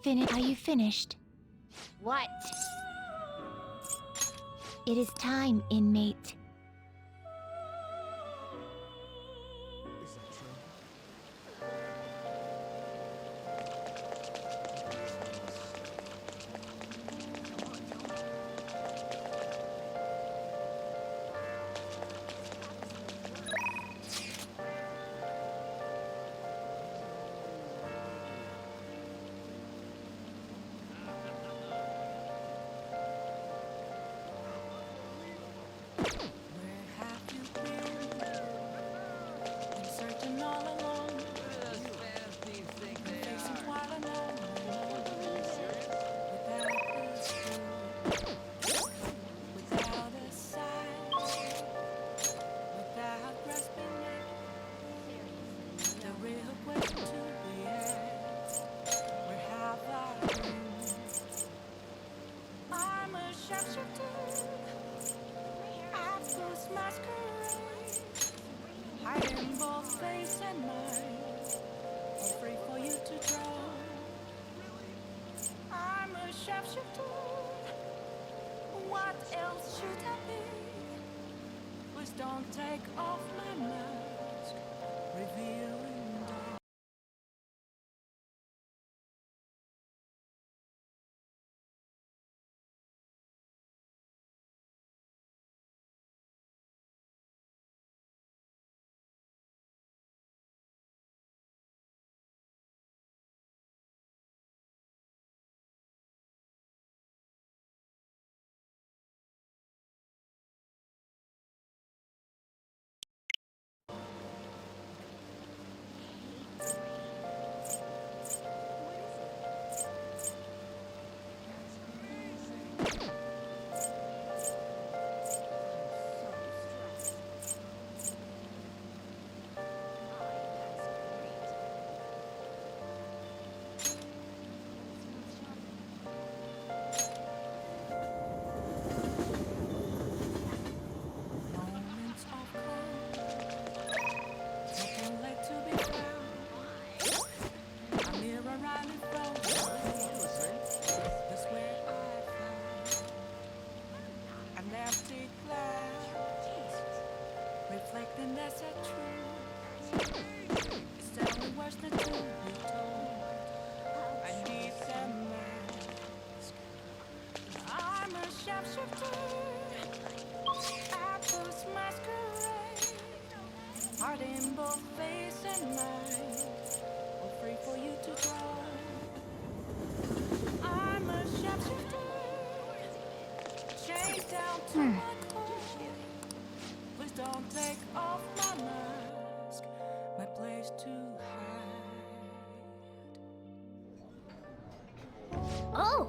Are you finished? What? It is time, inmate. Is that true? Where have you been? Been searching all alone. Facing quite alone. Without a sign, without grasping it. The real question to be asked: where have I been? I'm a sharpshooter. Apples masquerade, hiding both face and mind, all free for you to draw. I'm a sharpshooter. What else should I be? Please don't take off my mask, revealing dark. Moments of calm, nothing left to be found. A mirror right in front of me. That's where I found an empty glass, reflecting that's a truth. It's telling words that to be told. I need that mask. I'm a sharpshooter. Apples masquerade, heart in both face and mind, all free for you to draw. I'm a sharpshooter, chained down to my core. Please don't take off my mask, my place to hide. Oh!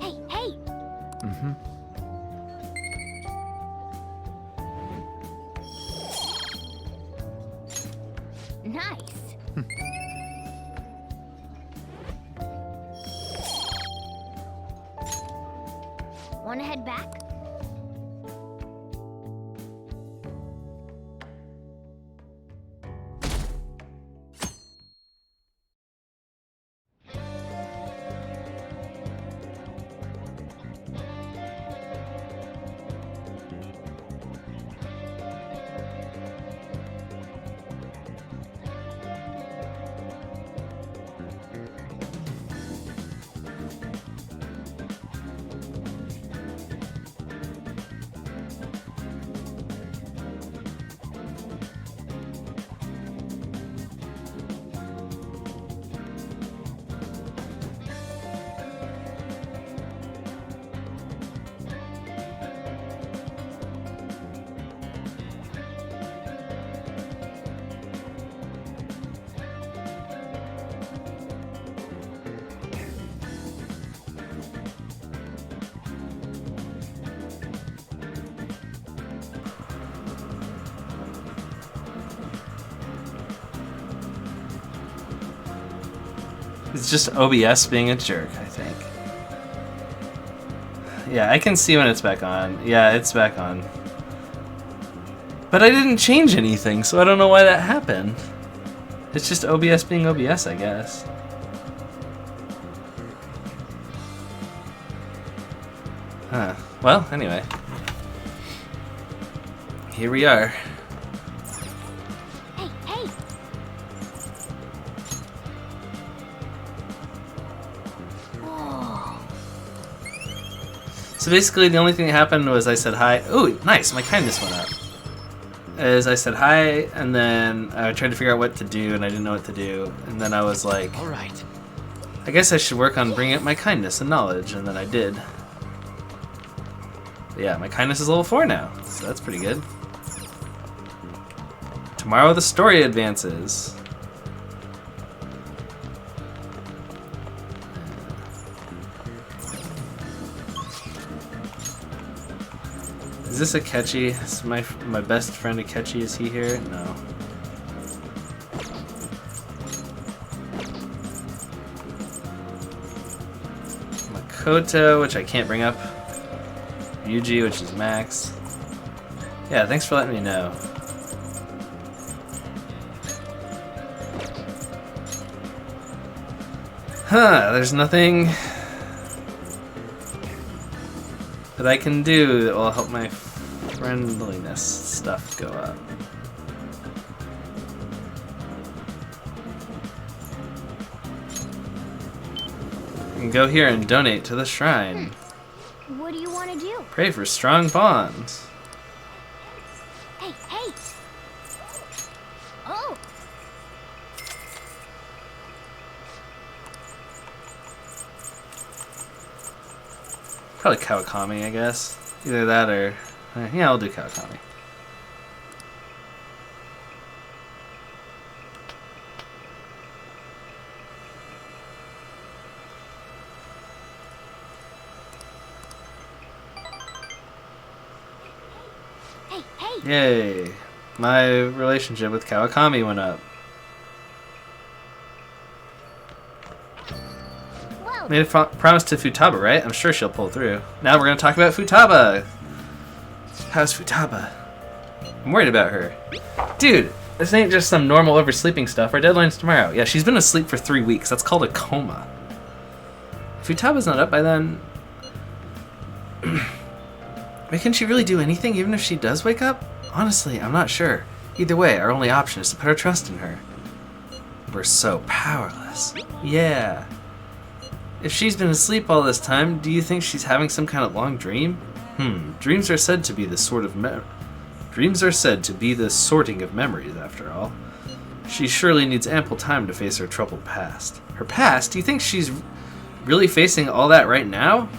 Hey, hey! Mm-hmm. Nice! Wanna head back? It's just OBS being a jerk, I think. Yeah, I can see when it's back on. Yeah, it's back on. But I didn't change anything, so I don't know why that happened. It's just OBS being OBS, I guess. Huh. Well, anyway. Here we are. Hey, hey! Whoa. So basically, the only thing that happened was I said hi. Ooh, nice! My kindness went up. As I said hi, and then I tried to figure out what to do, and I didn't know what to do. And then I was like, All right. I guess I should work on bringing up my kindness and knowledge, and then I did. But yeah, my kindness is level 4 now, so that's pretty good. Tomorrow the story advances. Is this a Akechi? Is my best friend Akechi? Is he here? No. Makoto, which I can't bring up. Yuji, which is Max. Yeah, thanks for letting me know. Huh, there's nothing that I can do that will help my friendliness stuff go up. You can go here and donate to the shrine. What do you want to do? Pray for strong bonds. Hey, hey! Oh! Probably Kawakami, I guess. Either that or... yeah, I'll do Kawakami. Hey, hey! Yay! My relationship with Kawakami went up. Whoa! Made a promise to Futaba, right? I'm sure she'll pull through. Now we're gonna talk about Futaba! How's Futaba? I'm worried about her. Dude, this ain't just some normal oversleeping stuff. Our deadline's tomorrow. Yeah, she's been asleep for 3 weeks. That's called a coma. If Futaba's not up by then... But can she really do anything even if she does wake up? Honestly, I'm not sure. Either way, our only option is to put our trust in her. We're so powerless. Yeah. If she's been asleep all this time, do you think she's having some kind of long dream? Dreams are said to be the sorting of memories, after all. She surely needs ample time to face her troubled past. Her past? Do you think she's really facing all that right now?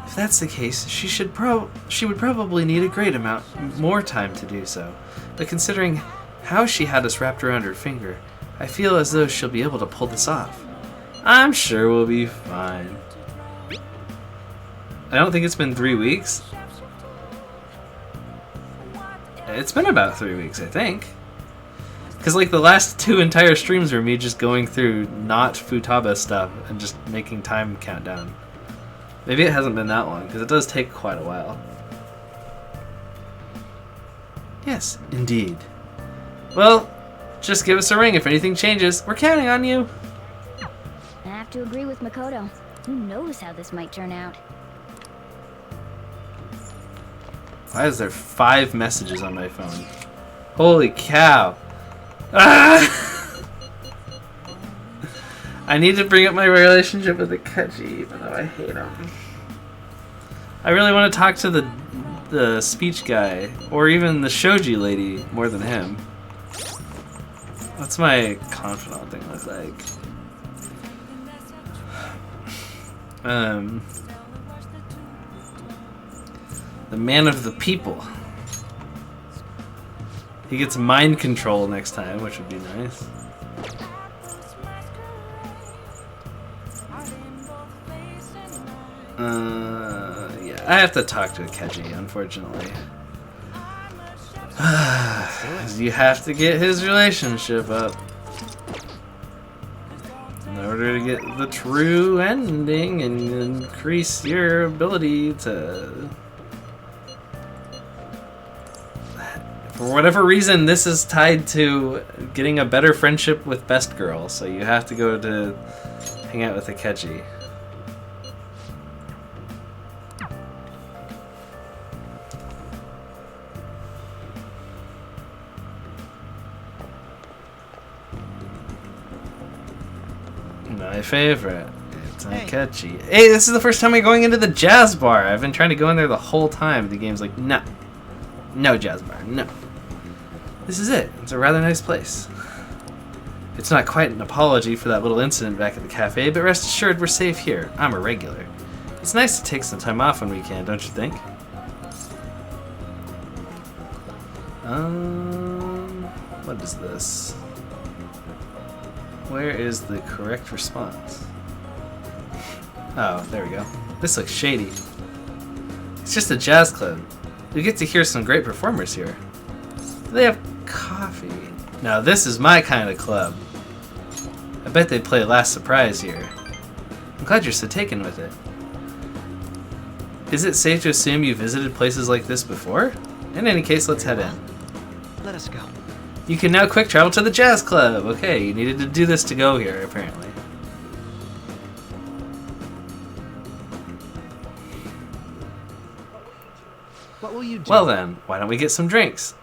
If that's the case, she would probably need a great amount more time to do so. But considering how she had us wrapped around her finger, I feel as though she'll be able to pull this off. I'm sure we'll be fine. I don't think it's been 3 weeks. It's been about 3 weeks, I think. Because like the last 2 entire streams were me just going through not Futaba stuff and just making time count down. Maybe it hasn't been that long, because it does take quite a while. Yes, indeed. Well, just give us a ring if anything changes. We're counting on you. I have to agree with Makoto. Who knows how this might turn out? Why is there 5 messages on my phone? Holy cow. Ah! I need to bring up my relationship with Akechi, even though I hate him. I really want to talk to the speech guy, or even the shoji lady, more than him. What's my confidant thing look like? The man of the people. He gets mind control next time, which would be nice. Yeah, I have to talk to Akechi, unfortunately. You have to get his relationship up. order to get the true ending and increase your ability to... For whatever reason, this is tied to getting a better friendship with Best Girl, so you have to go to hang out with Akechi. My favorite. It's Akechi. Hey, this is the first time I'm going into the jazz bar. I've been trying to go in there the whole time. The game's like, no. No jazz bar, no. This is it. It's a rather nice place. It's not quite an apology for that little incident back at the cafe, but rest assured we're safe here. I'm a regular. It's nice to take some time off when we can, don't you think? What is this? Where is the correct response? Oh, there we go. This looks shady. It's just a jazz club. You get to hear some great performers here. They have coffee. Now this is my kind of club. I bet they play Last Surprise here. I'm glad you're so taken with it. Is it safe to assume you visited places like this before? In any case, let's head in. Let us go. You can now quick travel to the jazz club. Okay, you needed to do this to go here, apparently. What will you do? Well then, why don't we get some drinks?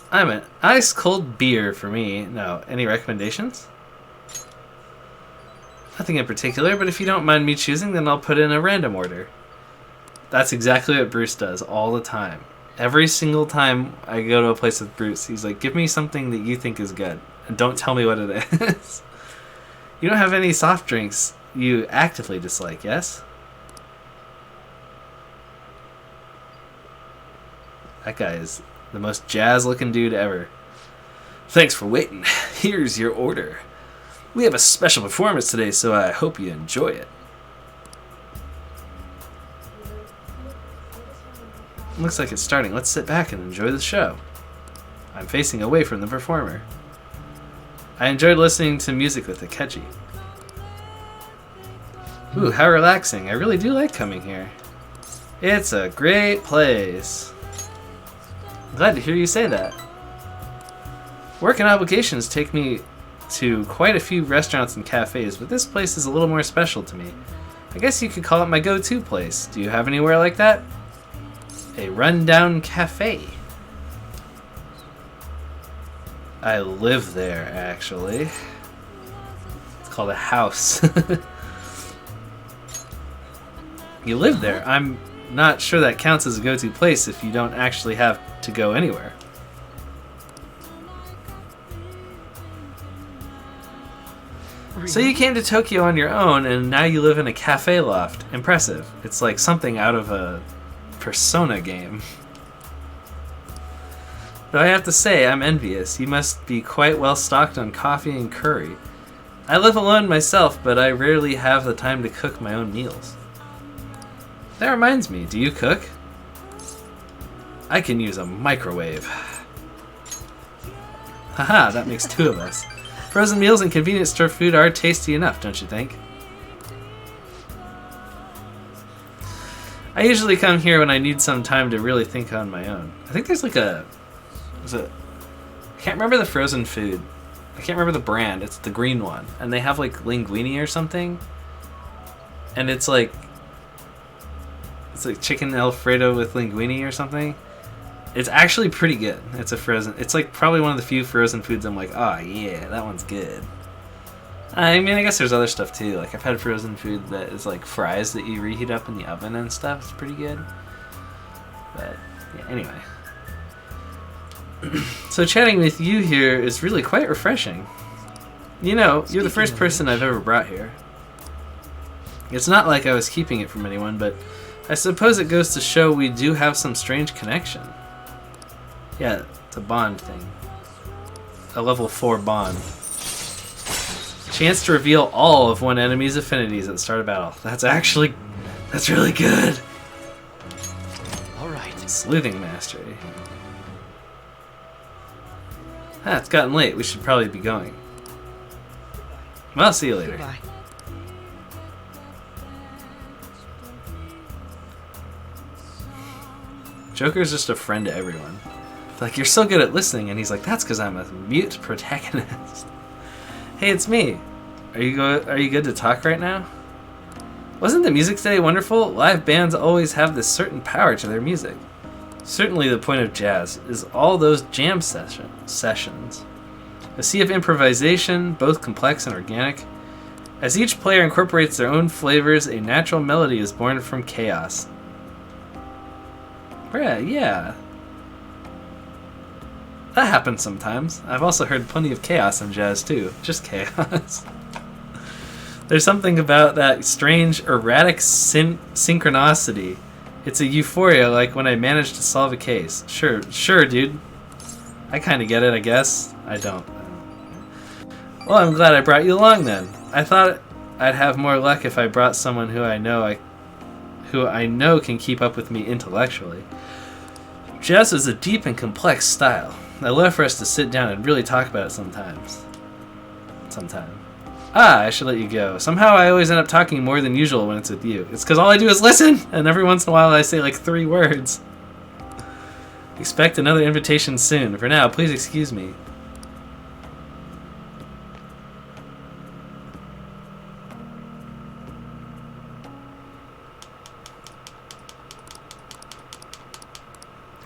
I'm an ice cold beer for me. No, any recommendations? Nothing in particular, but if you don't mind me choosing, then I'll put in a random order. That's exactly what Bruce does all the time. Every single time I go to a place with Bruce, he's like, give me something that you think is good, and don't tell me what it is. You don't have any soft drinks you actively dislike, yes? That guy is the most jazz-looking dude ever. Thanks for waiting. Here's your order. We have a special performance today, so I hope you enjoy it. Looks like it's starting. Let's sit back and enjoy the show. I'm facing away from the performer. I enjoyed listening to music with Akechi. Ooh, how relaxing. I really do like coming here. It's a great place. I'm glad to hear you say that. Work and obligations take me to quite a few restaurants and cafes, but this place is a little more special to me. I guess you could call it my go-to place. Do you have anywhere like that? A rundown cafe. I live there, actually. It's called a house. You live there. I'm not sure that counts as a go-to place if you don't actually have to go anywhere. So you came to Tokyo on your own, and now you live in a cafe loft. Impressive. It's like something out of a Persona game. Though I have to say, I'm envious. You must be quite well stocked on coffee and curry. I live alone myself, but I rarely have the time to cook my own meals. That reminds me, do you cook? I can use a microwave. Haha, that makes two of us. Frozen meals and convenience store food are tasty enough, don't you think? I usually come here when I need some time to really think on my own. I think there's like I can't remember the frozen food. I can't remember the brand. It's the green one. And they have like linguine or something. And it's like chicken Alfredo with linguine or something. It's actually pretty good. It's like probably one of the few frozen foods I'm like, oh yeah, that one's good. I mean, I guess there's other stuff too. Like I've had frozen food that is like fries that you reheat up in the oven and stuff. It's pretty good. But yeah, anyway. So chatting with you here is really quite refreshing. You know, you're the first person I've ever brought here. It's not like I was keeping it from anyone, but I suppose it goes to show we do have some strange connection. Yeah, it's a bond thing. A level 4 bond. Chance to reveal all of one enemy's affinities at the start of battle. That's really good. Alright. Sleuthing mastery. Ah, it's gotten late. We should probably be going. Well, I'll see you later. Goodbye. Joker's just a friend to everyone. Like, you're so good at listening, and he's like, that's because I'm a mute protagonist. Hey, it's me. Are you good to talk right now? Wasn't the music today wonderful? Live bands always have this certain power to their music. Certainly the point of jazz is all those jam sessions. A sea of improvisation, both complex and organic. As each player incorporates their own flavors, a natural melody is born from chaos. Yeah. That happens sometimes. I've also heard plenty of chaos in jazz too. Just chaos. There's something about that strange, erratic synchronicity. It's a euphoria, like when I manage to solve a case. Sure, dude. I kind of get it, I guess. I don't. Well, I'm glad I brought you along then. I thought I'd have more luck if I brought someone who I know can keep up with me intellectually. Jazz is a deep and complex style. I'd love for us to sit down and really talk about it sometime. I should let you go. Somehow I always end up talking more than usual when it's with you. It's because all I do is listen, and every once in a while I say like 3 words. Expect another invitation soon. For now, please excuse me.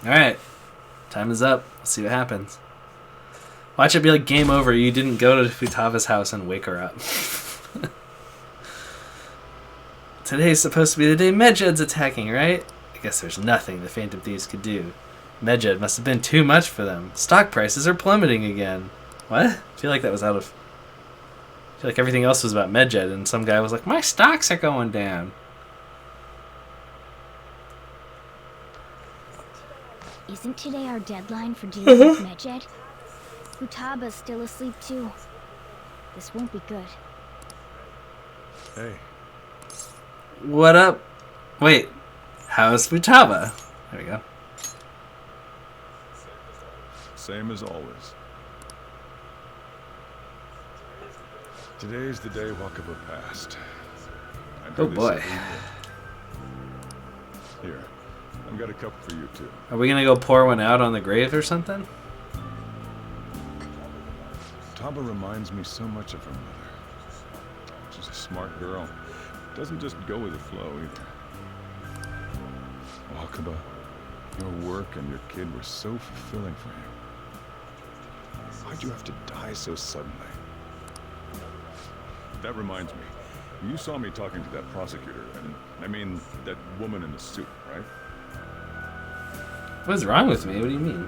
Alright. Time is up. Let's see what happens. Watch it be like game over. You didn't go to Futava's house and wake her up. Today's supposed to be the day Medjed's attacking, right? I guess there's nothing the Phantom Thieves could do. Medjed must have been too much for them. Stock prices are plummeting again. What? I feel like that was out of... I feel like everything else was about Medjed, and some guy was like, my stocks are going down. Isn't today our deadline for dealing with Medjed? Futaba's still asleep too. This won't be good. Hey. What up? Wait, how's Futaba? There we go. Same as always. Today's the day Wakaba passed. Oh boy. Here, I've got a cup for you too. Are we gonna go pour one out on the grave or something? Taba reminds me so much of her mother. She's a smart girl. Doesn't just go with the flow either. Wakaba, your work and your kid were so fulfilling for you. Why'd you have to die so suddenly? That reminds me. You saw me talking to that prosecutor, and I mean that woman in the suit, right? What's wrong with me? What do you mean?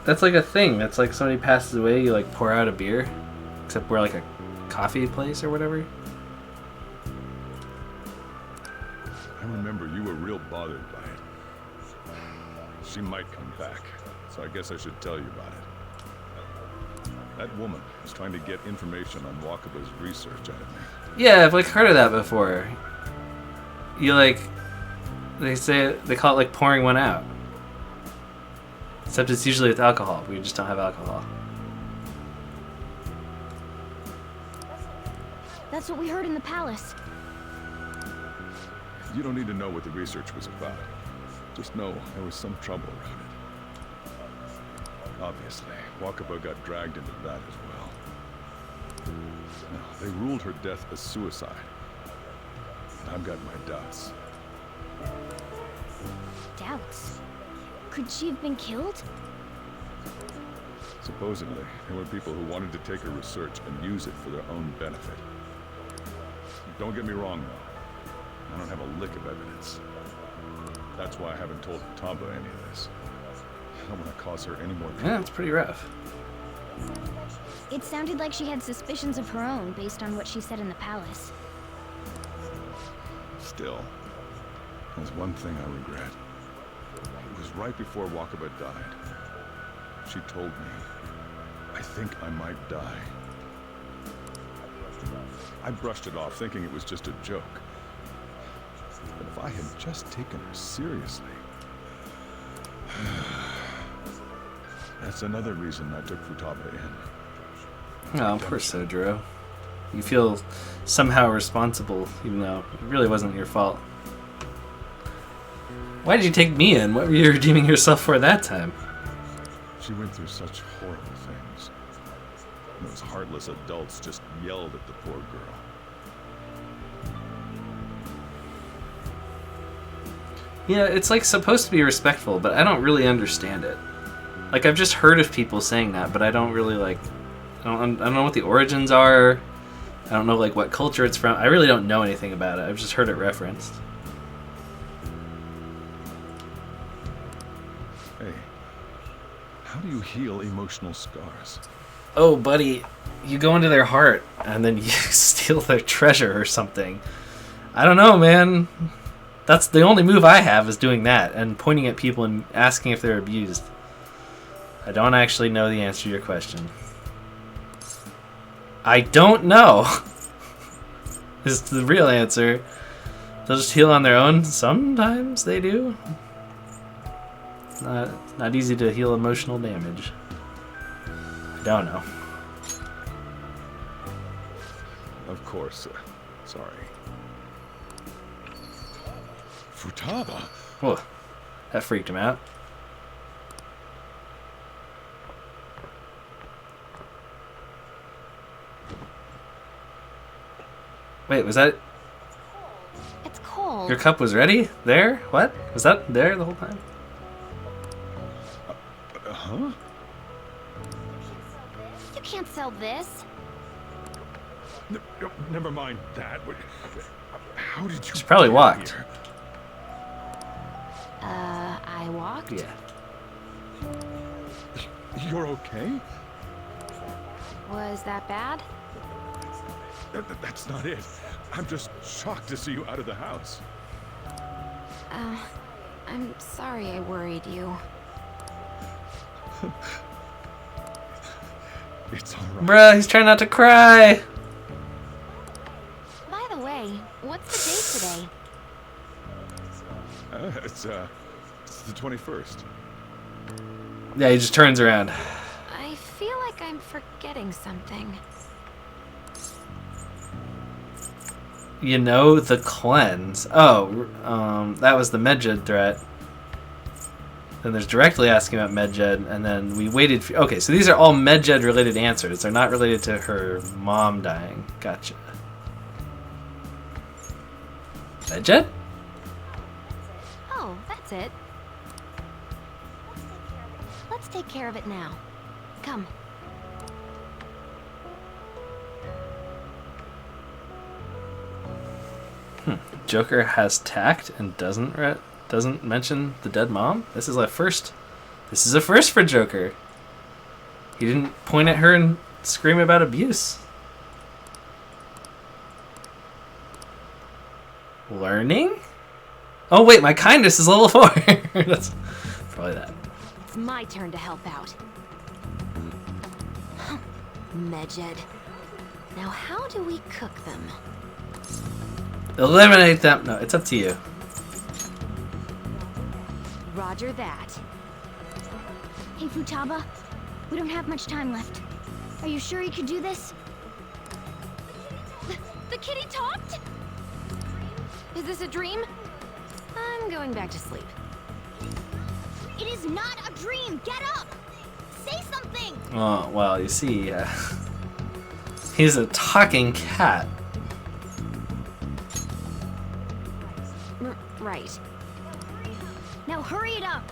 That's like a thing. That's like somebody passes away, you like pour out a beer. Except we're like a coffee place or whatever. I remember you were real bothered by it. She might come back, so I guess I should tell you about it. That woman is trying to get information on Wakaba's research out of me. Yeah, I've like heard of that before. You like, they call it like pouring one out. Except it's usually with alcohol. We just don't have alcohol. That's what we heard in the palace. You don't need to know what the research was about. Just know there was some trouble around it. Obviously, Wakaba got dragged into that as well. Now, they ruled her death as suicide. And I've got my doubts. Doubts? Could she have been killed? Supposedly, there were people who wanted to take her research and use it for their own benefit. Don't get me wrong, though. I don't have a lick of evidence. That's why I haven't told Taba any of this. I don't want to cause her any more trouble. Yeah, it's pretty rough. It sounded like she had suspicions of her own based on what she said in the palace. Still, there's one thing I regret. It was right before Wakaba died. She told me, I think I might die. I brushed it off, thinking it was just a joke. But if I had just taken her seriously... That's another reason I took Futaba in. Oh, poor Sojiro. You feel somehow responsible, even though it really wasn't your fault. Why did you take me in? What were you redeeming yourself for that time? She went through such horrible things. And those heartless adults just yelled at the poor girl. Yeah, it's like supposed to be respectful, but I don't really understand it. Like, I've just heard of people saying that, but I don't really like. I don't know what the origins are. I don't know like what culture it's from. I really don't know anything about it. I've just heard it referenced. Hey, how do you heal emotional scars? Oh, buddy, you go into their heart and then you steal their treasure or something. I don't know, man. That's the only move I have is doing that and pointing at people and asking if they're abused. I don't actually know the answer to your question. I don't know. Is the real answer. They'll just heal on their own. Sometimes they do. Not easy to heal emotional damage. I don't know. Of course. Sorry. Futaba? Whoa. That freaked him out. Wait, was that... It's cold. Your cup was ready? There? What? Was that there the whole time? Huh? You can't sell this. Never mind that. How did you... She probably get walked. here? I walked? Yeah. You're okay? Was that bad? That's not it. I'm just shocked to see you out of the house. I'm sorry I worried you. It's all right. Bruh, he's trying not to cry. By the way, what's the date today? It's the 21st. Yeah, he just turns around. I feel like I'm forgetting something. You know, the cleanse. Oh, that was the Medjed threat. Then there's directly asking about Medjed, and then we waited for... Okay, so these are all Medjed related answers. They're not related to her mom dying. Gotcha. Medjed? Oh, that's it. Let's take care of it now. Come. Joker has tact and doesn't mention the dead mom. This is a first. This is a first for Joker. He didn't point at her and scream about abuse. Learning? Oh wait, my kindness is level 4. That's probably that. It's my turn to help out. Medjed. Now how do we cook them? Eliminate them. No, it's up to you. Roger that. Hey, Futaba. We don't have much time left. Are you sure you could do this? The kitty talked? Is this a dream? I'm going back to sleep. It is not a dream! Get up! Say something! Oh, well, you see, he's a talking cat. Right. Now hurry it up!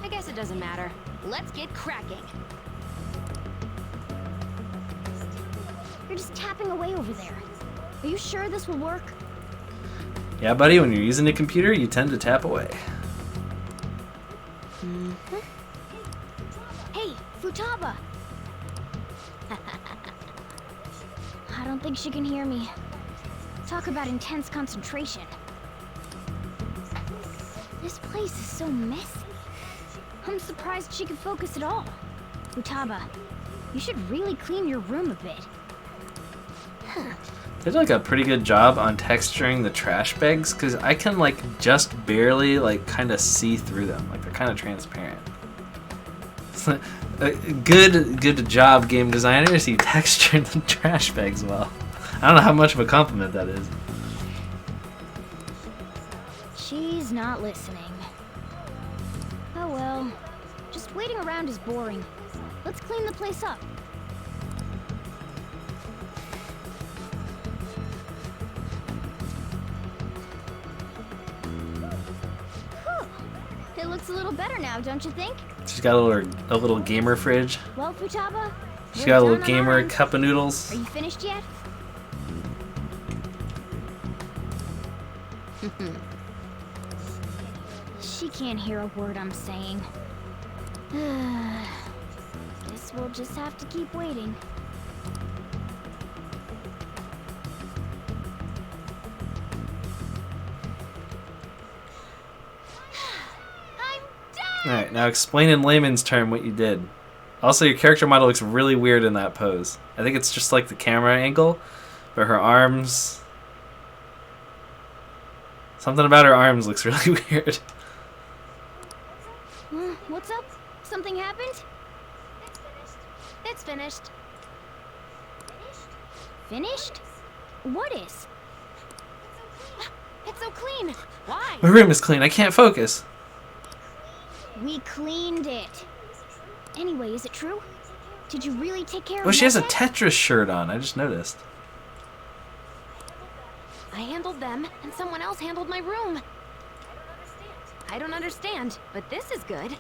I guess it doesn't matter. Let's get cracking. You're just tapping away over there. Are you sure this will work? Yeah, buddy, when you're using a computer, you tend to tap away. Hey, Futaba! I don't think she can hear me. Talk about intense concentration. This place is so messy. I'm surprised she can focus at all. Futaba, you should really clean your room a bit. They did like a pretty good job on texturing the trash bags because I can like just barely like kind of see through them. Like they're kind of transparent. Good job, game designers. You textured the trash bags well. I don't know how much of a compliment that is. She's not listening. Oh well. Just waiting around is boring. Let's clean the place up. Whew. It looks a little better now, don't you think? She's got a little gamer fridge. Well, Futaba, She's we're got a done little on gamer our end. cup of noodles. Are you finished yet? She can't hear a word I'm saying. Guess we'll just have to keep waiting. I'm done! Alright, now explain in layman's term what you did. Also, your character model looks really weird in that pose. I think it's just like the camera angle, but her arms... Something about her arms looks really weird. What's up? Something happened? It's finished. Finished? What is? It's so clean. Why? My room is clean. I can't focus. We cleaned it. Anyway, is it true? Did you really take care of Oh, she has a Mudhead? Tetris shirt on. I just noticed. I handled them, and someone else handled my room. I don't understand, but this is good.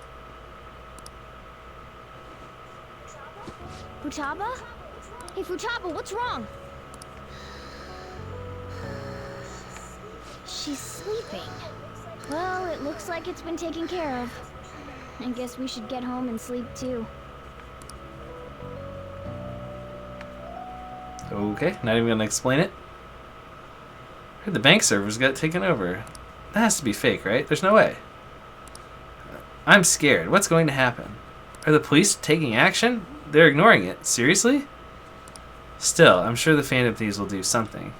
Futaba? Hey, Futaba, what's wrong? She's sleeping. Well, it looks like it's been taken care of. I guess we should get home and sleep too. Okay, not even gonna explain it. I heard the bank servers got taken over. That has to be fake, right? There's no way. I'm scared. What's going to happen? Are the police taking action? They're ignoring it. Seriously? Still, I'm sure the Phantom Thieves will do something.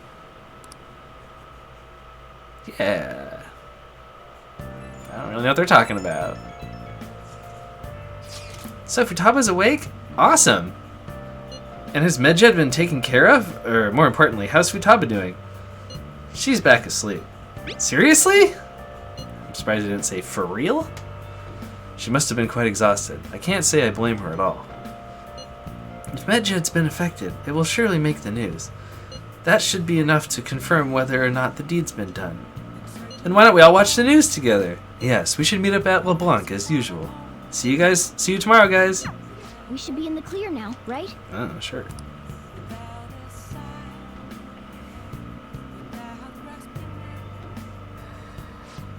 Yeah. I don't really know what they're talking about. So Futaba's awake? Awesome! And has Medjed been taken care of? Or more importantly, how's Futaba doing? She's back asleep. Seriously? I'm surprised I didn't say for real. She must have been quite exhausted. I can't say I blame her at all. If Medjed's been affected, it will surely make the news. That should be enough to confirm whether or not the deed's been done. Then why don't we all watch the news together? Yes, we should meet up at LeBlanc as usual. See you tomorrow, guys. We should be in the clear now, right? Oh, sure.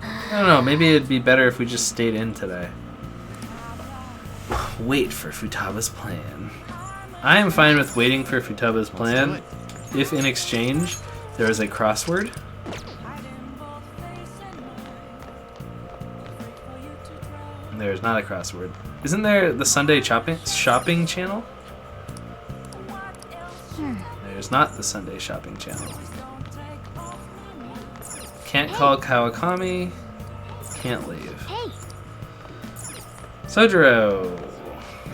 I don't know, maybe it'd be better if we just stayed in today. Wait for Futaba's plan. I am fine with waiting for Futaba's plan if in exchange there is a crossword. There's not a crossword. Isn't there the Sunday shopping channel? There's not the Sunday shopping channel. Can't call Kawakami. Can't leave. Hey, Sojiro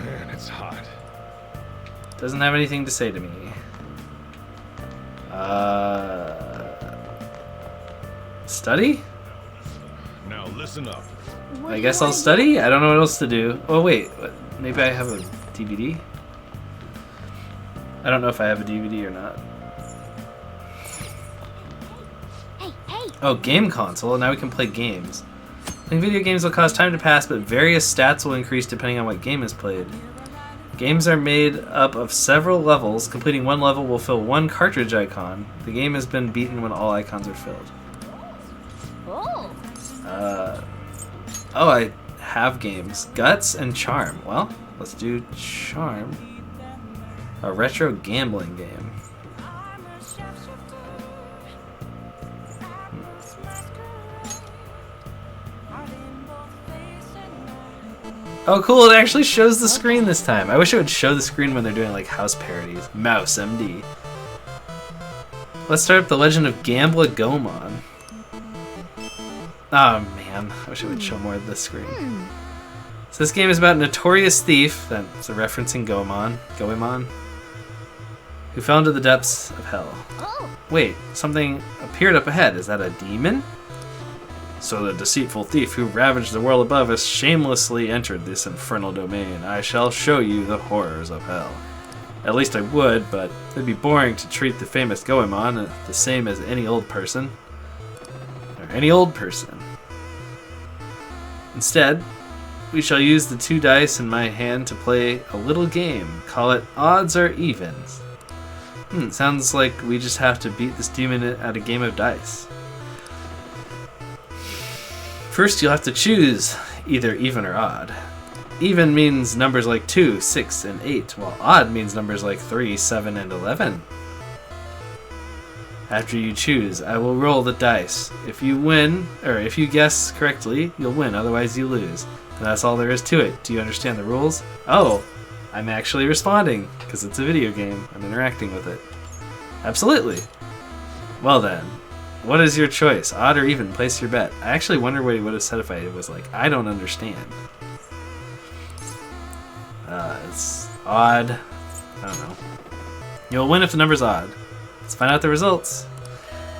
Man, it's hot. doesn't have anything to say to me. Study? Now listen up. what I do guess you I'll wanna study? I don't know what else to do. Oh wait, maybe I have a DVD? I don't know if I have a DVD or not. do? Hey, hey! Oh, game console. Now we can play games. Playing video games will cause time to pass, but various stats will increase depending on what game is played. Games are made up of several levels. Completing one level will fill one cartridge icon. The game has been beaten when all icons are filled. Oh! Oh, I have games. Guts and Charm. Well, let's do Charm. A retro gambling game. Oh cool, it actually shows the screen this time. I wish it would show the screen when they're doing like house parodies. Mouse MD. Let's start up the Legend of Gambler Gomon. Oh man, I wish I would show more of this screen. So this game is about a notorious thief, that's a referencing Goemon, who fell into the depths of hell. Oh, Wait, something appeared up ahead. Is that a demon? So the deceitful thief who ravaged the world above has shamelessly entered this infernal domain. I shall show you the horrors of hell. At least I would, but it'd be boring to treat the famous Goemon the same as any old person. Or any old person. Instead, we shall use the 2 dice in my hand to play a little game. Call it odds or evens. Sounds like we just have to beat this demon at a game of dice. First, you'll have to choose either even or odd. Even means numbers like 2, 6, and 8, while odd means numbers like 3, 7, and 11. After you choose, I will roll the dice. If you win, or if you guess correctly, you'll win, otherwise you lose. And that's all there is to it. Do you understand the rules? Oh, I'm actually responding, because it's a video game. I'm interacting with it. Absolutely. Well then, what is your choice? Odd or even? Place your bet. I actually wonder what he would have said if I was like, I don't understand. It's odd. I don't know. You'll win if the number's odd. Let's find out the results.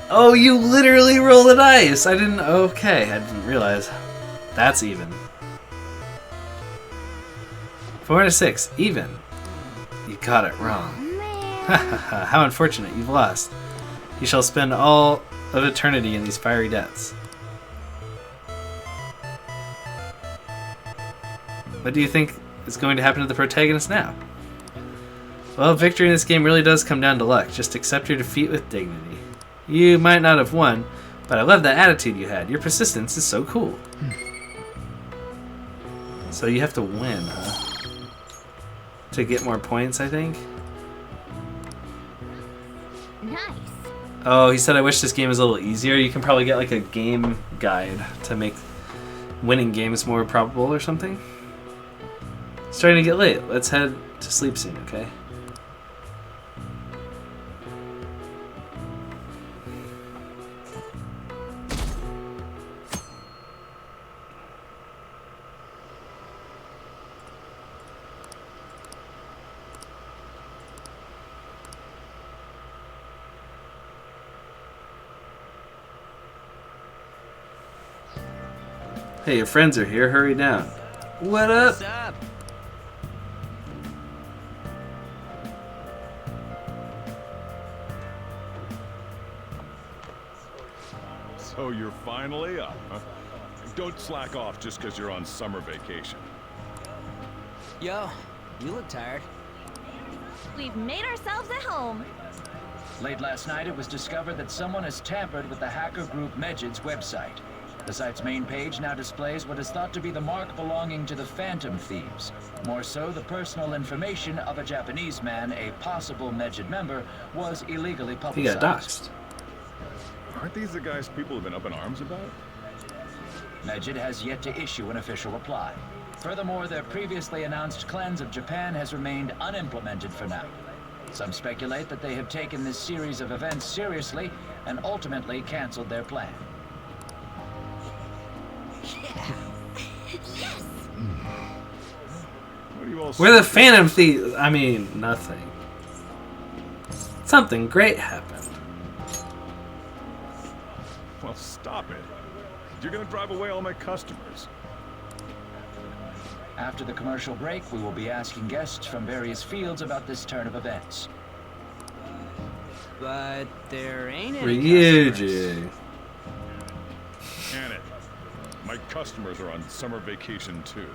Oh, you literally roll the dice! I didn't... Okay, I didn't realize. That's even. 4 to 6. Even. You got it wrong. man. How unfortunate. You've lost. You shall spend all of eternity in these fiery depths. What do you think is going to happen to the protagonist now? Well, victory in this game really does come down to luck. Just accept your defeat with dignity. You might not have won, but I love that attitude you had. Your persistence is so cool. So you have to win, huh? To get more points, I think? Nice. Oh, he said I wish this game was a little easier. You can probably get like a game guide to make winning games more probable or something. It's starting to get late. Let's head to sleep soon, okay? Hey, your friends are here. Hurry down. What up? What's up? So you're finally up, huh? Don't slack off just because you're on summer vacation. Yo, you look tired. We've made ourselves at home. Late last night, it was discovered that someone has tampered with the hacker group Medjid's website. The site's main page now displays what is thought to be the mark belonging to the Phantom Thieves. More so, the personal information of a Japanese man, a possible Medjid member, was illegally He publicized. got doxxed. Aren't these the guys people have been up in arms about? Medjid has yet to issue an official reply. Furthermore, their previously announced cleanse of Japan has remained unimplemented for now. Some speculate that they have taken this series of events seriously and ultimately canceled their plan. What are you all We're the Phantom Thieves. I mean, nothing. Something great happened. Well, stop it. You're gonna drive away all my customers. After the commercial break, we will be asking guests from various fields about this turn of events. But there ain't any customers. Ryuji. Can it? My customers are on summer vacation too.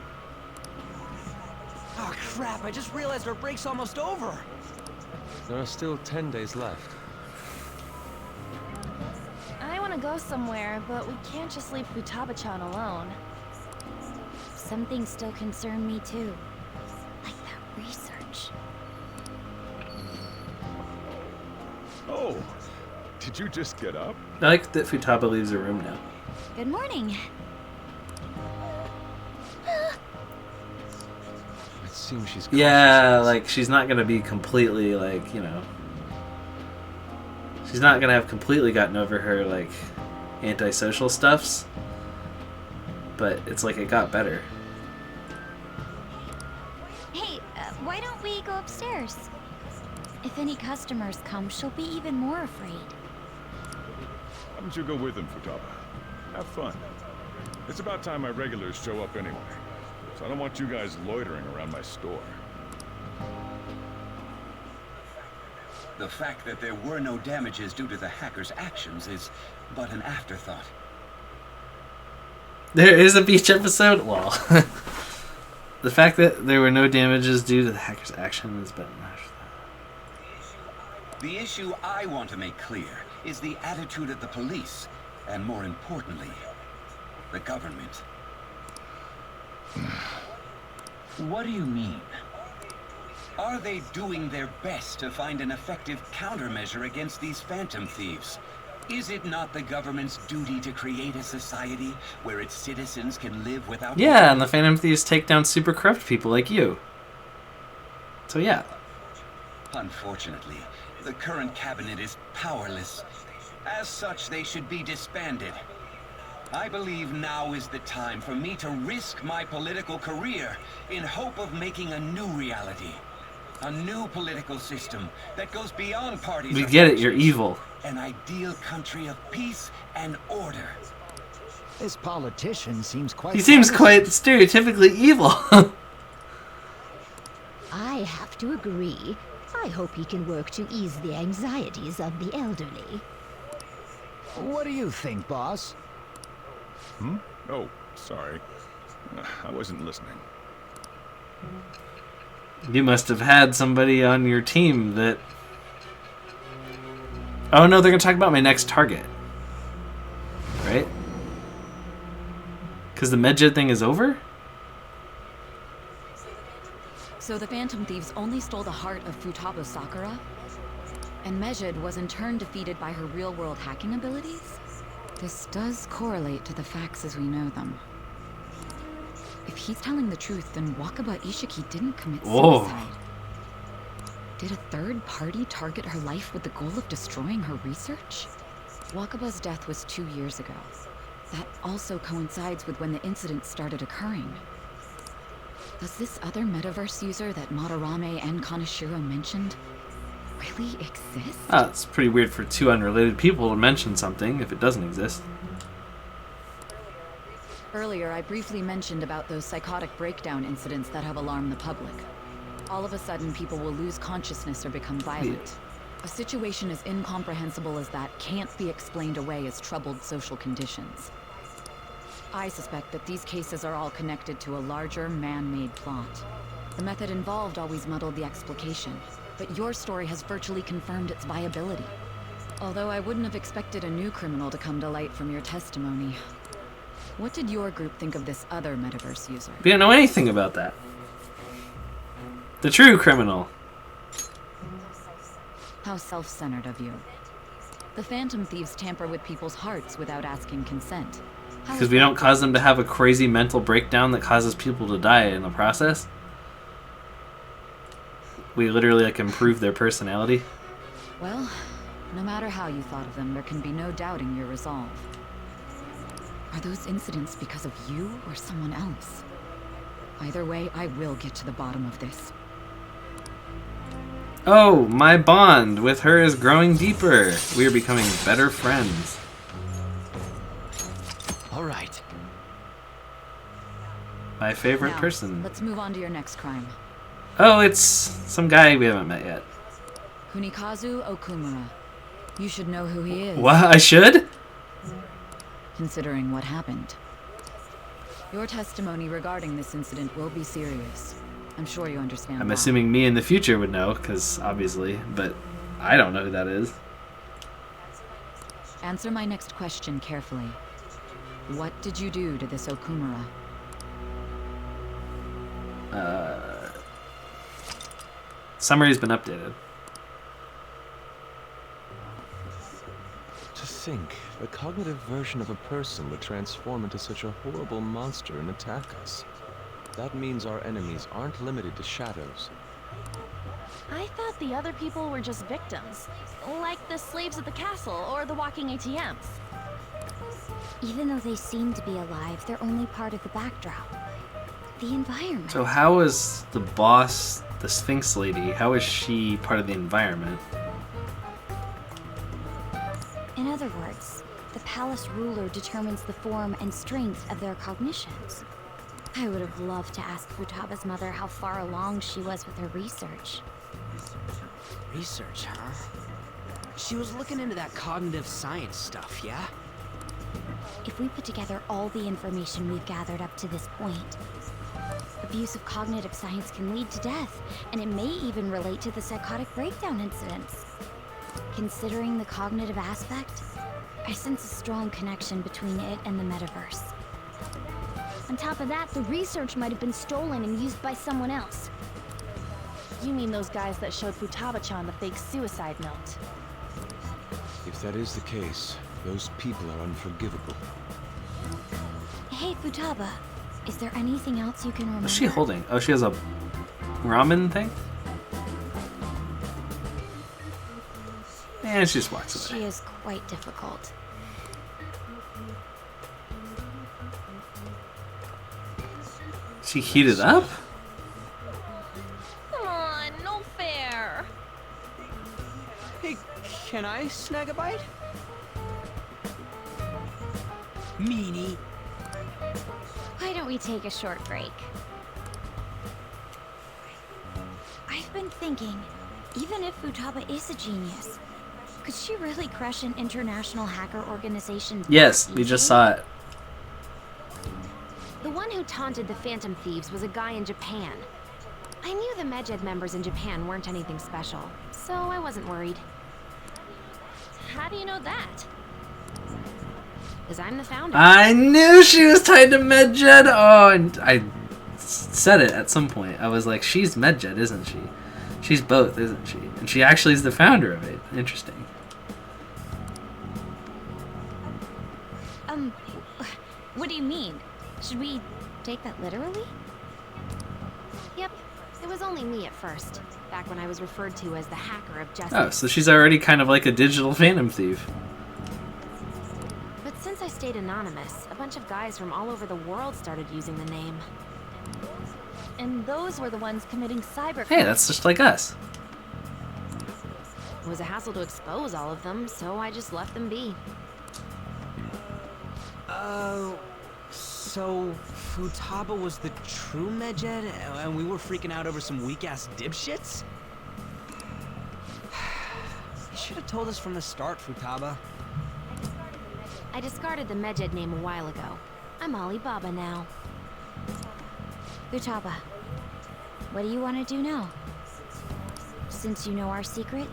Oh crap, I just realized our break's almost over. There are still 10 days left. I want to go somewhere, but we can't just leave Futaba-chan alone. Some things still concern me too. Like that research. Oh, did you just get up? I like that Futaba leaves the room now. Good morning. It seems she's Yeah, cautious. like she's not gonna be completely like, you know. She's not gonna have completely gotten over her, like, antisocial stuffs. But it's like it got better. Hey, why don't we go upstairs? If any customers come, she'll be even more afraid. Why don't you go with them, Futaba? Have fun. It's about time my regulars show up anyway. So I don't want you guys loitering around my store. The fact that there were no damages due to the hacker's actions is but an afterthought. There is a beach episode? Well, the fact that there were no damages due to the hacker's action is better. The issue I want to make clear is the attitude of the police, and more importantly, the government. What do you mean? Are they doing their best to find an effective countermeasure against these phantom thieves? Is it not the government's duty to create a society where its citizens can live without... Yeah, and the Phantom Thieves take down super corrupt people like you. So yeah. Unfortunately, the current cabinet is powerless. As such, they should be disbanded. I believe now is the time for me to risk my political career in hope of making a new reality. A new political system that goes beyond parties. We get it, you're evil. An ideal country of peace and order. This politician seems quite... He seems quite stereotypically evil. I have to agree. I hope he can work to ease the anxieties of the elderly. What do you think, boss? Hmm? Oh, sorry. I wasn't listening. You must have had somebody on your team that... Oh no, they're gonna talk about my next target. Right? Because the Medjed thing is over? So the Phantom Thieves only stole the heart of Futaba Sakura? And Medjed was in turn defeated by her real-world hacking abilities? This does correlate to the facts as we know them. If he's telling the truth, then Wakaba Ishiki didn't commit suicide. Did a third party target her life with the goal of destroying her research? Wakaba's death was 2 years ago. That also coincides with when the incident started occurring. Does this other metaverse user that Madarame and Kaneshiro mentioned really exist? Oh, it's pretty weird for two unrelated people to mention something if it doesn't exist. Earlier, I briefly mentioned about those psychotic breakdown incidents that have alarmed the public. All of a sudden, people will lose consciousness or become violent. A situation as incomprehensible as that can't be explained away as troubled social conditions. I suspect that these cases are all connected to a larger, man-made plot. The method involved always muddled the explication, but your story has virtually confirmed its viability. Although I wouldn't have expected a new criminal to come to light from your testimony. What did your group think of this other metaverse user? We don't know anything about that. The true criminal. How self-centered of you. The Phantom Thieves tamper with people's hearts without asking consent. Because we don't cause them to have a crazy mental breakdown that causes people to die in the process. We literally like improve their personality. Well, no matter how you thought of them, there can be no doubting your resolve. Are those incidents because of you or someone else? Either way, I will get to the bottom of this. Oh, my bond with her is growing deeper. We are becoming better friends. All right. My favorite Now, person. Let's move on to your next crime. Oh, it's some guy we haven't met yet. Kunikazu Okumura. You should know who he is. What? I should? Considering what happened. Your testimony regarding this incident will be serious. I'm sure you understand I'm why. assuming me in the future would know, because obviously, but I don't know who that is. Answer my next question carefully. What did you do to this Okumura? Summary's been updated. To think, the cognitive version of a person would transform into such a horrible monster and attack us. That means our enemies aren't limited to shadows. I thought the other people were just victims, like the slaves at the castle or the walking ATMs. Even though they seem to be alive, they're only part of the backdrop. The environment. So how is the boss, the Sphinx lady, how is she part of the environment? In other words, the palace ruler determines the form and strength of their cognitions. I would have loved to ask Futaba's mother how far along she was with her research. Research, huh? She was looking into that cognitive science stuff, yeah? If we put together all the information we've gathered up to this point, abuse of cognitive science can lead to death, and it may even relate to the psychotic breakdown incidents. Considering the cognitive aspect, I sense a strong connection between it and the metaverse. On top of that, the research might have been stolen and used by someone else. You mean those guys that showed Futaba-chan the fake suicide note? If that is the case, those people are unforgivable. Hey, Futaba, is there anything else you can remember? What's she holding? Oh, she has a ramen thing? And she just walks away. She is quite difficult. She heated up? Come on, no fair. Hey, can I snag a bite? Meanie. Why don't we take a short break? I've been thinking, even if Futaba is a genius, could she really crush an international hacker organization? Yes, we just saw it. The one who taunted the Phantom Thieves was a guy in Japan. I knew the Medjed members in Japan weren't anything special, so I wasn't worried. How do you know that? Because I'm the founder. I knew she was tied to Medjed! Oh, and I said it at some point. I was like, she's Medjed, isn't she? She's both, isn't she? And she actually is the founder of it. Interesting. What do you mean? Should we take that literally? Yep, it was only me at first, back when I was referred to as the hacker of justice. Oh, so she's already kind of like a digital Phantom Thief. But since I stayed anonymous, a bunch of guys from all over the world started using the name. And those were the ones committing cyber. Hey, that's just like us. It was a hassle to expose all of them, so I just left them be. So Futaba was the true Medjed, and we were freaking out over some weak-ass dipshits? You should have told us from the start, Futaba. I discarded the Medjed name a while ago. I'm Alibaba now. Futaba, what do you want to do now? Since you know our secret,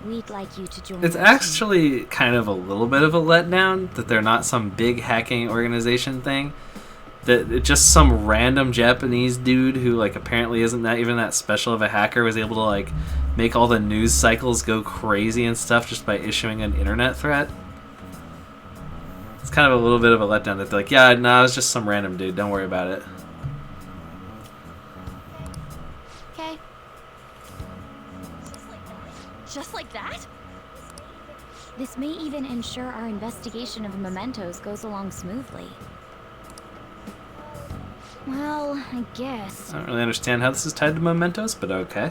we'd like you to join It's our team. actually kind of a little bit of a letdown that they're not some big hacking organization thing. That it's just some random Japanese dude who like apparently isn't that even that special of a hacker was able to like make all the news cycles go crazy and stuff just by issuing an internet threat. It's kind of a little bit of a letdown that they're like, yeah, no, it's just some random dude. Don't worry about it. Okay. Just like that? This may even ensure our investigation of mementos goes along smoothly. Well, I guess. I don't really understand how this is tied to mementos, but okay.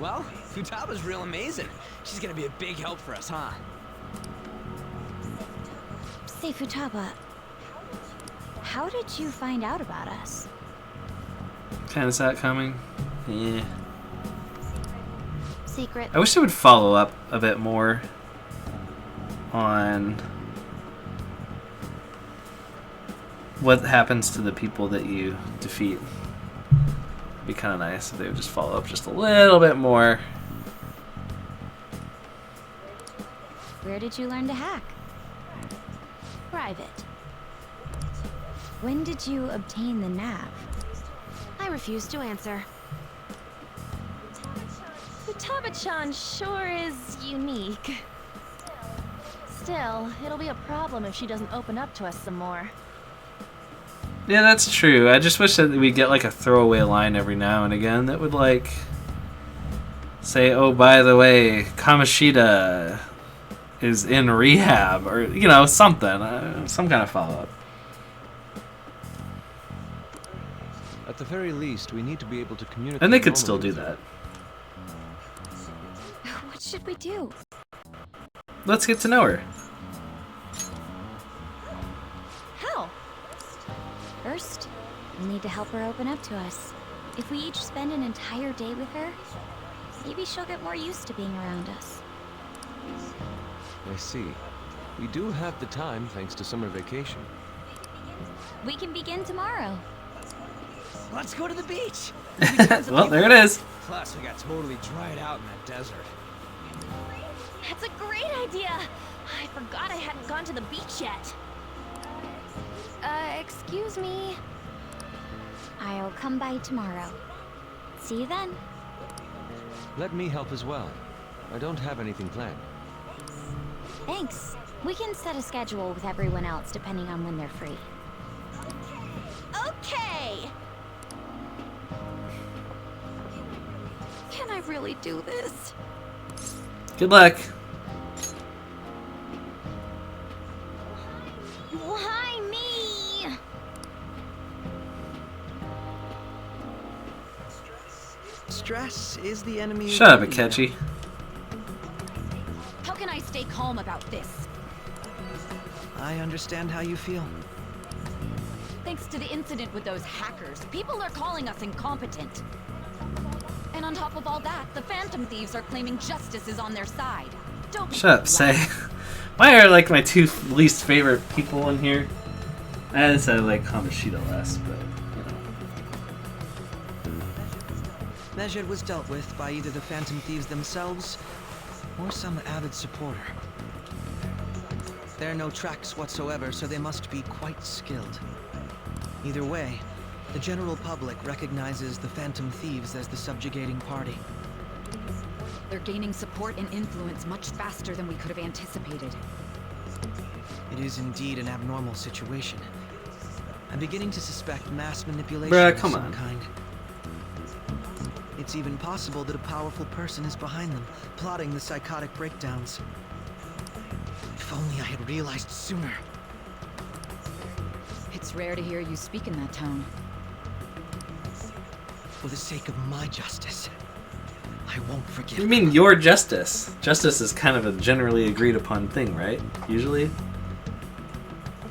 Well, Futaba's real amazing. She's gonna be a big help for us, huh? Say, Futaba, how did you find out about us? Kind of saw it coming. Yeah. Secret. I wish they would follow up a bit more on what happens to the people that you defeat. It'd be kind of nice if they would just follow up just a little bit more. Where did you learn to hack? Private. When did you obtain the nav? I refuse to answer. Futaba-chan sure is unique. Still, it'll be a problem if she doesn't open up to us some more. Yeah, that's true. I just wish that we'd get like a throwaway line every now and again that would like say, "Oh, by the way, Kamoshida is in rehab," or you know, something, some kind of follow-up. At the very least, we need to be able to communicate. And they could still do that. What should we do? Let's get to know her. How? First, we'll need to help her open up to us. If we each spend an entire day with her, maybe she'll get more used to being around us. I see. We do have the time thanks to summer vacation. We can begin tomorrow. Let's go to the beach. Well, there it is. Plus, we got totally dried out in that desert. That's a great idea. I forgot I hadn't gone to the beach yet. Excuse me. I'll come by tomorrow. See you then. Let me help as well. I don't have anything planned. Thanks. We can set a schedule with everyone else depending on when they're free. Okay. Can I really do this? Good luck. Why me? Stress is the enemy. Shut up, Akechi. How can I stay calm about this? I understand how you feel. Thanks to the incident with those hackers, people are calling us incompetent. And on top of all that, the Phantom Thieves are claiming justice is on their side. Don't be Shut up, Say. Why are like my two least favorite people in here? I said I like Kamoshida less, but you know. Mejed was dealt with by either the Phantom Thieves themselves or some avid supporter. There are no tracks whatsoever, so they must be quite skilled. Either way, the general public recognizes the Phantom Thieves as the subjugating party. They're gaining support and influence much faster than we could have anticipated. It is indeed an abnormal situation. I'm beginning to suspect mass manipulation Bruh, of come some on. kind. It's even possible that a powerful person is behind them, plotting the psychotic breakdowns. If only I had realized sooner. It's rare to hear you speak in that tone. For the sake of my justice, I won't forgive. You mean your justice? Justice is kind of a generally agreed upon thing, right? Usually?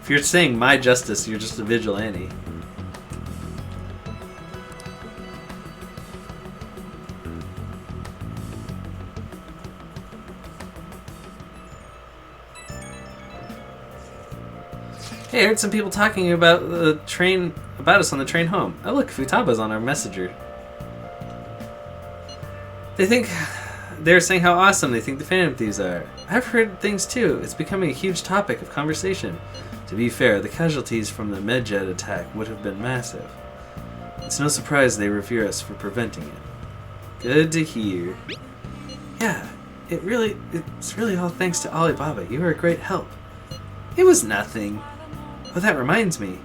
If you're saying my justice, you're just a vigilante. Hey, I heard some people talking about the train, about us on the train home. Oh look, Futaba's on our messenger. They're saying how awesome they think the Phantom Thieves are. I've heard things too. It's becoming a huge topic of conversation. To be fair, the casualties from the Medjed attack would have been massive. It's no surprise they revere us for preventing it. Good to hear. Yeah, it's really all thanks to Alibaba. You were a great help. It was nothing. Oh, that reminds me.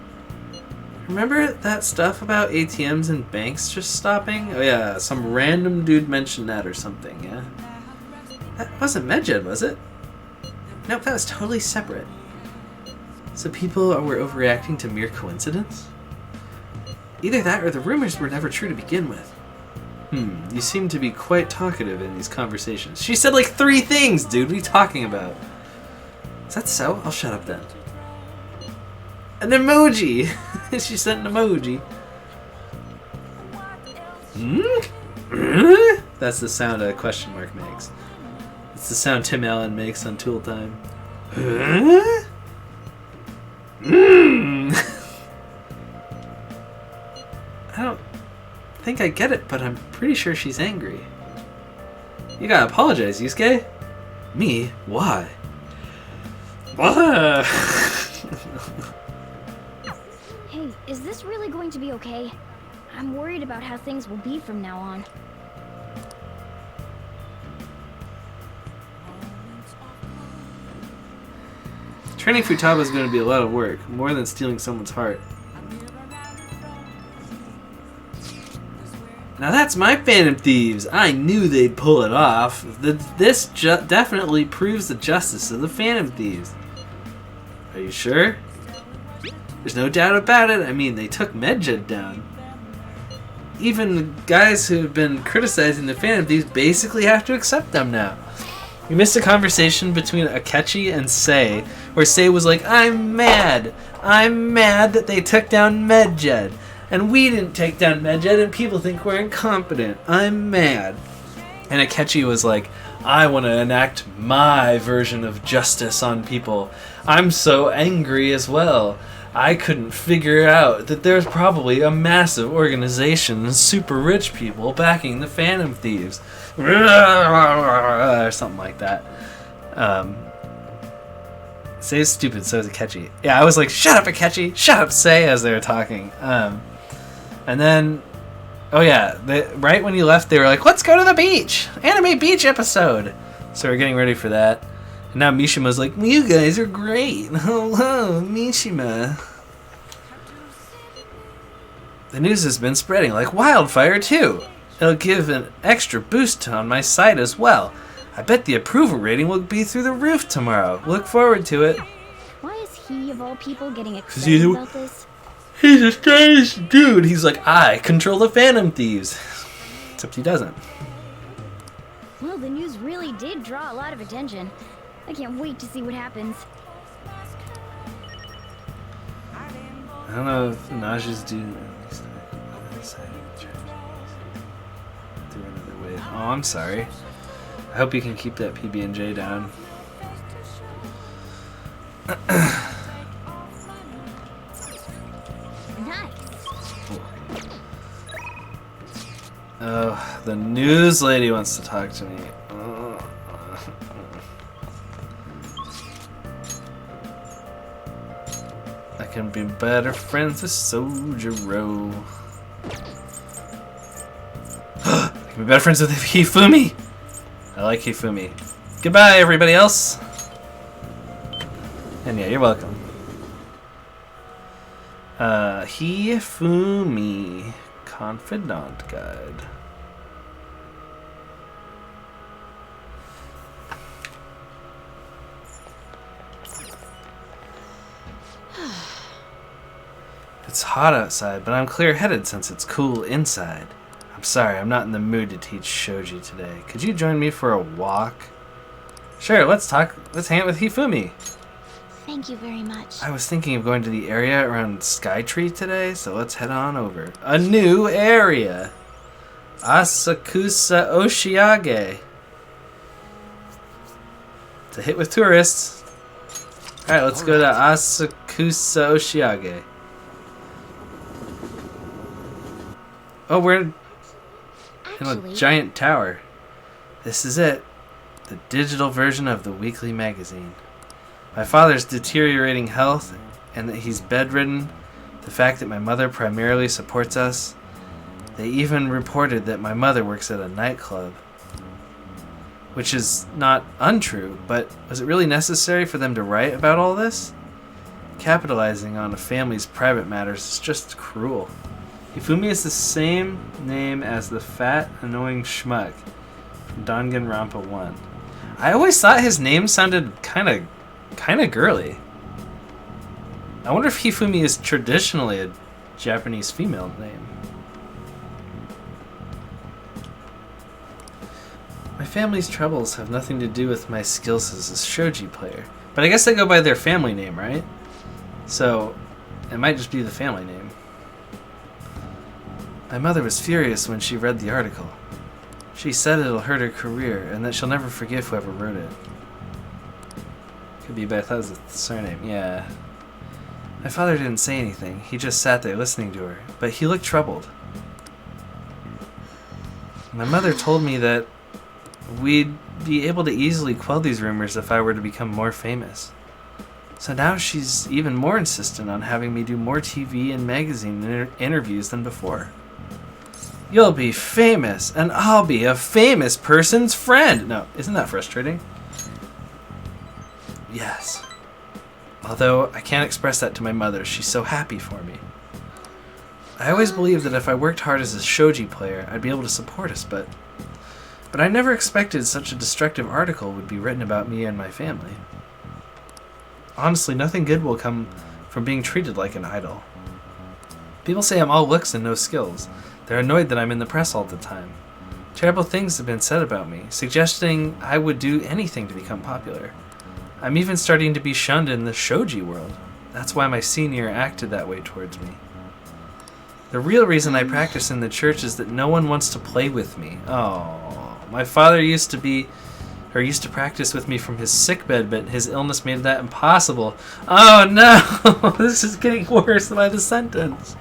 Remember that stuff about ATMs and banks just stopping? Oh yeah, some random dude mentioned that or something, yeah? That wasn't Medjed, was it? Nope, that was totally separate. So people were overreacting to mere coincidence? Either that or the rumors were never true to begin with. You seem to be quite talkative in these conversations. She said like 3 things, dude. What are you talking about? Is that so? I'll shut up then. An emoji! She sent an emoji. That's the sound a question mark makes. It's the sound Tim Allen makes on Tool Time. I don't think I get it, but I'm pretty sure she's angry. You gotta apologize, Yusuke. Me? Why? Hey, is this really going to be okay? I'm worried about how things will be from now on. Training Futaba is going to be a lot of work, more than stealing someone's heart. Now that's my Phantom Thieves. I knew they'd pull it off. This definitely proves the justice of the Phantom Thieves. Are you sure? There's no doubt about it. I mean, they took Medjed down. Even the guys who've been criticizing the Phantom Thieves basically have to accept them now. We missed a conversation between Akechi and Sei, where Sei was like, I'm mad that they took down Medjed. And we didn't take down Medjed, and people think we're incompetent. I'm mad. And Akechi was like, I want to enact my version of justice on people. I'm so angry as well. I couldn't figure out that there's probably a massive organization and super rich people backing the Phantom Thieves. Or something like that. Sei's stupid, so is Akechi. Yeah, I was like, shut up, Akechi! Shut up, Sei, as they were talking. And then, oh yeah, right when you left, they were like, let's go to the beach! Anime beach episode! So we're getting ready for that. And now Mishima's like, you guys are great! Hello, Mishima! The news has been spreading like wildfire, too! It'll give an extra boost on my site as well. I bet the approval rating will be through the roof tomorrow. Look forward to it. Why is he, of all people, getting excited about this? He's a strange dude. He's like, I control the Phantom Thieves. Except he doesn't. Well, the news really did draw a lot of attention. I can't wait to see what happens. I don't know if Naja's doing. Oh, I'm sorry. I hope you can keep that PB&J down. Oh, the news lady wants to talk to me. I can be better friends with Sojiro. I can be better friends with Hifumi. I like Hifumi. Goodbye, everybody else. And yeah, you're welcome. Hifumi. Confidant Guide. It's hot outside, but I'm clear-headed since it's cool inside. I'm sorry, I'm not in the mood to teach Shoji today. Could you join me for a walk? Sure, let's hang out with Hifumi. Thank you very much. I was thinking of going to the area around Skytree today, so let's head on over. A new area! Asakusa Oshiage. It's a hit with tourists. Alright, let's go to Asakusa Oshiage. Oh, we're in a giant tower. This is it. The digital version of the weekly magazine. My father's deteriorating health and that he's bedridden, the fact that my mother primarily supports us. They even reported that my mother works at a nightclub. Which is not untrue, but was it really necessary for them to write about all this? Capitalizing on a family's private matters is just cruel. Hifumi is the same name as the fat, annoying schmuck from Danganronpa 1. I always thought his name sounded kind of girly. I wonder if Hifumi is traditionally a Japanese female name. My family's troubles have nothing to do with my skills as a shogi player. But I guess they go by their family name, right? So, it might just be the family name. My mother was furious when she read the article. She said it'll hurt her career and that she'll never forgive whoever wrote it. Could be, but I thought it was the surname. Yeah. My father didn't say anything. He just sat there listening to her, but he looked troubled. My mother told me that we'd be able to easily quell these rumors if I were to become more famous. So now she's even more insistent on having me do more TV and magazine interviews than before. You'll be famous, and I'll be a famous person's friend. No, isn't that frustrating? Yes. Although I can't express that to my mother. She's so happy for me. I always believed that if I worked hard as a shogi player, I'd be able to support us, but I never expected such a destructive article would be written about me and my family. Honestly, nothing good will come from being treated like an idol. People say I'm all looks and no skills. They're annoyed that I'm in the press all the time. Terrible things have been said about me, suggesting I would do anything to become popular. I'm even starting to be shunned in the shogi world. That's why my senior acted that way towards me. The real reason I practice in the church is that no one wants to play with me. Oh, my father used to practice with me from his sickbed, but his illness made that impossible. Oh no, this is getting worse by the sentence.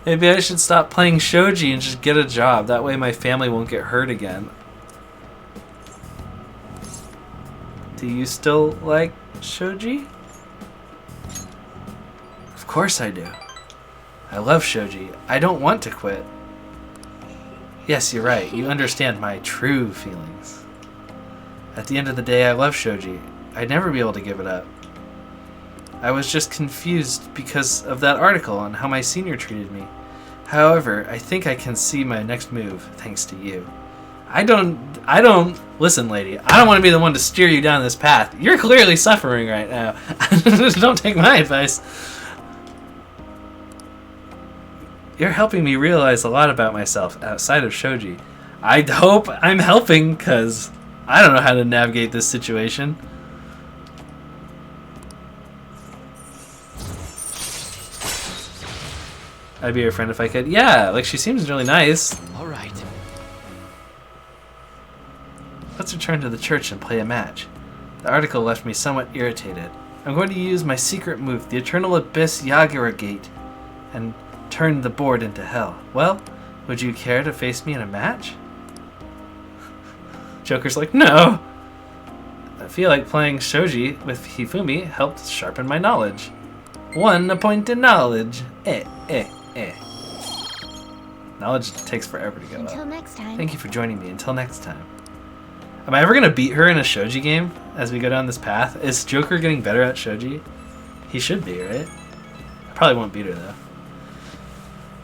Maybe I should stop playing shogi and just get a job. That way my family won't get hurt again. Do you still like shogi? Of course I do. I love shogi. I don't want to quit. Yes, you're right. You understand my true feelings. At the end of the day, I love shogi. I'd never be able to give it up. I was just confused because of that article and how my senior treated me. However, I think I can see my next move thanks to you. I don't listen, lady. I don't want to be the one to steer you down this path. You're clearly suffering right now. Don't take my advice. You're helping me realize a lot about myself outside of shogi. I hope I'm helping, because I don't know how to navigate this situation. I'd be your friend if I could. Yeah, like she seems really nice. All right. Let's return to the church and play a match. The article left me somewhat irritated. I'm going to use my secret move, the Eternal Abyss Yagura Gate, and turn the board into hell. Well, would you care to face me in a match? Joker's like, no! I feel like playing shogi with Hifumi helped sharpen my knowledge. 1 point in knowledge. Knowledge takes forever to go Until up. next time. Thank you for joining me. Until next time. Am I ever going to beat her in a shogi game as we go down this path? Is Joker getting better at shogi? He should be, right? I probably won't beat her, though.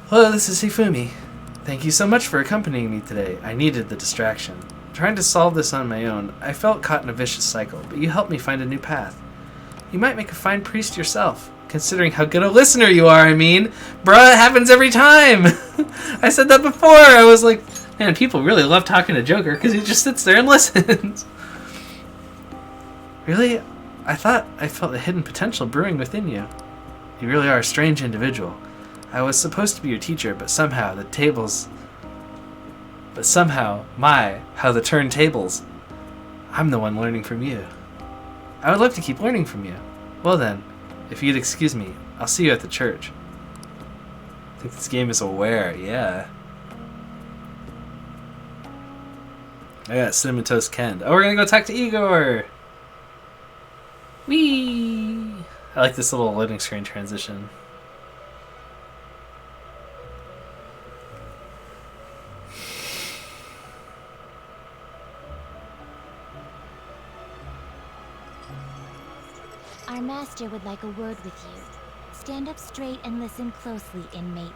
Hello, this is Hifumi. Thank you so much for accompanying me today. I needed the distraction. Trying to solve this on my own, I felt caught in a vicious cycle, but you helped me find a new path. You might make a fine priest yourself, considering how good a listener you are, I mean. Bruh, it happens every time! I said that before! I was like, man, people really love talking to Joker, because he just sits there and listens. Really? I thought I felt a hidden potential brewing within you. You really are a strange individual. I was supposed to be your teacher, but somehow how the turntables. I'm the one learning from you. I would love to keep learning from you. Well then, if you'd excuse me, I'll see you at the church. I think this game is aware, yeah. I got Cinnamon Toast Ken. Oh, we're gonna go talk to Igor! Whee! I like this little loading screen transition. Our master would like a word with you. Stand up straight and listen closely, inmate.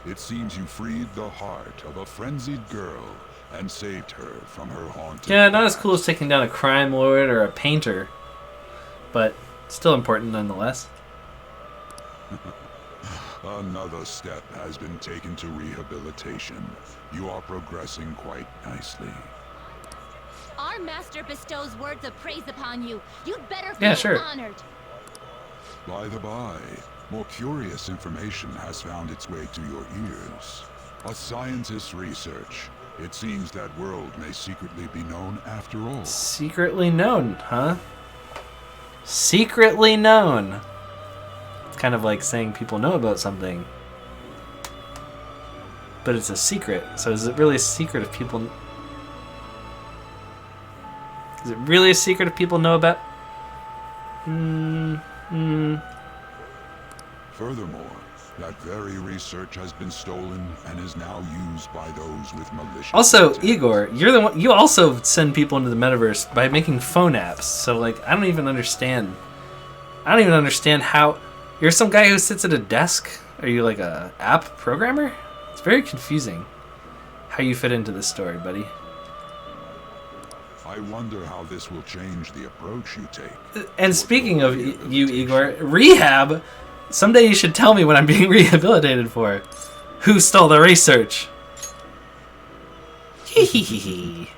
It seems you freed the heart of a frenzied girl and saved her from her haunting. Yeah, not as cool as taking down a crime lord or a painter, but still important nonetheless. Another step has been taken to rehabilitation. You are progressing quite nicely. Our master bestows words of praise upon you. You'd better feel honored. By the by, more curious information has found its way to your ears. A scientist's research. It seems that world may secretly be known after all. Secretly known, huh? Secretly known. It's kind of like saying people know about something, but it's a secret. So is it really a secret if people... Is it really a secret if people know about... Furthermore, that very research has been stolen and is now used by those with malicious... Also, Igor, you're the one... You also send people into the metaverse by making phone apps. So, like, I don't even understand how... You're some guy who sits at a desk? Are you like a app programmer? It's very confusing how you fit into this story, buddy. I wonder how this will change the approach you take. And speaking of you, Igor, rehab? Someday you should tell me what I'm being rehabilitated for. Who stole the research? Hee hee hee hee.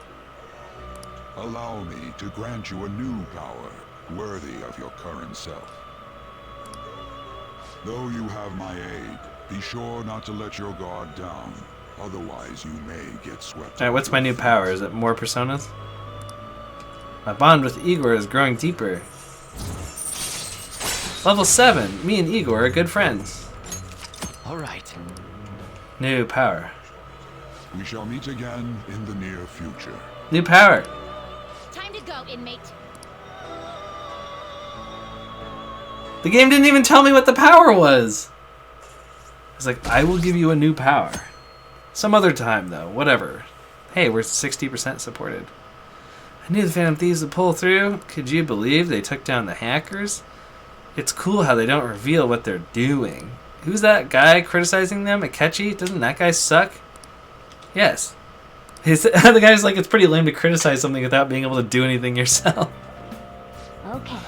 Allow me to grant you a new power, worthy of your current self. Though you have my aid, be sure not to let your guard down. Otherwise, you may get swept. Alright, what's my new power? Is it more personas? My bond with Igor is growing deeper. Level 7. Me and Igor are good friends. Alright. New power. We shall meet again in the near future. New power. Time to go, inmate. The game didn't even tell me what the power was. It's like, I will give you a new power. Some other time, though. Whatever. Hey, we're 60% supported. I knew the Phantom Thieves would pull through. Could you believe they took down the hackers? It's cool how they don't reveal what they're doing. Who's that guy criticizing them? Akechi? Doesn't that guy suck? Yes. The guy's like, it's pretty lame to criticize something without being able to do anything yourself. Okay.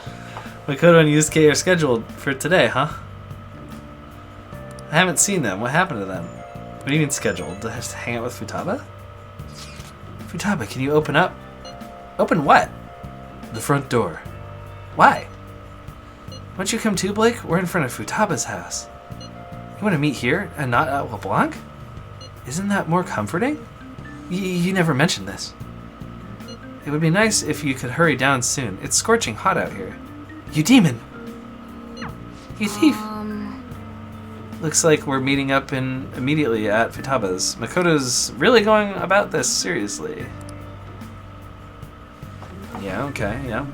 Makoto and Yusuke are scheduled for today, huh? I haven't seen them. What happened to them? What do you mean scheduled? To hang out with Futaba? Futaba, can you open up? Open what? The front door. Why? Why don't you come too, Blake? We're in front of Futaba's house. You want to meet here and not at LeBlanc? Isn't that more comforting? You never mentioned this. It would be nice if you could hurry down soon. It's scorching hot out here. You demon! You thief! Looks like we're meeting up immediately at Futaba's. Makoto's really going about this seriously. Yeah, okay, yeah.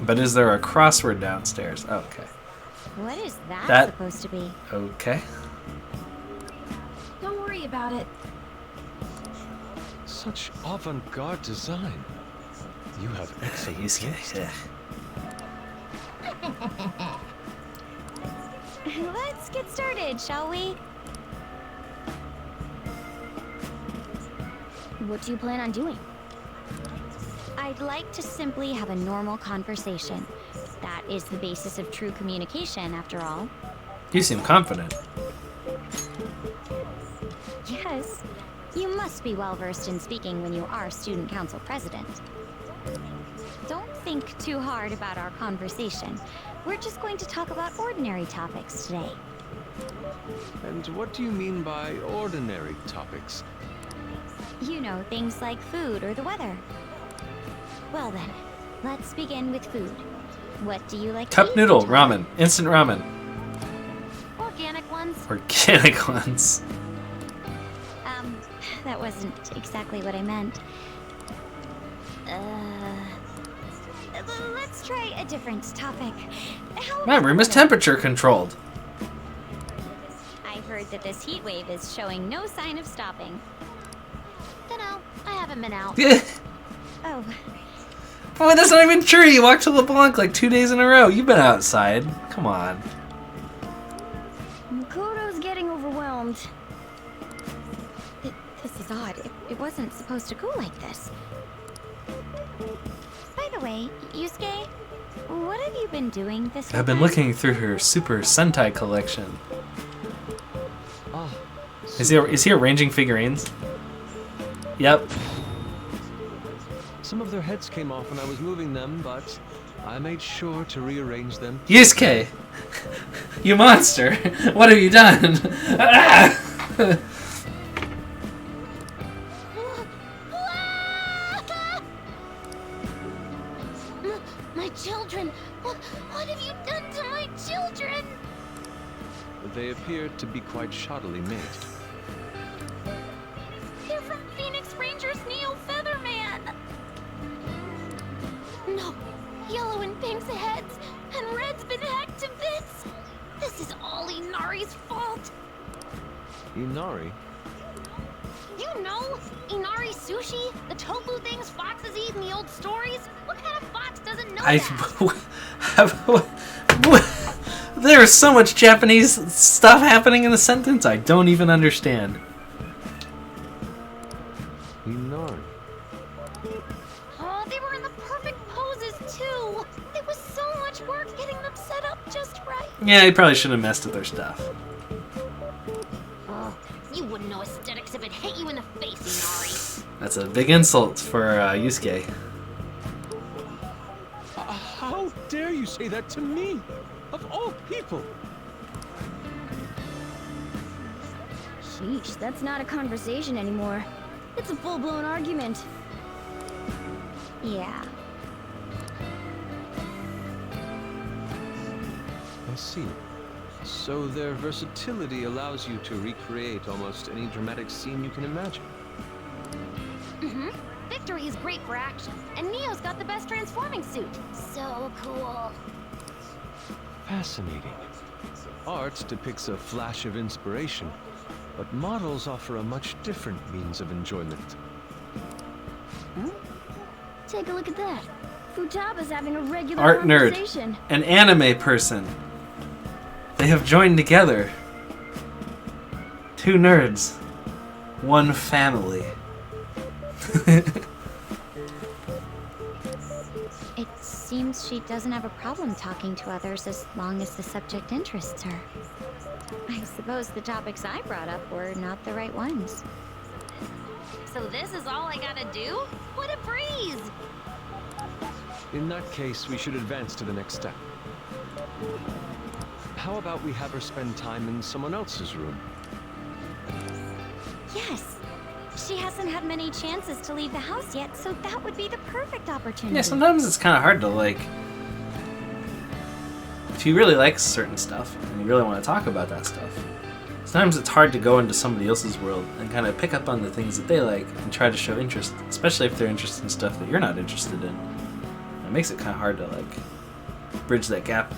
But is there a crossword downstairs? Oh, okay. What is that supposed to be? Okay. Don't worry about it. Such avant-garde design. You have excellent taste. Let's get started, shall we? What do you plan on doing? I'd like to simply have a normal conversation. That is the basis of true communication, after all. You seem confident. Yes. You must be well-versed in speaking when you are student council president. Don't think too hard about our conversation. We're just going to talk about ordinary topics today. And what do you mean by ordinary topics? You know, things like food or the weather. Well then, let's begin with food. What do you like to Cup eat? noodle, ramen. Instant ramen. Organic ones? Organic ones. That wasn't exactly what I meant. Let's try a different topic. My room is temperature controlled. I heard that this heat wave is showing no sign of stopping. Dunno, I haven't been out. Oh. Oh, that's not even true. You walked to LeBlanc like 2 days in a row. You've been outside. Come on. Makoto's getting overwhelmed. This is odd. It wasn't supposed to go like this. By the way, Yusuke, what have you been doing this week? I've been looking through her Super Sentai collection. Ah, Is he arranging figurines? Yep. some of their heads came off when I was moving them, but I made sure to rearrange them. Yusuke! You monster! What have you done? My children! What have you done to my children? They appear to be quite shoddily made. They're from Phoenix Rangers Neo Featherman! No! Yellow and Pink's heads, and Red's been hacked to bits! This is all Inari's fault! Inari? You know, Inari sushi? The tofu things foxes eat in the old stories? What kind of fox doesn't know that? There is so much Japanese stuff happening in the sentence, I don't even understand. Inari. Oh, they were in the perfect poses too. There was so much work getting them set up just right. Yeah, you probably shouldn't have messed with their stuff. Oh, you wouldn't know aesthetics if it hit you in the face, Inari. That's a big insult for Yusuke. How dare you say that to me? Of all people! Sheesh, that's not a conversation anymore. It's a full-blown argument. Yeah. I see. So their versatility allows you to recreate almost any dramatic scene you can imagine. Mm-hmm. Victory is great for action, and Neo's got the best transforming suit. So cool. Fascinating. Art depicts a flash of inspiration, but models offer a much different means of enjoyment. Huh? Take a look at that. Futaba's having a regular Art nerd. conversation. An anime person. They have joined together. Two nerds. One family. It seems she doesn't have a problem talking to others as long as the subject interests her. I suppose the topics I brought up were not the right ones. So this is all I gotta do? What a breeze! In that case, we should advance to the next step. How about we have her spend time in someone else's room? Yes. She hasn't had many chances to leave the house yet, so that would be the perfect opportunity. Yeah, sometimes it's kind of hard to, like... If you really like certain stuff, and you really want to talk about that stuff, sometimes it's hard to go into somebody else's world and kind of pick up on the things that they like and try to show interest, especially if they're interested in stuff that you're not interested in. It makes it kind of hard to, like, bridge that gap.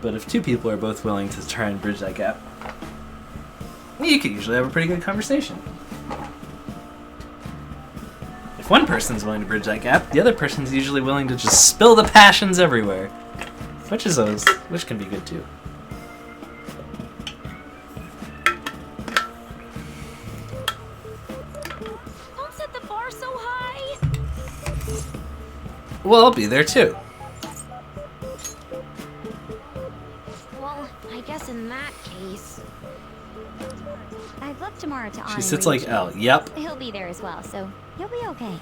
But if two people are both willing to try and bridge that gap, you could usually have a pretty good conversation. If one person's willing to bridge that gap, the other person's usually willing to just spill the passions everywhere. Which can be good too. Don't set the bar so high! Well, I'll be there too. Well, I guess in that case... I've left tomorrow to honor She sits like L. Yep. He'll be there as well, so he'll be okay.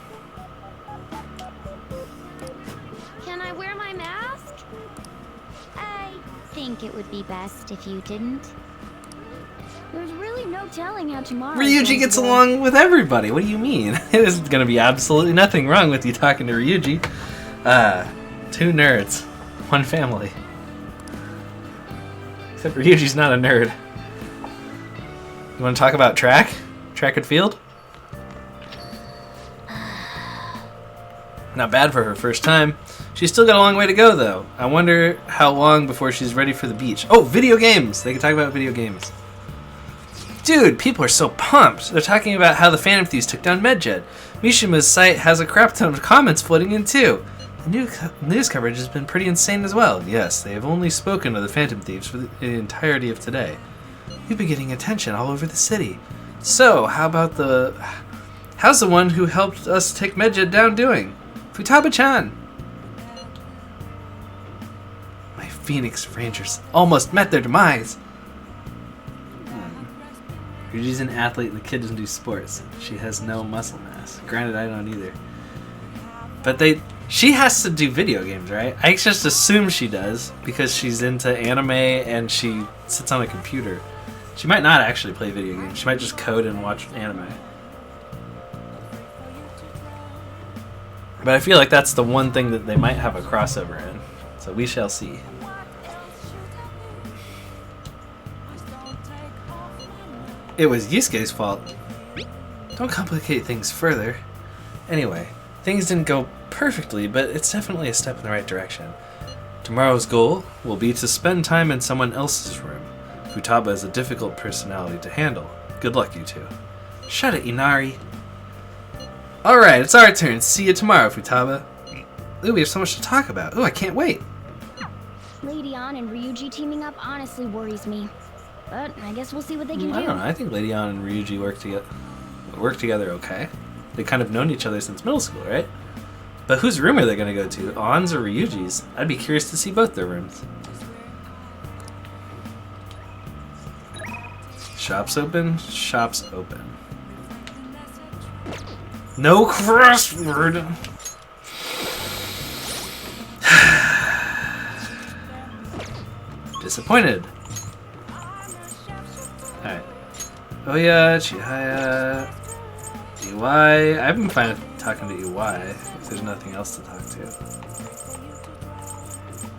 Can I wear my mask? I think it would be best if you didn't. There's really no telling how tomorrow. Ryuji gets along with everybody. What do you mean? There's gonna be absolutely nothing wrong with you talking to Ryuji. Two nerds, one family. Except Ryuji's not a nerd. You want to talk about track and field? Not bad for her first time. She's still got a long way to go, though. I wonder how long before she's ready for the beach. Oh, video games! They can talk about video games. Dude, people are so pumped. They're talking about how the Phantom Thieves took down Medjed. Mishima's site has a crap ton of comments floating in, too. The news coverage has been pretty insane as well. Yes, they have only spoken of the Phantom Thieves for the entirety of today. We've been getting attention all over the city. So, how's the one who helped us take Medjed down doing? Futaba-chan! My Phoenix Rangers almost met their demise. Ryuji's an athlete and the kid doesn't do sports. She has no muscle mass. Granted, I don't either. But she has to do video games, right? I just assume she does because she's into anime and she sits on a computer. She might not actually play video games. She might just code and watch anime. But I feel like that's the one thing that they might have a crossover in. So we shall see. It was Yusuke's fault. Don't complicate things further. Anyway, things didn't go perfectly, but it's definitely a step in the right direction. Tomorrow's goal will be to spend time in someone else's room. Futaba is a difficult personality to handle. Good luck, you two. Shut it, Inari. Alright, it's our turn. See you tomorrow, Futaba. Ooh, we have so much to talk about. Ooh, I can't wait. Lady An and Ryuji teaming up honestly worries me. But I guess we'll see what they can I do. don't know. I think Lady An and Ryuji work together okay. They kind of known each other since middle school, right? But whose room are they going to go to? An's or Ryuji's? I'd be curious to see both their rooms. Shops open? Shops open. No crossword! Disappointed. Alright. Oh yeah, Chihaya. EY. I've been fine with talking to EY if there's nothing else to talk to.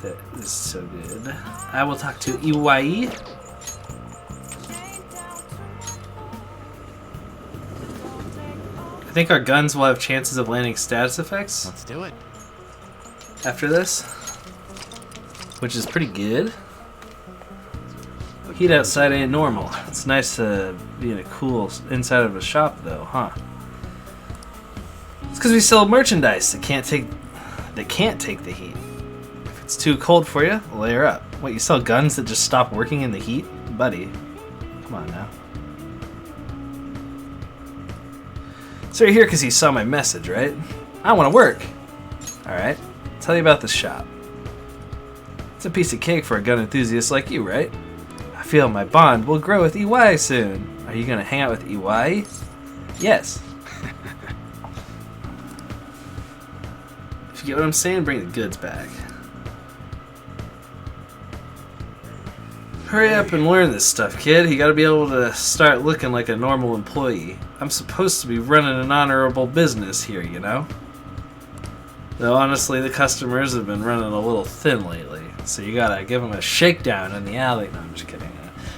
That is so good. I will talk to EY. I think our guns will have chances of landing status effects. Let's do it. After this. Which is pretty good. Heat outside ain't normal. It's nice to be in a cool inside of a shop though, huh? It's because we sell merchandise that can't take the heat. If it's too cold for you, layer up. What, you sell guns that just stop working in the heat? Buddy, come on now. So you're here because you saw my message, right? I want to work. Alright, tell you about the shop. It's a piece of cake for a gun enthusiast like you, right? I feel my bond will grow with EY soon. Are you going to hang out with EY? Yes. If you get what I'm saying, bring the goods back. Hurry up and learn this stuff, kid. You gotta be able to start looking like a normal employee. I'm supposed to be running an honorable business here, you know? Though honestly, the customers have been running a little thin lately, so you gotta give them a shakedown in the alley. No, I'm just kidding.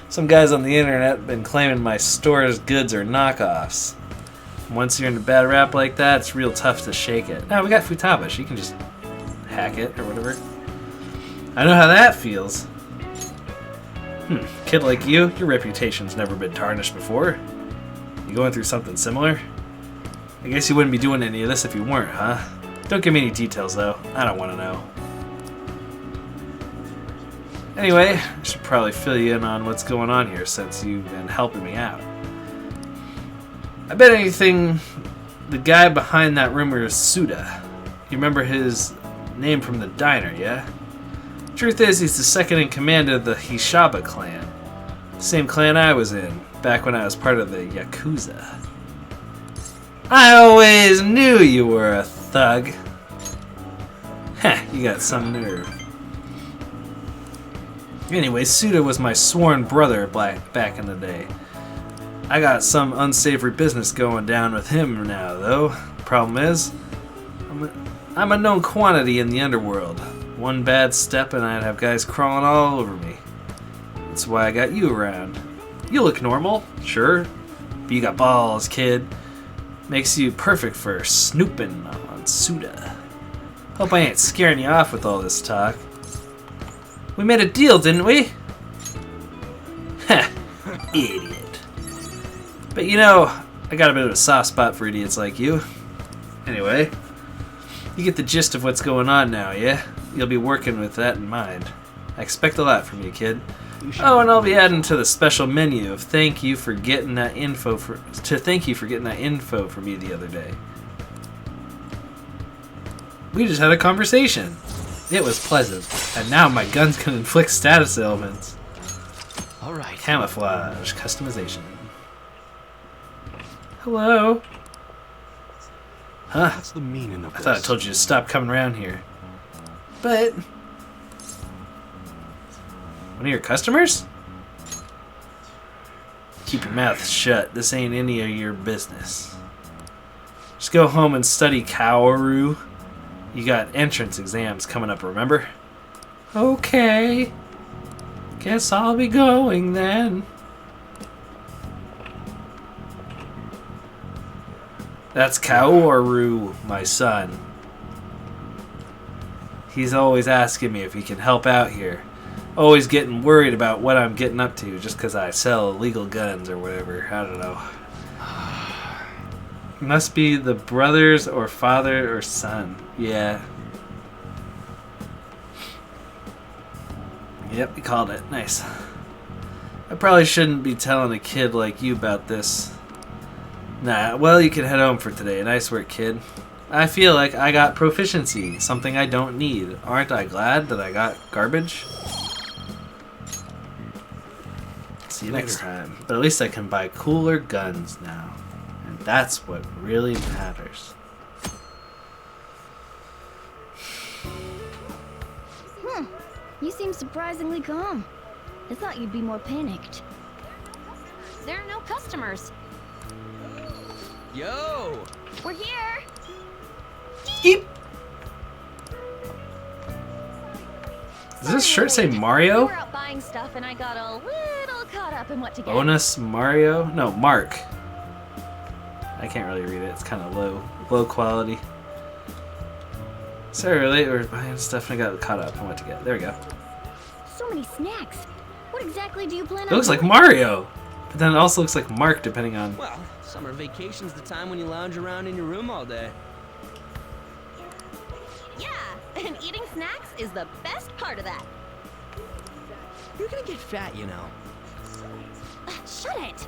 Some guys on the internet have been claiming my store's goods are knockoffs. Once you're in a bad rap like that, it's real tough to shake it. Now we got Futaba. She can just hack it or whatever. I know how that feels. Kid like you, your reputation's never been tarnished before. You going through something similar? I guess you wouldn't be doing any of this if you weren't, huh? Don't give me any details, though. I don't want to know. Anyway, I should probably fill you in on what's going on here since you've been helping me out. I bet anything the guy behind that rumor is Suda. You remember his name from the diner, yeah? Truth is, he's the second in command of the Hishaba clan. The same clan I was in, back when I was part of the Yakuza. I always knew you were a thug. Heh, you got some nerve. Anyway, Suda was my sworn brother back in the day. I got some unsavory business going down with him now, though. Problem is, I'm a known quantity in the underworld. One bad step and I'd have guys crawling all over me. That's why I got you around. You look normal, sure, but you got balls, kid. Makes you perfect for snooping on Suda. Hope I ain't scaring you off with all this talk. We made a deal, didn't we? Heh, idiot. But you know, I got a bit of a soft spot for idiots like you. Anyway, you get the gist of what's going on now, yeah? You'll be working with that in mind. I expect a lot from you, kid. Oh, and I'll be adding to the special menu of thank you for getting that info from me the other day. We just had a conversation. It was pleasant, and now my guns can inflict status ailments. All right. Camouflage, customization. Hello. Huh? What's the meaning of I this? thought I told you to stop coming around here. But one of your customers? Keep your mouth shut. This ain't any of your business. Just go home and study Kaoru. You got entrance exams coming up, remember? Okay. Guess I'll be going then. That's Kaoru, my son. He's always asking me if he can help out here. Always getting worried about what I'm getting up to just because I sell illegal guns or whatever. I don't know. Must be the brothers or father or son. Yeah. Yep, you called it. Nice. I probably shouldn't be telling a kid like you about this. Nah, well, you can head home for today. Nice work, kid. I feel like I got proficiency, something I don't need. Aren't I glad that I got garbage? See you next time. But at least I can buy cooler guns now. And that's what really matters. You seem surprisingly calm. I thought you'd be more panicked. There are no customers. Yo! We're here! Eep! Does this shirt say We Mario? were out buying stuff and I got a little caught up in what to get. Bonus Mario? No, Mark. I can't really read it. It's kind of low quality. Sorry, we're late. We're buying stuff and I got caught up in what to get. There we go. So many snacks. What exactly do you plan on It looks like doing? Mario, but then it also looks like Mark, depending on. Well, summer vacation's the time when you lounge around in your room all day. Yeah, and eating snacks is the best part of that. You're gonna get fat, you know. Shut it!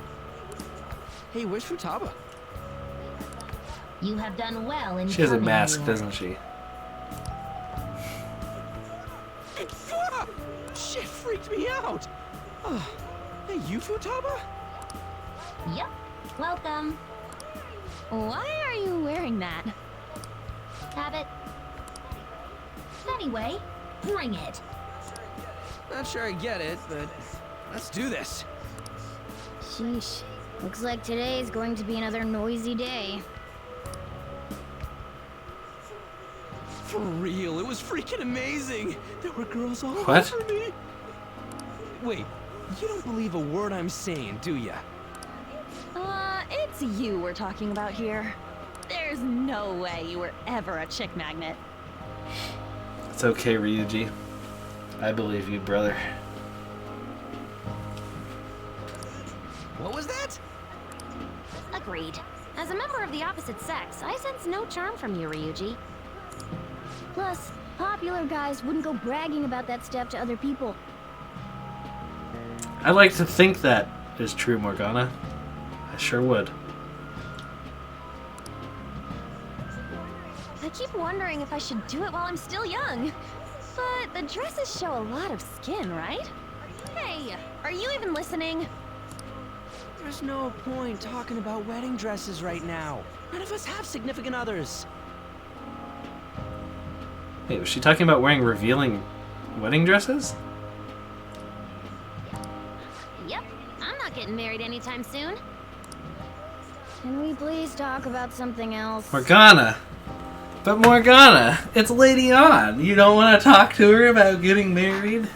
Hey, where's Futaba? You have done well in She has a coming mask, here. doesn't she? Ah! Shit freaked me out! Oh, hey, you Futaba? Yep. Welcome. Why are you wearing that? Habit. Anyway, bring it. Not sure I get it, but let's do this. Sheesh. Looks like today is going to be another noisy day. For real, it was freaking amazing. There were girls all What? over me. Wait, you don't believe a word I'm saying, do ya? It's you we're talking about here. There's no way you were ever a chick magnet. It's okay, Ryuji. I believe you, brother. What was that? Agreed. As a member of the opposite sex, I sense no charm from you, Ryuji. Plus, popular guys wouldn't go bragging about that stuff to other people. I like to think that is true, Morgana. I sure would. I keep wondering if I should do it while I'm still young. But the dresses show a lot of skin, right? Hey, are you even listening? There's no point talking about wedding dresses right now. None of us have significant others. Wait, was she talking about wearing revealing wedding dresses? Yep, I'm not getting married anytime soon. Can we please talk about something else? Morgana! But Morgana, it's Lady On. You don't want to talk to her about getting married?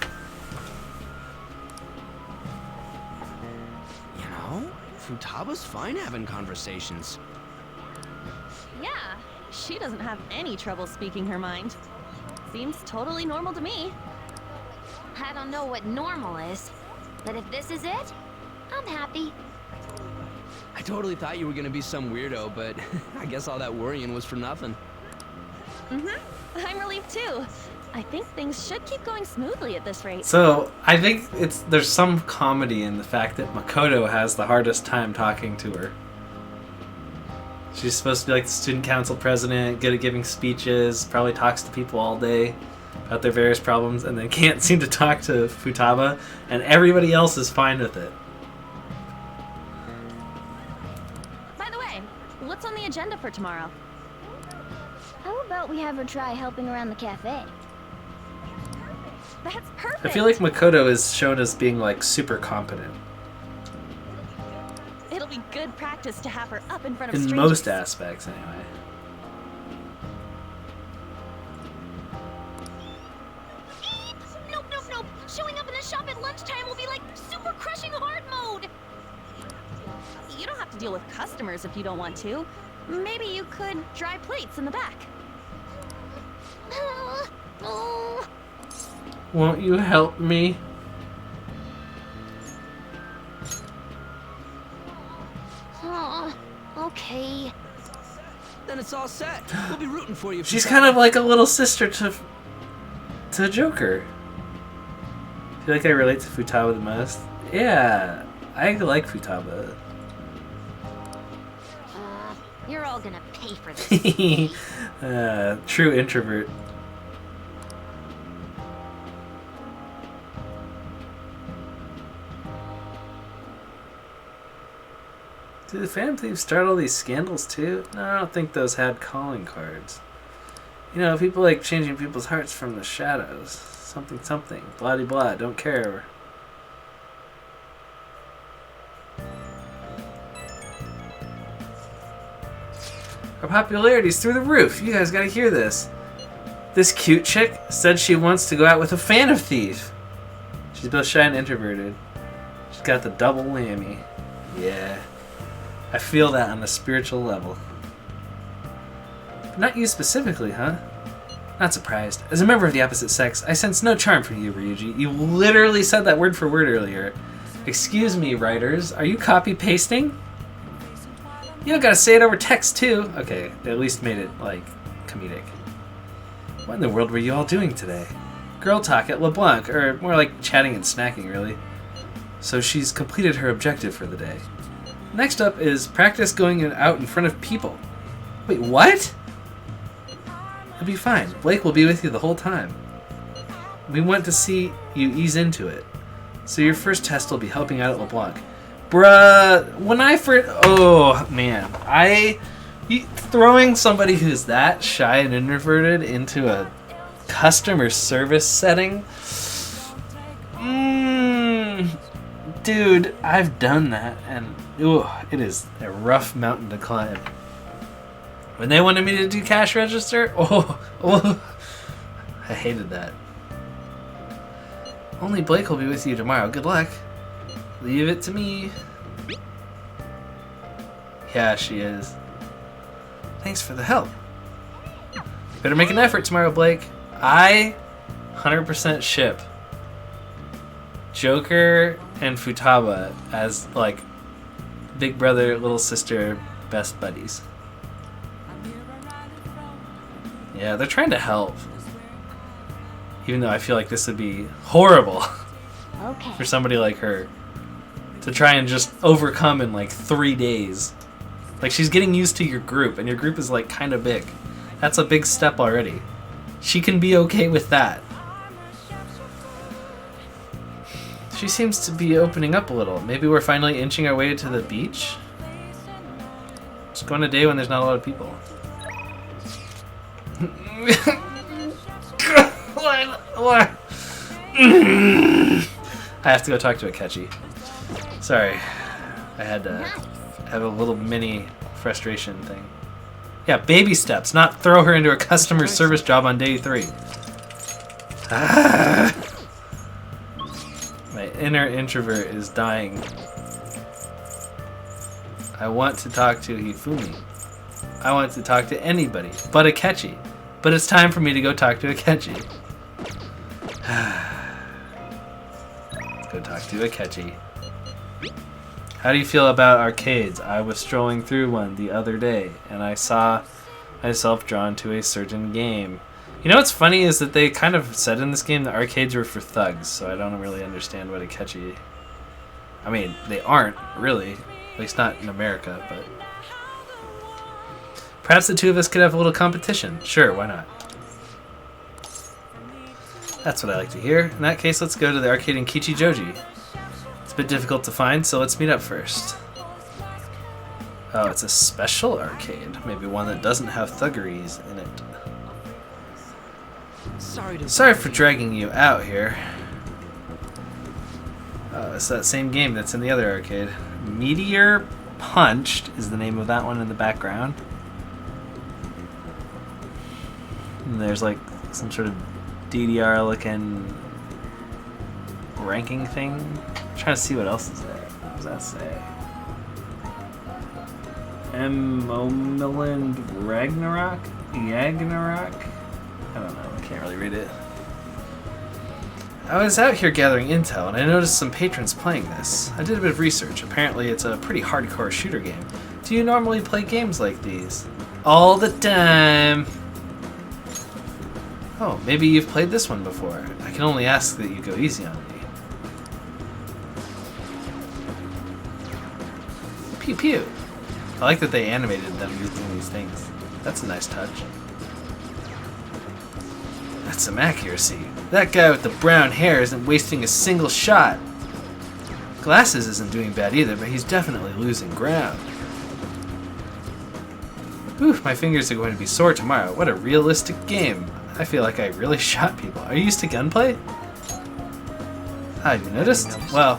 You know, Futaba's fine having conversations. Yeah, she doesn't have any trouble speaking her mind. Seems totally normal to me. I don't know what normal is, but if this is it, I'm happy. I totally thought you were gonna be some weirdo, but I guess all that worrying was for nothing. I'm relieved too. I think things should keep going smoothly at this rate. So, I think there's some comedy in the fact that Makoto has the hardest time talking to her. She's supposed to be like the student council president, good at giving speeches, probably talks to people all day about their various problems, and then can't seem to talk to Futaba, and everybody else is fine with it. By the way, what's on the agenda for tomorrow? How about we have her try helping around the cafe? That's perfect! I feel like Makoto is shown as being like super competent. It'll be good practice to have her up in front of In strangers. most aspects, anyway. Nope, nope, nope. Showing up in the shop at lunchtime will be like super crushing hard mode. You don't have to deal with customers if you don't want to. Maybe you could dry plates in the back. Oh. Won't you help me? Oh, okay. Then it's all set. We'll be rooting for you. She's kind of like a little sister to Joker. feel like I relate to Futaba the most. Yeah, I like Futaba. You're all gonna pay for this. True introvert. Did the Phantom Thieves start all these scandals too? No, I don't think those had calling cards. You know, people like changing people's hearts from the shadows. Something, something. Blah de blah, don't care. Our popularity's through the roof. You guys gotta hear this. This cute chick said she wants to go out with a Phantom Thief. She's both shy and introverted. She's got the double whammy. Yeah. I feel that on a spiritual level. But not you specifically, huh? Not surprised. As a member of the opposite sex, I sense no charm for you, Ryuji. You literally said that word for word earlier. Excuse me, writers. Are you copy-pasting? You don't gotta say it over text, too. Okay, they at least made it, like, comedic. What in the world were you all doing today? Girl talk at LeBlanc, or more like chatting and snacking, really. So she's completed her objective for the day. Next up is practice going out in front of people. Wait, what? It'll be fine. Blake will be with you the whole time. We want to see you ease into it. So your first test will be helping out at LeBlanc. Bruh, when I first... Oh, man. Throwing somebody who's that shy and introverted into a customer service setting... Dude, I've done that, and it is a rough mountain to climb. When they wanted me to do cash register, I hated that. Only Blake will be with you tomorrow. Good luck. Leave it to me. Yeah, she is. Thanks for the help. Better make an effort tomorrow, Blake. I 100% ship Joker and Futaba as, like, big brother, little sister, best buddies. Yeah, they're trying to help. Even though I feel like this would be horrible for somebody like her to try and just overcome in, like, 3 days. Like, she's getting used to your group, and your group is, like, kind of big. That's a big step already. She can be okay with that. She seems to be opening up a little. Maybe we're finally inching our way to the beach? Just go on a day when there's not a lot of people. What? I have to go talk to Akechi. Sorry. I had to have a little mini frustration thing. Yeah, baby steps, not throw her into a customer service job on day 3. My inner introvert is dying. I want to talk to Hifumi. I want to talk to anybody but Akechi. But it's time for me to go talk to Akechi. Let's go talk to Akechi. How do you feel about arcades? I was strolling through one the other day, and I saw myself drawn to a certain game. You know what's funny is that they kind of said in this game that arcades were for thugs, so I don't really understand what Akechi... I mean, they aren't, really. At least not in America, but... Perhaps the two of us could have a little competition. Sure, why not? That's what I like to hear. In that case, let's go to the arcade in Kichijoji. It's a bit difficult to find, so let's meet up first. Oh, it's a special arcade. Maybe one that doesn't have thuggeries in it. Sorry for dragging you out here. It's that same game that's in the other arcade. Meteor Punched is the name of that one in the background. And there's like some sort of DDR looking ranking thing. I'm trying to see what else is there. What does that say? Momiland Ragnarok? Yagnarok? I don't know, I can't really read it. I was out here gathering intel and I noticed some patrons playing this. I did a bit of research. Apparently it's a pretty hardcore shooter game. Do you normally play games like these? All the time! Oh, maybe you've played this one before. I can only ask that you go easy on me. Pew pew. I like that they animated them using these things. That's a nice touch. That's some accuracy. That guy with the brown hair isn't wasting a single shot. Glasses isn't doing bad either, but he's definitely losing ground. Whew, my fingers are going to be sore tomorrow. What a realistic game. I feel like I really shot people. Are you used to gunplay? Ah, you noticed? Well,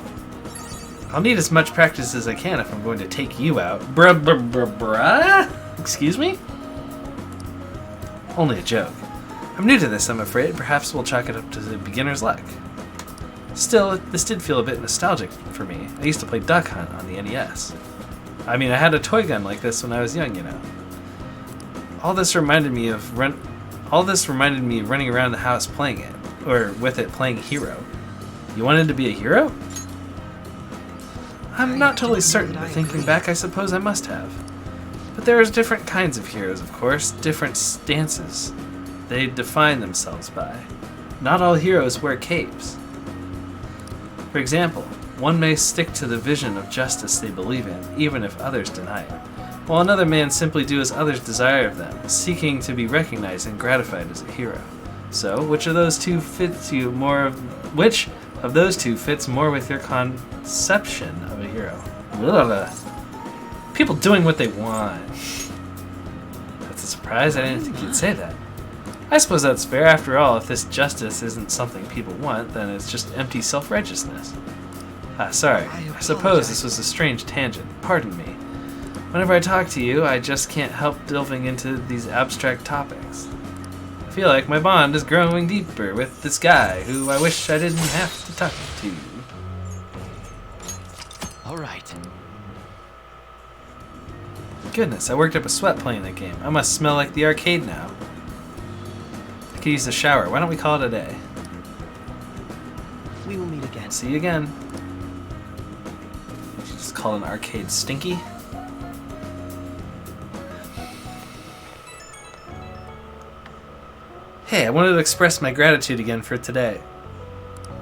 I'll need as much practice as I can if I'm going to take you out. Bruh? Excuse me? Only a joke. I'm new to this, I'm afraid. Perhaps we'll chalk it up to the beginner's luck. Still, this did feel a bit nostalgic for me. I used to play Duck Hunt on the NES. I mean, I had a toy gun like this when I was young, you know. All this reminded me of running around the house playing it, or with it playing Hero. You wanted to be a hero? I'm not totally certain, but thinking back, I suppose I must have. But there are different kinds of heroes, of course, different stances they define themselves by. Not all heroes wear capes. For example, one may stick to the vision of justice they believe in, even if others deny it, while another man simply do as others desire of them, seeking to be recognized and gratified as a hero. So, which of those two fits more with your conception of a hero? Blah. People doing what they want. That's a surprise. I didn't think you'd say that. I suppose that's fair. After all, if this justice isn't something people want, then it's just empty self-righteousness. Ah, sorry. I suppose this was a strange tangent. Pardon me. Whenever I talk to you, I just can't help delving into these abstract topics. I feel like my bond is growing deeper with this guy who I wish I didn't have to talk to. All right. Goodness, I worked up a sweat playing that game. I must smell like the arcade now. I could use the shower. Why don't we call it a day? We will meet again. See you again. Just call an arcade stinky. Hey, I wanted to express my gratitude again for today.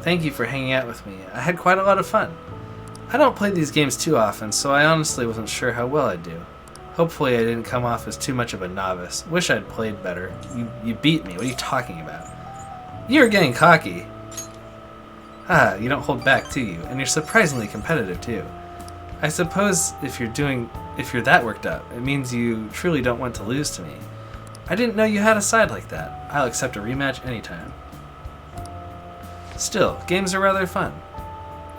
Thank you for hanging out with me. I had quite a lot of fun. I don't play these games too often, so I honestly wasn't sure how well I'd do. Hopefully I didn't come off as too much of a novice. Wish I'd played better. You beat me. What are you talking about? You're getting cocky. Ah, you don't hold back, do you? And you're surprisingly competitive, too. I suppose if you're that worked up, it means you truly don't want to lose to me. I didn't know you had a side like that. I'll accept a rematch anytime. Still, games are rather fun.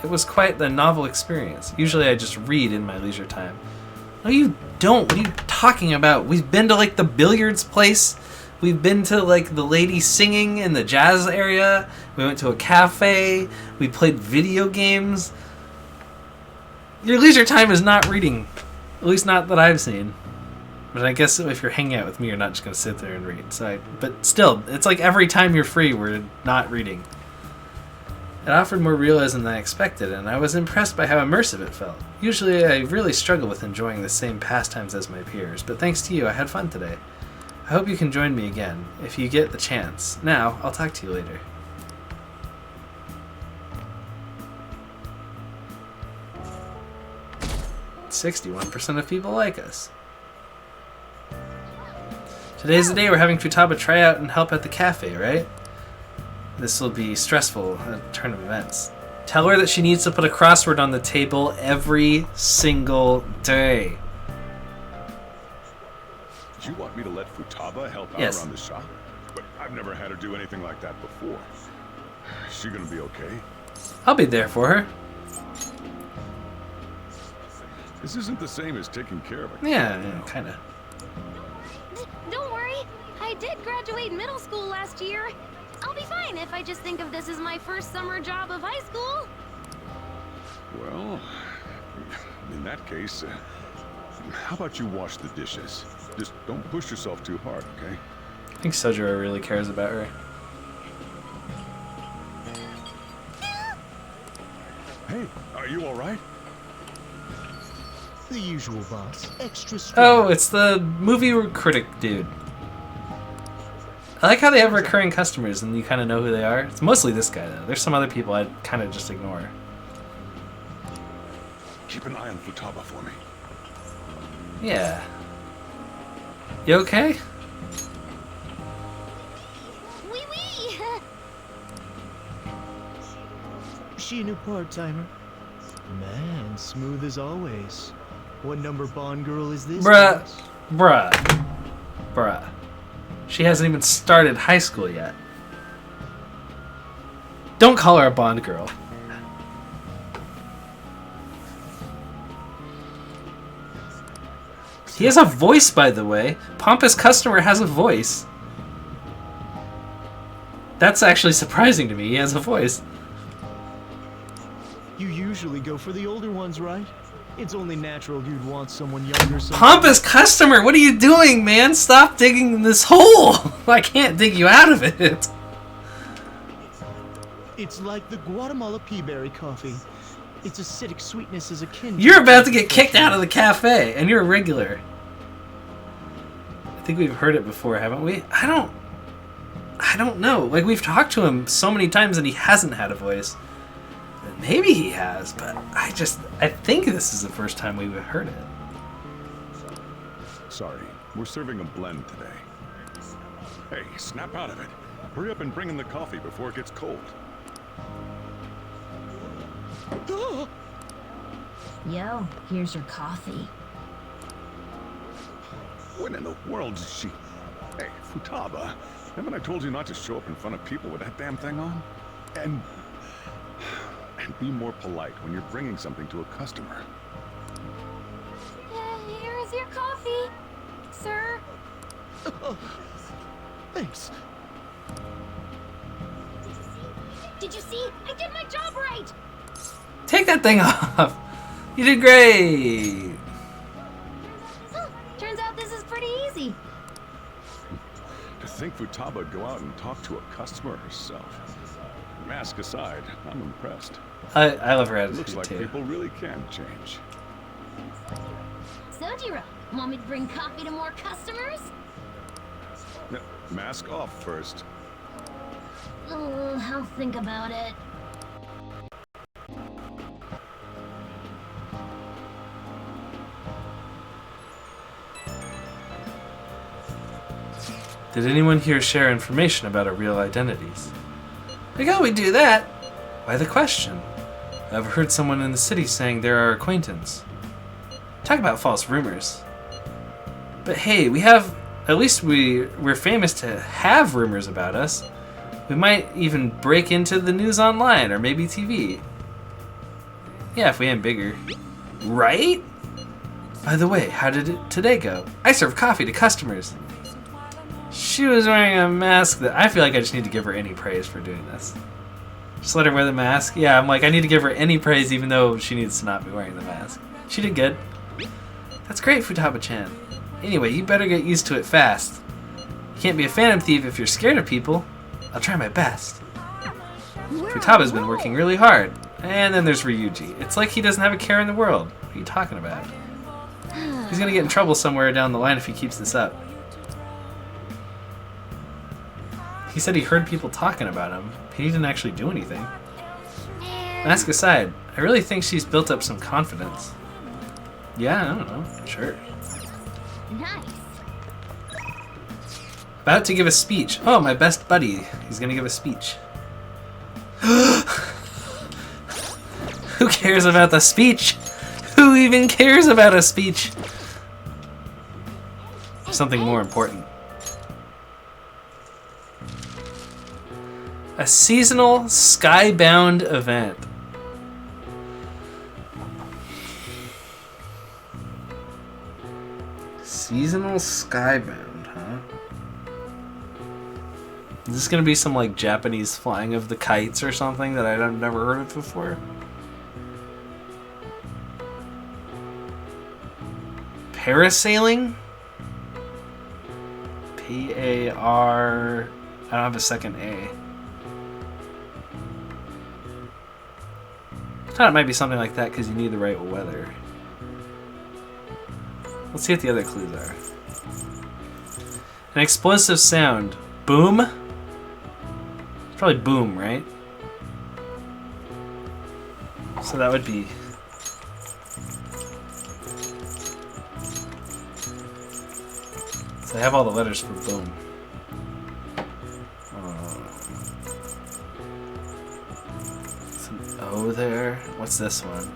It was quite the novel experience. Usually I just read in my leisure time. No, you don't. What are you talking about? We've been to, like, the billiards place. We've been to, like, the lady singing in the jazz area. We went to a cafe. We played video games. Your leisure time is not reading. At least not that I've seen. But I guess if you're hanging out with me, you're not just going to sit there and read. But still, it's like every time you're free, we're not reading. It offered more realism than I expected, and I was impressed by how immersive it felt. Usually I really struggle with enjoying the same pastimes as my peers, but thanks to you I had fun today. I hope you can join me again, if you get the chance. Now, I'll talk to you later. "61% of people like us." Today's the day we're having Futaba try out and help at the cafe, right? This will be stressful, a turn of events. Tell her that she needs to put a crossword on the table every single day. Do you want me to let Futaba help out around the shop? But I've never had her do anything like that before. Is she gonna be okay? I'll be there for her. This isn't the same as taking care of a Yeah, kinda. Don't worry. I did graduate middle school last year. I'll be fine if I just think of this as my first summer job of high school. Well, in that case, how about you wash the dishes? Just don't push yourself too hard, okay? I think Sojiro really cares about her. Hey, are you alright? The usual, boss. Extra strong. Oh, it's the movie critic dude. I like how they have recurring customers and you kind of know who they are. It's mostly this guy, though. There's some other people I'd kind of just ignore. Keep an eye on Futaba for me. Yeah. You okay? Wee wee! She a new part-timer? Man, smooth as always. What number Bond girl is this? Bruh. Bruh. She hasn't even started high school yet. Don't call her a Bond girl. He has a voice, by the way. Pompous Customer has a voice. That's actually surprising to me. He has a voice. You usually go for the older ones, right? It's only natural you'd want someone younger. Pompous Customer, what are you doing, man? Stop digging this hole. I can't dig you out of it. It's like the Guatemala peaberry coffee. Its acidic sweetness is akin. You're about to get kicked out of the cafe, and you're a regular. I think we've heard it before, haven't we? I don't know. Like, we've talked to him so many times and he hasn't had a voice. Maybe he has, but I think this is the first time we've heard it. Sorry, we're serving a blend today. Hey, snap out of it. Hurry up and bring in the coffee before it gets cold. Yo, here's your coffee. When in the world is she? Hey, Futaba, haven't I told you not to show up in front of people with that damn thing on? And be more polite when you're bringing something to a customer. Here is your coffee, sir. Thanks. Did you see? I did my job right. Take that thing off. You did great. Turns out this is pretty easy. To think Futaba would go out and talk to a customer herself. Mask aside, I'm impressed. I love her attitude Looks like too. people really can change. Sojiro, want me to bring coffee to more customers? Mask off first. I'll think about it. Did anyone here share information about our real identities? Like how we do that? Why the question? I've heard someone in the city saying they're our acquaintance. Talk about false rumors. But hey, at least we're famous to have rumors about us. We might even break into the news online or maybe TV. Yeah, if we ain't bigger. Right? By the way, how did it today go? I serve coffee to customers. She was wearing a mask that I feel like I just need to give her any praise for doing this. Just let her wear the mask. Yeah, I'm like, I need to give her any praise even though she needs to not be wearing the mask. She did good. That's great, Futaba-chan. Anyway, you better get used to it fast. You can't be a phantom thief if you're scared of people. I'll try my best. Futaba's been working really hard. And then there's Ryuji. It's like he doesn't have a care in the world. What are you talking about? He's gonna get in trouble somewhere down the line if he keeps this up. He said he heard people talking about him, but he didn't actually do anything. Mask aside, I really think she's built up some confidence. Yeah, I don't know. Sure. Nice. About to give a speech. Oh, my best buddy. He's gonna give a speech. Who cares about the speech? Who even cares about a speech? Something more important. A seasonal skybound event. Seasonal skybound, huh? Is this gonna be some like Japanese flying of the kites or something that I've never heard of before? Parasailing? P-A-R... I don't have a second A. I thought it might be something like that because you need the right weather. Let's see what the other clues are. An explosive sound. Boom? It's probably boom, right? So that would be... I have all the letters for boom. It's an O there. What's this one?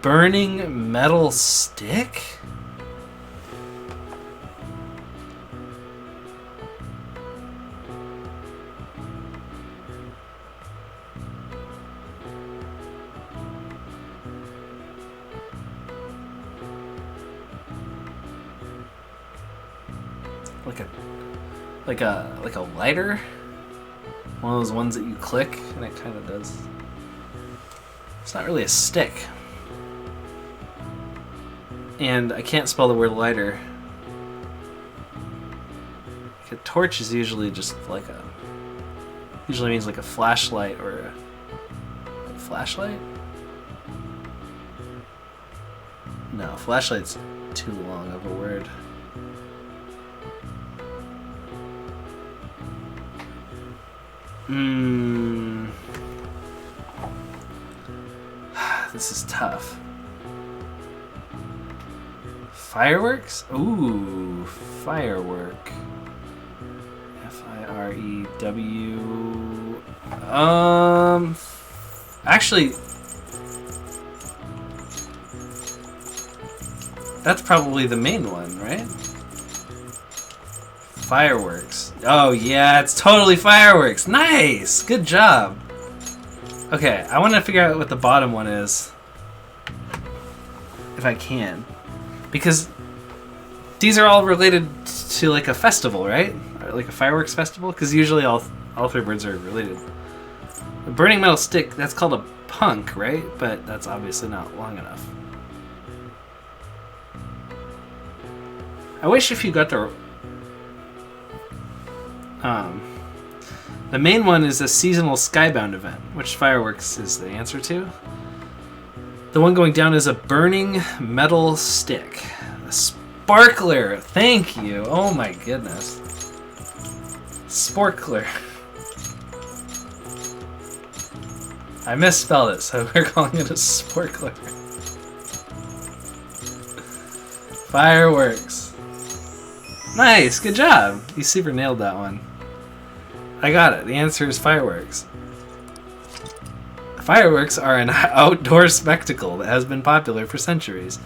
Burning metal stick? Like a lighter? One of those ones that you click and it kind of does. It's not really a stick. And I can't spell the word lighter. Like a torch is usually just like a... Usually means like a flashlight or a flashlight? No, flashlight's too long of a word. This is tough. Fireworks? Ooh, firework. F-I-R-E-W. Actually, that's probably the main one, right? Fireworks. Oh yeah, it's totally fireworks. Nice! Good job. Okay, I want to figure out what the bottom one is. If I can. Because these are all related to like a festival, right? Or like a fireworks festival? Because usually all three words are related. The burning metal stick, that's called a punk, right? But that's obviously not long enough. I wish if you got the main one is a seasonal skybound event, which fireworks is the answer to. The one going down is a burning metal stick. A sparkler! Thank you! Oh my goodness. Sporkler. I misspelled it, so we're calling it a sporkler. Fireworks. Nice! Good job! You super nailed that one. I got it. The answer is fireworks. Fireworks are an outdoor spectacle that has been popular for centuries.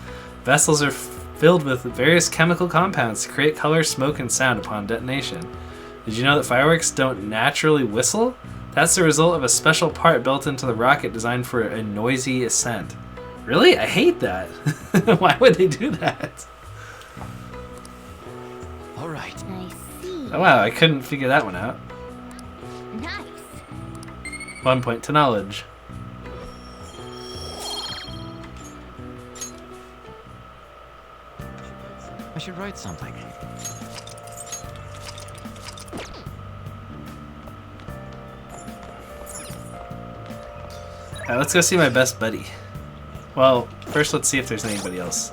Vessels are filled with various chemical compounds to create color, smoke, and sound upon detonation. Did you know that fireworks don't naturally whistle? That's the result of a special part built into the rocket designed for a noisy ascent. Really? I hate that. Why would they do that? All right. I see. Oh wow, I couldn't figure that one out. Nice. 1 point to knowledge. I should write something. Alright, let's go see my best buddy. Well, first let's see if there's anybody else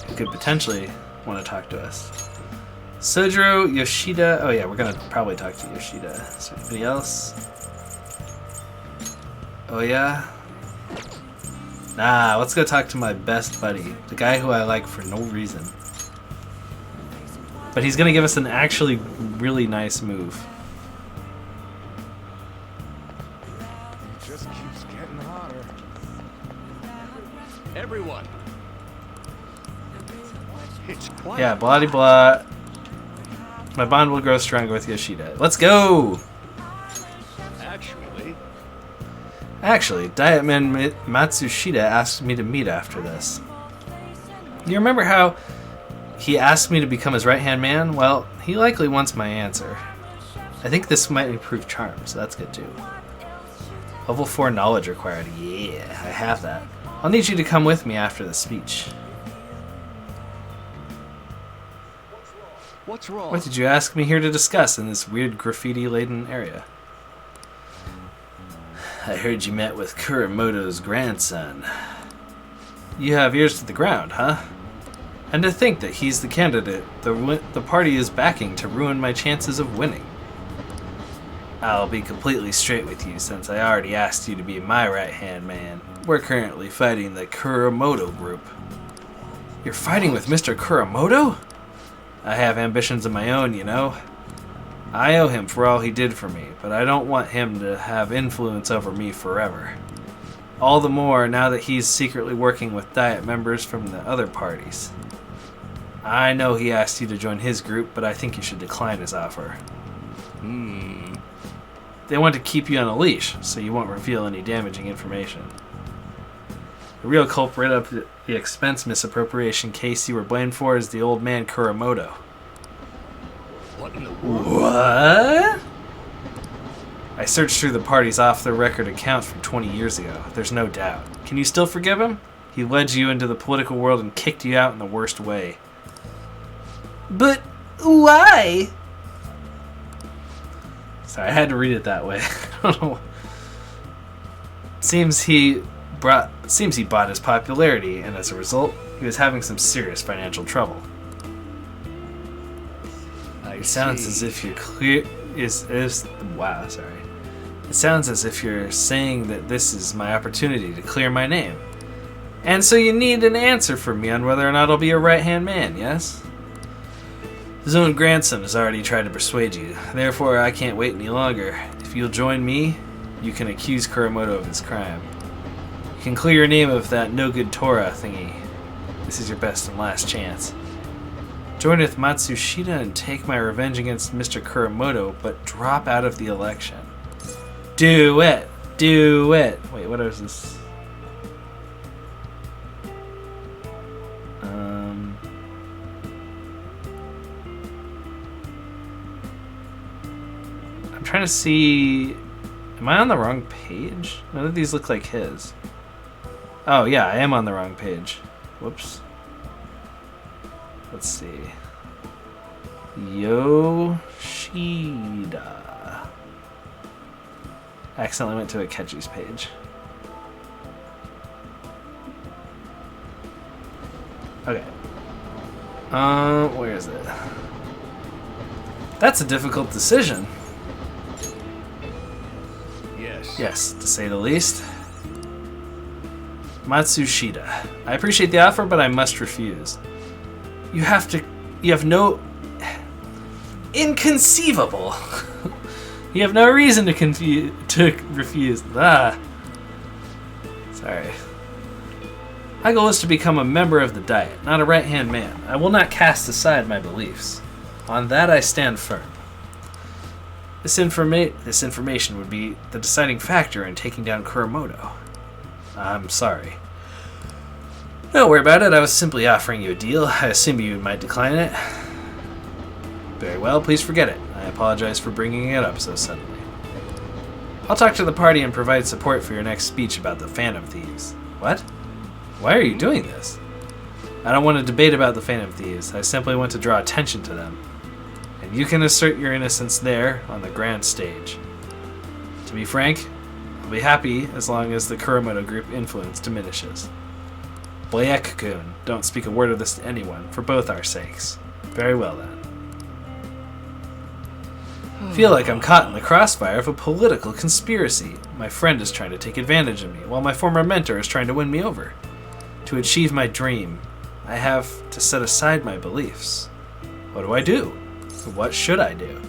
who could potentially want to talk to us. Sojiro, Yoshida. Oh yeah, we're gonna probably talk to Yoshida. Is there anybody else? Oh yeah? Nah, let's go talk to my best buddy. The guy who I like for no reason. But he's gonna give us an actually really nice move. It just keeps getting hotter. Everyone. It's quiet. Yeah, blah de blah. My bond will grow stronger with Yoshida. Let's go! Actually, Diet Man Matsushita asked me to meet after this. You remember how he asked me to become his right-hand man? Well, he likely wants my answer. I think this might improve charm, so that's good too. Level 4 knowledge required. Yeah, I have that. I'll need you to come with me after the speech. What's wrong? What did you ask me here to discuss in this weird graffiti-laden area? I heard you met with Kuramoto's grandson. You have ears to the ground, huh? And to think that he's the candidate the party is backing to ruin my chances of winning. I'll be completely straight with you since I already asked you to be my right-hand man. We're currently fighting the Kuramoto group. You're fighting with Mr. Kuramoto? I have ambitions of my own, you know. I owe him for all he did for me, but I don't want him to have influence over me forever. All the more now that he's secretly working with Diet members from the other parties. I know he asked you to join his group, but I think you should decline his offer. They want to keep you on a leash, so you won't reveal any damaging information. The real culprit of the expense misappropriation case you were blamed for is the old man Kuramoto. What in the world? What? I searched through the party's off-the-record account from 20 years ago. There's no doubt. Can you still forgive him? He led you into the political world and kicked you out in the worst way. But why? Sorry, I had to read it that way. I don't know. Seems he bought his popularity, and as a result, he was having some serious financial trouble. It sounds as if you're It sounds as if you're saying that this is my opportunity to clear my name. And so you need an answer from me on whether or not I'll be a right-hand man, yes? His own grandson has already tried to persuade you. Therefore, I can't wait any longer. If you'll join me, you can accuse Kuramoto of his crime. You can clear your name of that no-good Torah thingy. This is your best and last chance. Join with Matsushita and take my revenge against Mr. Kuramoto, but drop out of the election. Do it! Do it! Wait, what is this? I'm trying to see... Am I on the wrong page? None of these look like his. Oh, yeah, I am on the wrong page. Whoops. Let's see. Yoshida. I accidentally went to Akechi's page. Okay. Where is it? That's a difficult decision. Yes, to say the least. Matsushita. I appreciate the offer, but I must refuse. You have no... Inconceivable! You have no reason to refuse. Sorry. My goal is to become a member of the Diet, not a right-hand man. I will not cast aside my beliefs. On that I stand firm. This information would be the deciding factor in taking down Kuramoto. I'm sorry. Don't worry about it. I was simply offering you a deal. I assume you might decline it. Very well, please forget it. I apologize for bringing it up so suddenly. I'll talk to the party and provide support for your next speech about the Phantom Thieves. What? Why are you doing this? I don't want to debate about the Phantom Thieves. I simply want to draw attention to them. And you can assert your innocence there, on the grand stage. To be frank, I'll be happy as long as the Kuramoto group influence diminishes. Bayek-kun, don't speak a word of this to anyone, for both our sakes. Very well then. Feel like I'm caught in the crossfire of a political conspiracy. My friend is trying to take advantage of me, while my former mentor is trying to win me over. To achieve my dream, I have to set aside my beliefs. What do I do? What should I do?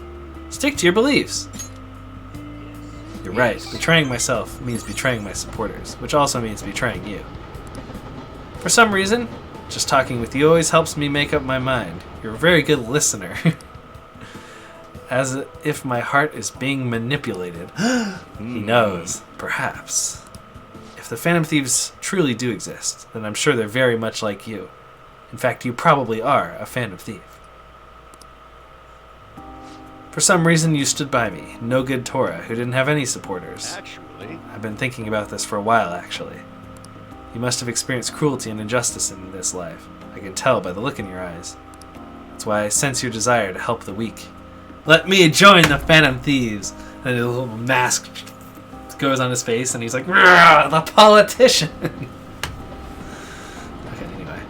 Stick to your beliefs. You're right. Betraying myself means betraying my supporters, which also means betraying you. For some reason, just talking with you always helps me make up my mind. You're a very good listener. As if my heart is being manipulated. He knows, perhaps. If the Phantom Thieves truly do exist, then I'm sure they're very much like you. In fact, you probably are a Phantom Thief. For some reason, you stood by me, no good Torah, who didn't have any supporters. Actually, I've been thinking about this for a while, actually. You must have experienced cruelty and injustice in this life. I can tell by the look in your eyes. That's why I sense your desire to help the weak. Let me join the Phantom Thieves! And a little mask goes on his face, and he's like, the politician! Okay, anyway.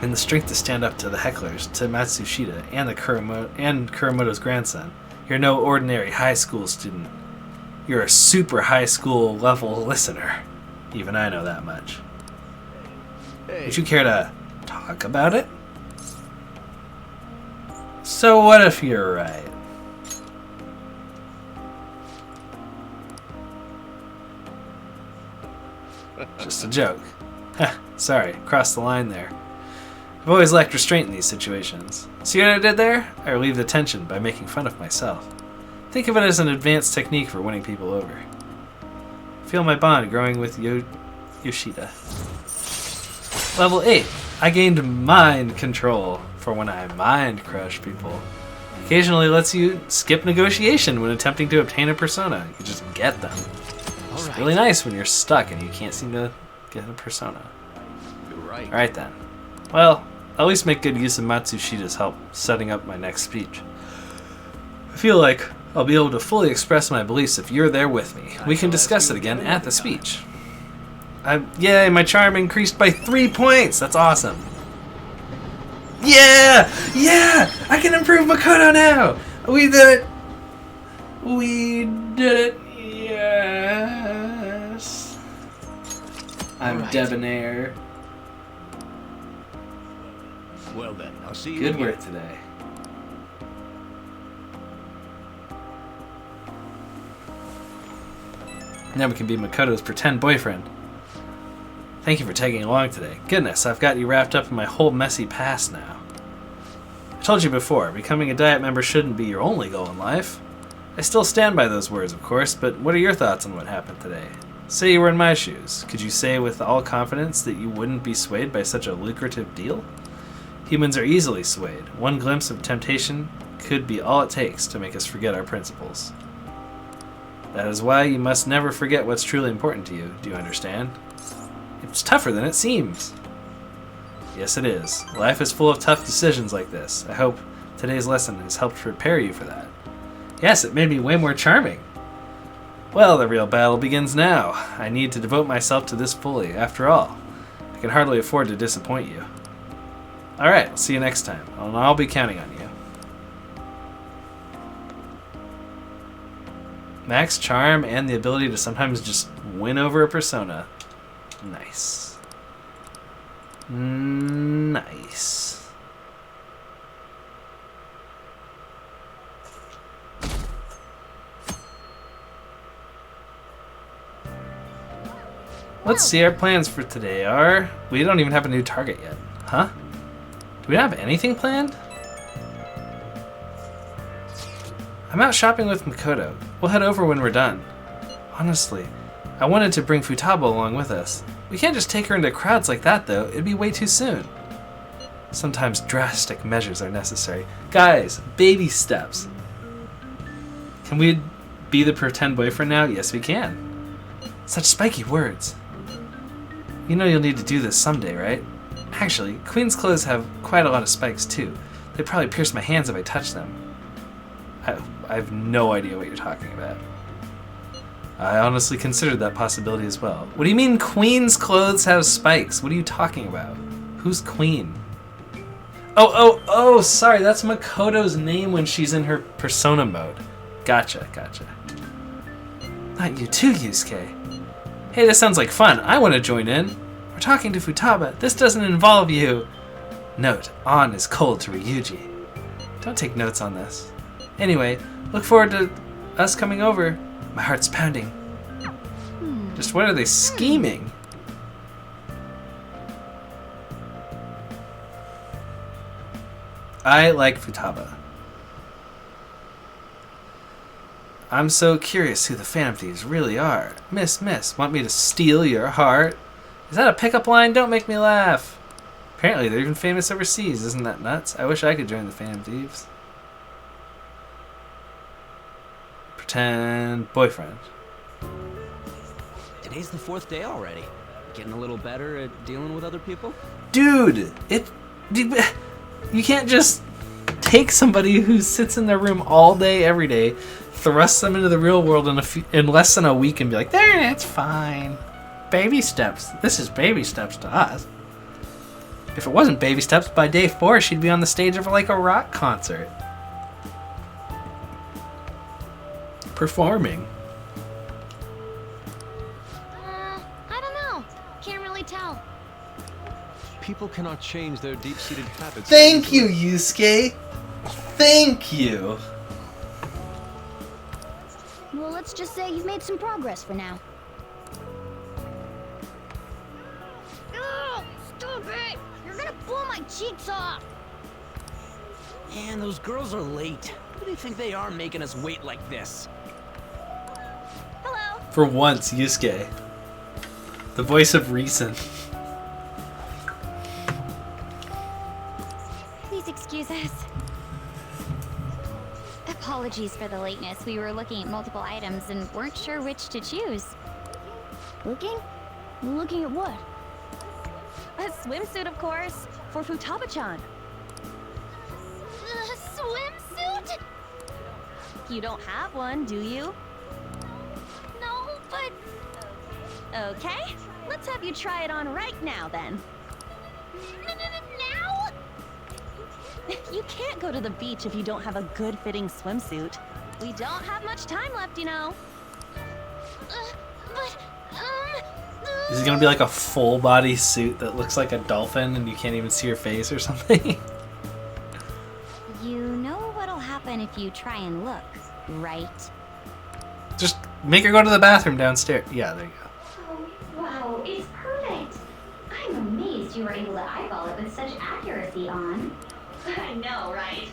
And the strength to stand up to the hecklers, to Matsushita, and Kuramoto's grandson. You're no ordinary high school student. You're a super high school level listener. Even I know that much. Would you care to talk about it? So what if you're right? Just a joke. Sorry, crossed the line there. I've always lacked restraint in these situations. See what I did there? I relieved the tension by making fun of myself. Think of it as an advanced technique for winning people over. Feel my bond growing with Yoshida. Level 8. I gained mind control for when I mind crush people. Occasionally lets you skip negotiation when attempting to obtain a persona. You just get them. It's really nice when you're stuck and you can't seem to get a persona. You're right. Alright then. Well, at least make good use of Matsushida's help setting up my next speech. I feel like I'll be able to fully express my beliefs if you're there with me. We can discuss it again at the speech. Yay, my charm increased by 3 points! That's awesome. Yeah! Yeah! I can improve Makoto now! We did it! We did it! Yes! I'm debonair. Well then, I'll see you Good again. work today. Now we can be Makoto's pretend boyfriend. Thank you for tagging along today. Goodness, I've got you wrapped up in my whole messy past now. I told you before, becoming a Diet member shouldn't be your only goal in life. I still stand by those words, of course, but what are your thoughts on what happened today? Say you were in my shoes. Could you say with all confidence that you wouldn't be swayed by such a lucrative deal? Humans are easily swayed. One glimpse of temptation could be all it takes to make us forget our principles. That is why you must never forget what's truly important to you. Do you understand? It's tougher than it seems. Yes, it is. Life is full of tough decisions like this. I hope today's lesson has helped prepare you for that. Yes, it made me way more charming. Well, the real battle begins now. I need to devote myself to this fully. After all, I can hardly afford to disappoint you. Alright, I'll see you next time, and I'll be counting on you. Max charm and the ability to sometimes just win over a persona. Nice. Nice. Let's see, our plans for today are... We don't even have a new target yet. Huh? Do we not have anything planned? I'm out shopping with Makoto. We'll head over when we're done. Honestly, I wanted to bring Futaba along with us. We can't just take her into crowds like that, though. It'd be way too soon. Sometimes drastic measures are necessary. Guys, baby steps. Can we be the pretend boyfriend now? Yes, we can. Such spiky words. You know you'll need to do this someday, right? Actually, Queen's clothes have quite a lot of spikes, too. They'd probably pierce my hands if I touched them. I have no idea what you're talking about. I honestly considered that possibility as well. What do you mean Queen's clothes have spikes? What are you talking about? Who's Queen? Oh, sorry, that's Makoto's name when she's in her persona mode. Gotcha. Not you too, Yusuke. Hey, this sounds like fun. I want to join in. We're talking to Futaba. This doesn't involve you. Note, On is cold to Ryuji. Don't take notes on this. Anyway, look forward to us coming over. My heart's pounding. Just what are they scheming? I like Futaba. I'm so curious who the Phantom Thieves really are. Miss, want me to steal your heart? Is that a pickup line? Don't make me laugh. Apparently they're even famous overseas. Isn't that nuts? I wish I could join the Phantom Thieves. Pretend boyfriend. Today's the 4th day already. Getting a little better at dealing with other people? Dude, you can't just take somebody who sits in their room all day, every day, thrust them into the real world in less than a week and be like, there, it's fine. Baby steps. This is baby steps to us. If it wasn't baby steps, by day 4, she'd be on the stage of like a rock concert. Performing. I don't know. Can't really tell. people cannot change their deep-seated habits. Thank you, Yusuke. Thank you. Well, let's just say you've made some progress for now. Oh, stop it! You're gonna blow my cheeks off! Man, those girls are late. Who do you think they are making us wait like this? Hello. For once, Yusuke. The voice of reason. Please excuse us. Apologies for the lateness. We were looking at multiple items and weren't sure which to choose. Looking? Looking at what? A swimsuit, of course, for Futaba-chan. A swimsuit? You don't have one, do you? No, but... Okay, let's have you try it on right now, then. Now? You can't go to the beach if you don't have a good-fitting swimsuit. We don't have much time left, you know. Is it gonna be like a full body suit that looks like a dolphin and you can't even see your face or something? You know what'll happen if you try and look, right? Just make her go to the bathroom downstairs. Yeah, there you go. Oh, wow, it's perfect. I'm amazed you were able to eyeball it with such accuracy, On. I know, right?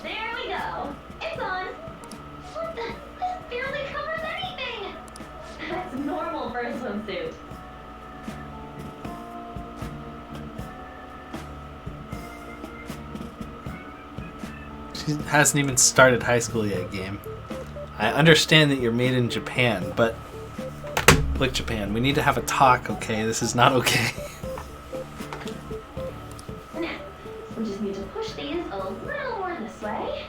There we go. It's on. What the? This barely covers anything. That's normal for a swimsuit. She hasn't even started high school yet, game. I understand that you're made in Japan, but... Look, Japan, we need to have a talk, okay? This is not okay. Now, we just need to push these a little more this way.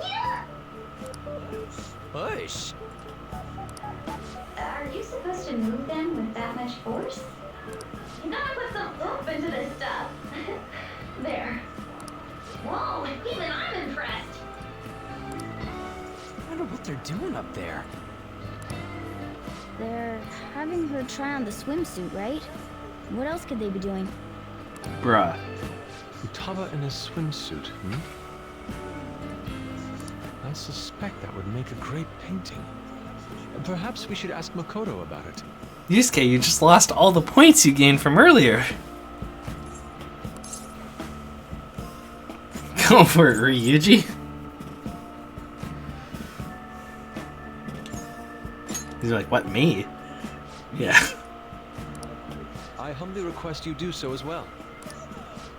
Yeah! Push? Are you supposed to move them with that much force? You gotta put some oomph into this stuff. There. Whoa, even I'm impressed. I wonder what they're doing up there. They're having her try on the swimsuit, right? What else could they be doing? Bruh. Futaba in a swimsuit, I suspect that would make a great painting. Perhaps we should ask Makoto about it. Yusuke, you just lost all the points you gained from earlier. Go for it, Ryuji. He's like, what, me? Yeah. I humbly request you do so as well.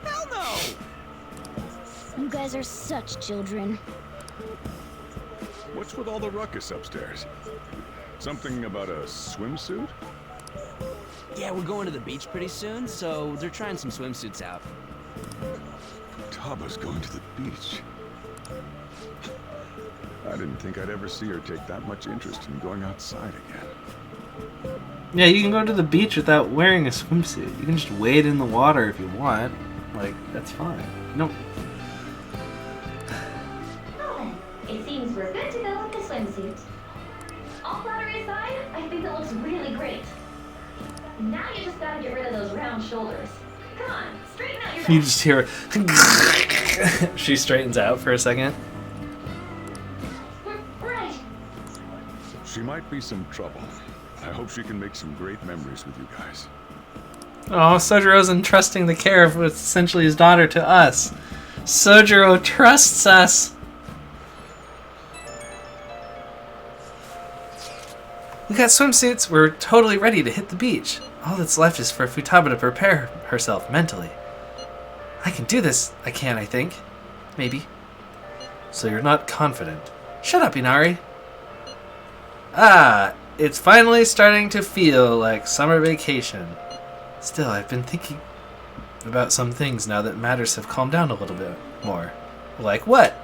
Hell no! You guys are such children. What's with all the ruckus upstairs? Something about a swimsuit? Yeah, we're going to the beach pretty soon, so they're trying some swimsuits out. Futaba's going to the beach. I didn't think I'd ever see her take that much interest in going outside again. Yeah, you can go to the beach without wearing a swimsuit. You can just wade in the water if you want. Like, that's fine. No. Well then, it seems we're good to go with the swimsuit. All flattery aside, I think it looks really great. Now you just gotta get rid of those round shoulders. Come on, straighten out your back. You just hear her. She straightens out for a second. Right. She might be some trouble. I hope she can make some great memories with you guys. Oh, Sojiro's entrusting the care of what's essentially his daughter to us. Sojiro trusts us. We got swimsuits. We're totally ready to hit the beach. All that's left is for Futaba to prepare herself mentally. I can do this. I think. Maybe. So you're not confident. Shut up, Inari. Ah, it's finally starting to feel like summer vacation. Still, I've been thinking about some things now that matters have calmed down a little bit more. Like what?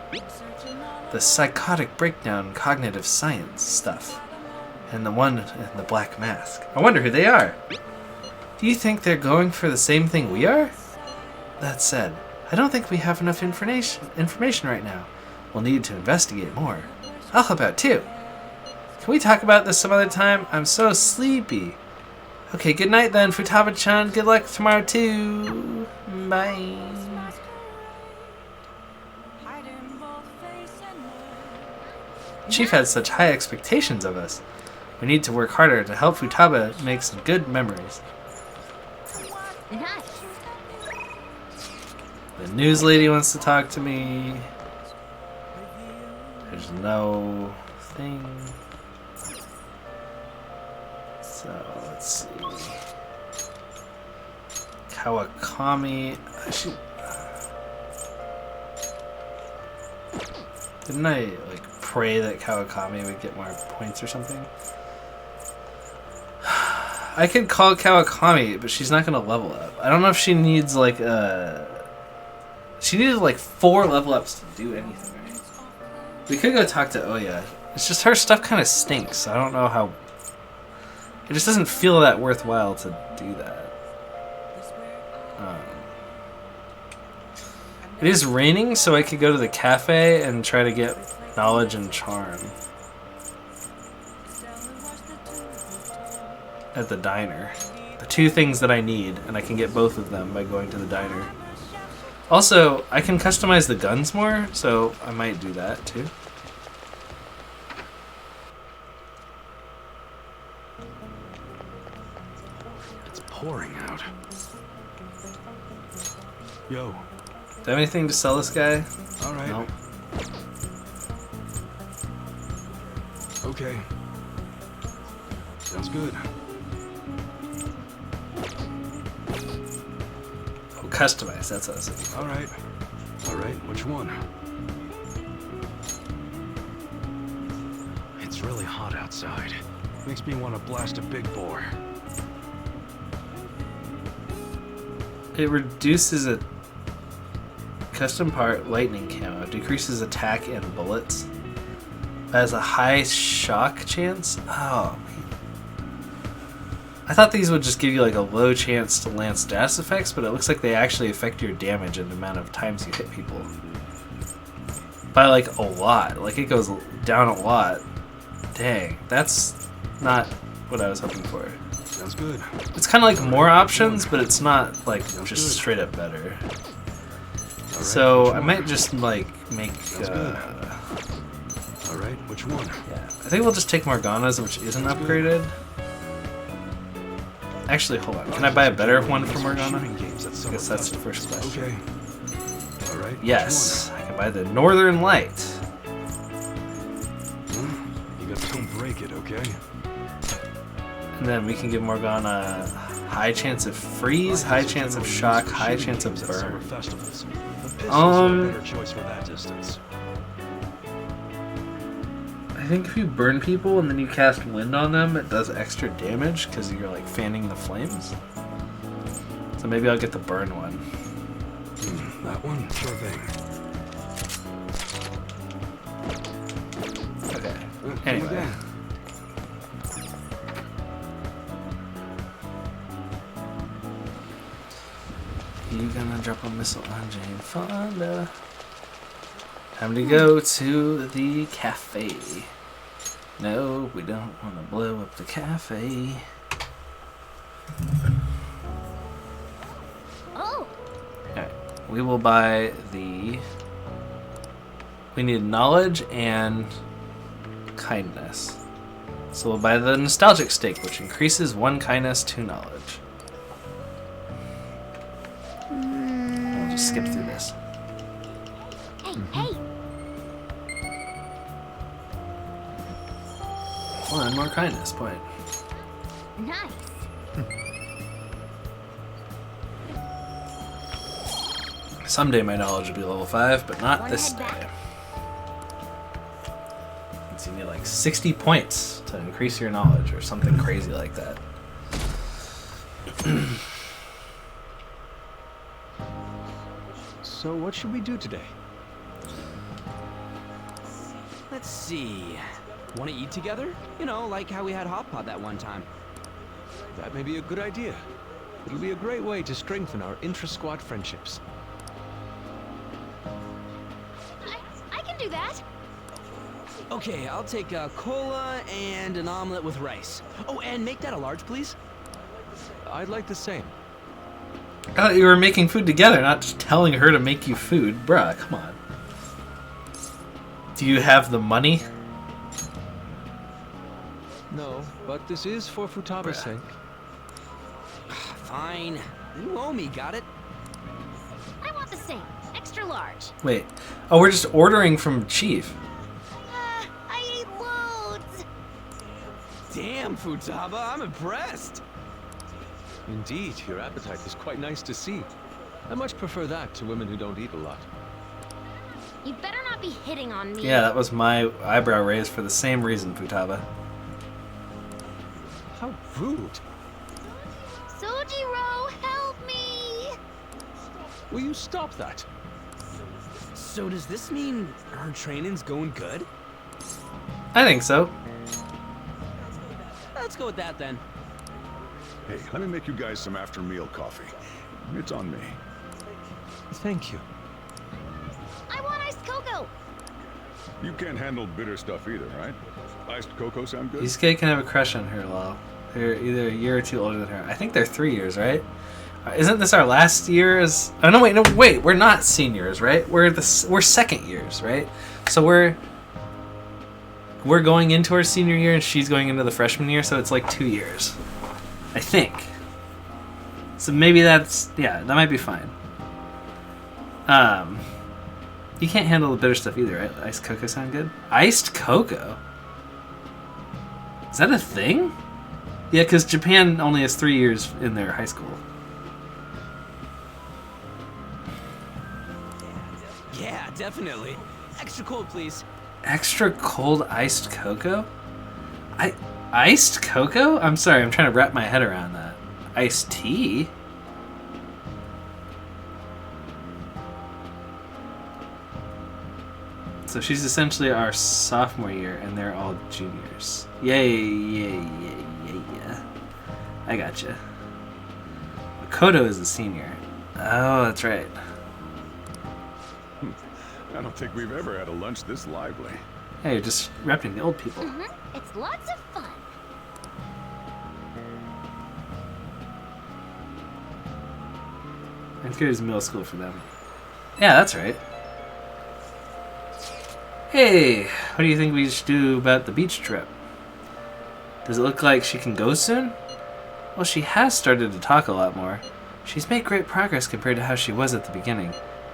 The psychotic breakdown cognitive science stuff. And the one in the black mask. I wonder who they are. Do you think they're going for the same thing we are? That said, I don't think we have enough information right now. We'll need to investigate more. I'll help out too. Can we talk about this some other time? I'm so sleepy. Okay, good night then, Futaba-chan. Good luck tomorrow too. Bye. Chief had such high expectations of us. We need to work harder to help Futaba make some good memories. The news lady wants to talk to me. There's no thing. So let's see. Kawakami. Didn't I like pray that Kawakami would get more points or something? I could call Kawakami, but she's not gonna level up. I don't know if she needs like she needed like 4 level ups to do anything, right? We could go talk to Oya. It's just her stuff kind of stinks. So I don't know how. It just doesn't feel that worthwhile to do that. It is raining, so I could go to the cafe and try to get knowledge and charm at the diner. The 2 things that I need, and I can get both of them by going to the diner. Also, I can customize the guns more, so I might do that too. It's pouring out. Yo. Do I have anything to sell this guy? All right. Nope. Okay. Sounds good. Oh, customize. That's what I was thinking. All right. All right. Which one? It's really hot outside. Makes me want to blast a big bore. It reduces a custom part lightning camo. Decreases attack and bullets. Has a high shock chance. Oh man. I thought these would just give you like a low chance to land status effects, but it looks like they actually affect your damage and the amount of times you hit people. By like a lot. Like it goes down a lot. Dang, that's not what I was hoping for. Sounds good. It's kind of like more options, but it's not like just straight up better. So I might just like make. All right, which one? Yeah, I think we'll just take Morgana's, which isn't upgraded. Actually, hold on. Can I buy a better one for Morgana? I guess that's the first question. Okay. All right. Yes, I can buy the Northern Light. You got to don't break it, okay? And then we can give Morgana high chance of freeze, high chance of shock, high chance of burn. Better choice for that distance. I think if you burn people and then you cast wind on them, it does extra damage because you're like fanning the flames. So maybe I'll get the burn one. That one, sure thing. Okay. Anyway. You gonna drop a missile on Jane Fonda? Time to go to the cafe. No, we don't want to blow up the cafe. Oh. Alright, we will buy the... We need knowledge and kindness. So we'll buy the nostalgic stake, which increases 1 kindness, 2 knowledge. I'll just skip through this. Hey. 1 more kindness point. Nice. Someday my knowledge will be level 5, but not this day. So you need like 60 points to increase your knowledge or something crazy like that. So what should we do today? Let's see. Want to eat together? You know, like how we had hot pot that one time. That may be a good idea. It'll be a great way to strengthen our intra-squad friendships. I can do that. Okay, I'll take a cola and an omelet with rice. Oh, and make that a large, please. I'd like the same. I thought you were making food together, not just telling her to make you food. Bruh, come on. Do you have the money? No, but this is for Futaba's sake. Fine. You owe me, got it? I want the same. Extra large. Wait. Oh, we're just ordering from Chief. I ate loads. Damn, Futaba, I'm impressed. Indeed, your appetite is quite nice to see. I much prefer that to women who don't eat a lot. You better not be hitting on me. Yeah, that was my eyebrow raised for the same reason, Futaba. How rude. Sojiro, help me! Will you stop that? So does this mean her training's going good? I think so. Let's go with that then. Hey, let me make you guys some after-meal coffee. It's on me. Thank you. I want iced cocoa! You can't handle bitter stuff either, right? Iced cocoa sound good? Yusuke can have a crush on her, lol. They're either a year or two older than her. I think they're 3 years, right? Isn't this our last year as... Oh, no, wait. We're not seniors, right? We're second years, right? So we're going into our senior year and she's going into the freshman year, so it's like 2 years. I think. So maybe that's... Yeah, that might be fine. You can't handle the bitter stuff either, right? Iced cocoa sound good? Iced cocoa? Is that a thing? Yeah, because Japan only has 3 years in their high school. Yeah, definitely. Extra cold, please. Extra cold iced cocoa? Iced cocoa? I'm sorry, I'm trying to wrap my head around that. Iced tea? So she's essentially our sophomore year, and they're all juniors. Yay. I gotcha. Makoto is a senior. Oh, that's right. I don't think we've ever had a lunch this lively. Hey, you're just repping the old people. It's lots of fun. Ninth grade is middle school for them. Yeah, that's right. Hey, what do you think we should do about the beach trip? Does it look like she can go soon? Well, she has started to talk a lot more. She's made great progress compared to how she was at the beginning.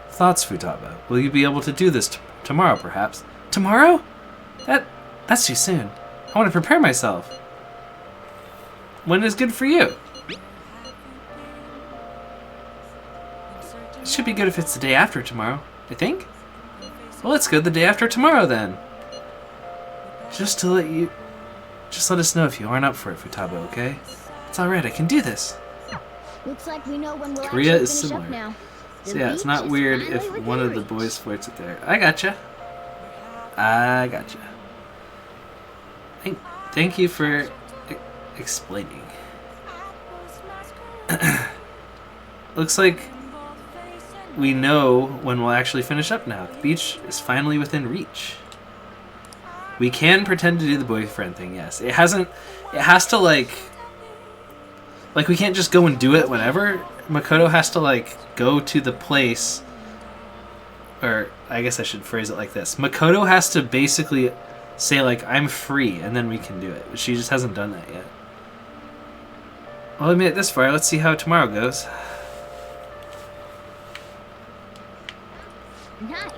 Thoughts, Futaba? Will you be able to do this tomorrow, perhaps? Tomorrow? That's too soon. I want to prepare myself. When is good for you? It should be good if it's the day after tomorrow, I think. Well, let's go the day after tomorrow then. Just let us know if you aren't up for it, Futaba, okay? It's alright, I can do this. Looks like we know when we'll Korea actually is finish similar. up now. So yeah, it's not weird if one of the boys flirts with her. I gotcha. Thank you for explaining. Looks like we know when we'll actually finish up now. The beach is finally within reach. We can pretend to do the boyfriend thing, yes. It has to like we can't just go and do it whenever. Makoto has to go to the place, or I guess I should phrase it like this. Makoto has to basically say I'm free, and then we can do it. But she just hasn't done that yet. Well, I made it this far. Let's see how tomorrow goes. Nice.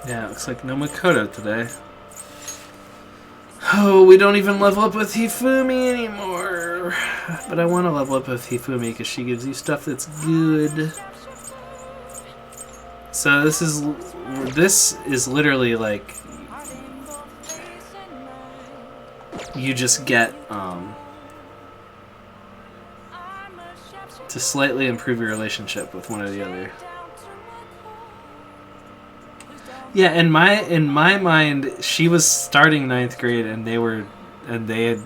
Yeah, it looks like no Makoto today. Oh, we don't even level up with Hifumi anymore. But I want to level up with Hifumi because she gives you stuff that's good. So this is literally you just get to slightly improve your relationship with one or the other. Yeah, in my mind, she was starting 9th grade and they had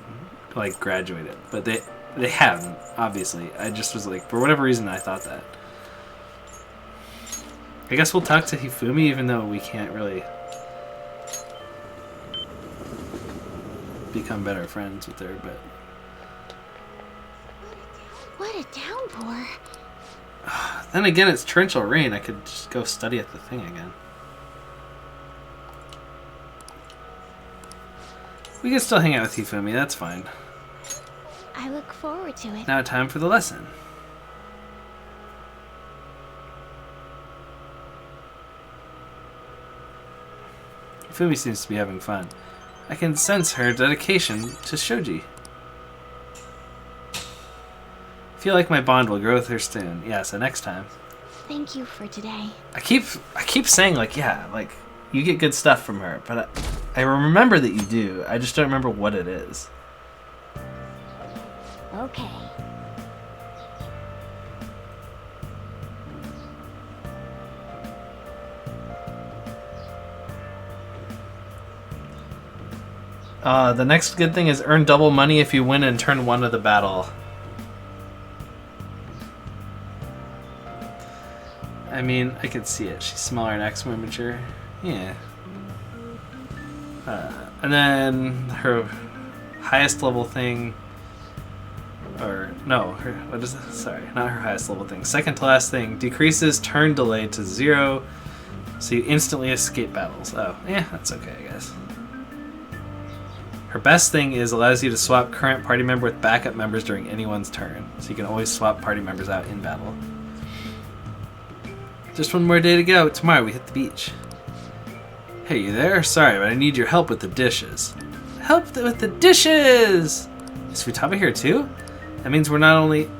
like graduated, but they haven't, obviously. I just was like, for whatever reason, I thought that. I guess we'll talk to Hifumi, even though we can't really become better friends with her, but... What a downpour. Then again, it's torrential rain. I could just go study at the thing again. We can still hang out with Hifumi, that's fine. I look forward to it. Now time for the lesson. Hifumi seems to be having fun. I can sense her dedication to shogi. I feel like my bond will grow with her soon. Yeah, so next time. Thank you for today. I keep saying like, yeah, like you get good stuff from her, but I remember that you do. I just don't remember what it is. Okay. The next good thing is earn double money if you win in turn 1 of the battle. I mean, I could see it. She's smaller and acts more mature. Yeah. And then her highest level thing, or no, what is it? Sorry, not her highest level thing. Second to last thing decreases turn delay to 0, so you instantly escape battles. Oh, yeah, that's okay, I guess. Her best thing is allows you to swap current party member with backup members during anyone's turn, so you can always swap party members out in battle. Just one more day to go. Tomorrow we hit the beach. Hey, you there? Sorry, but I need your help with the dishes. Help with the dishes! Is Futaba here too? That means we're not only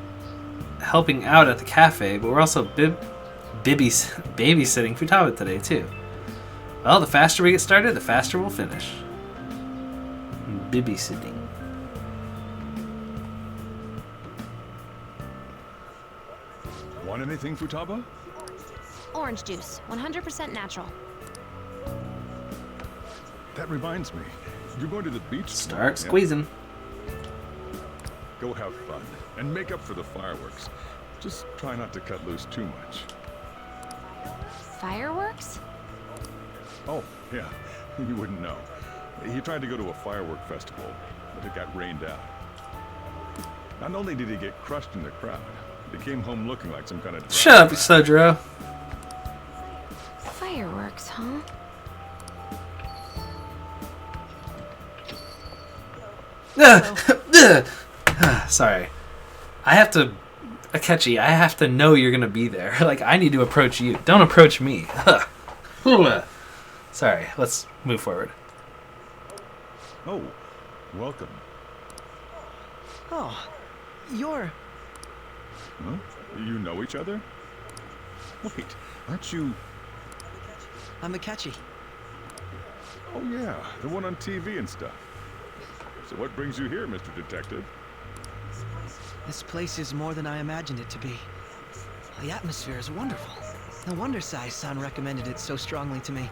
helping out at the cafe, but we're also babysitting Futaba today too. Well, the faster we get started, the faster we'll finish. Babysitting. Want anything, Futaba? Orange juice, 100% natural. That reminds me, you're going to the beach. Start squeezing. Go have fun and make up for the fireworks. Just try not to cut loose too much. Fireworks? Oh, yeah, you wouldn't know. He tried to go to a firework festival, but it got rained out. Not only did he get crushed in the crowd, he came home looking like some kind of... Shut up, Sojiro. Fireworks, huh? Sorry. I have to... Akechi, I have to know you're gonna be there. Like, I need to approach you. Don't approach me. Sorry, let's move forward. Oh, welcome. Oh, you're... Huh? You know each other? Wait, aren't you... I'm Akechi. Oh yeah, the one on TV and stuff. So what brings you here, Mr. Detective? This place is more than I imagined it to be. The atmosphere is wonderful. No wonder Sai-san recommended it so strongly to me.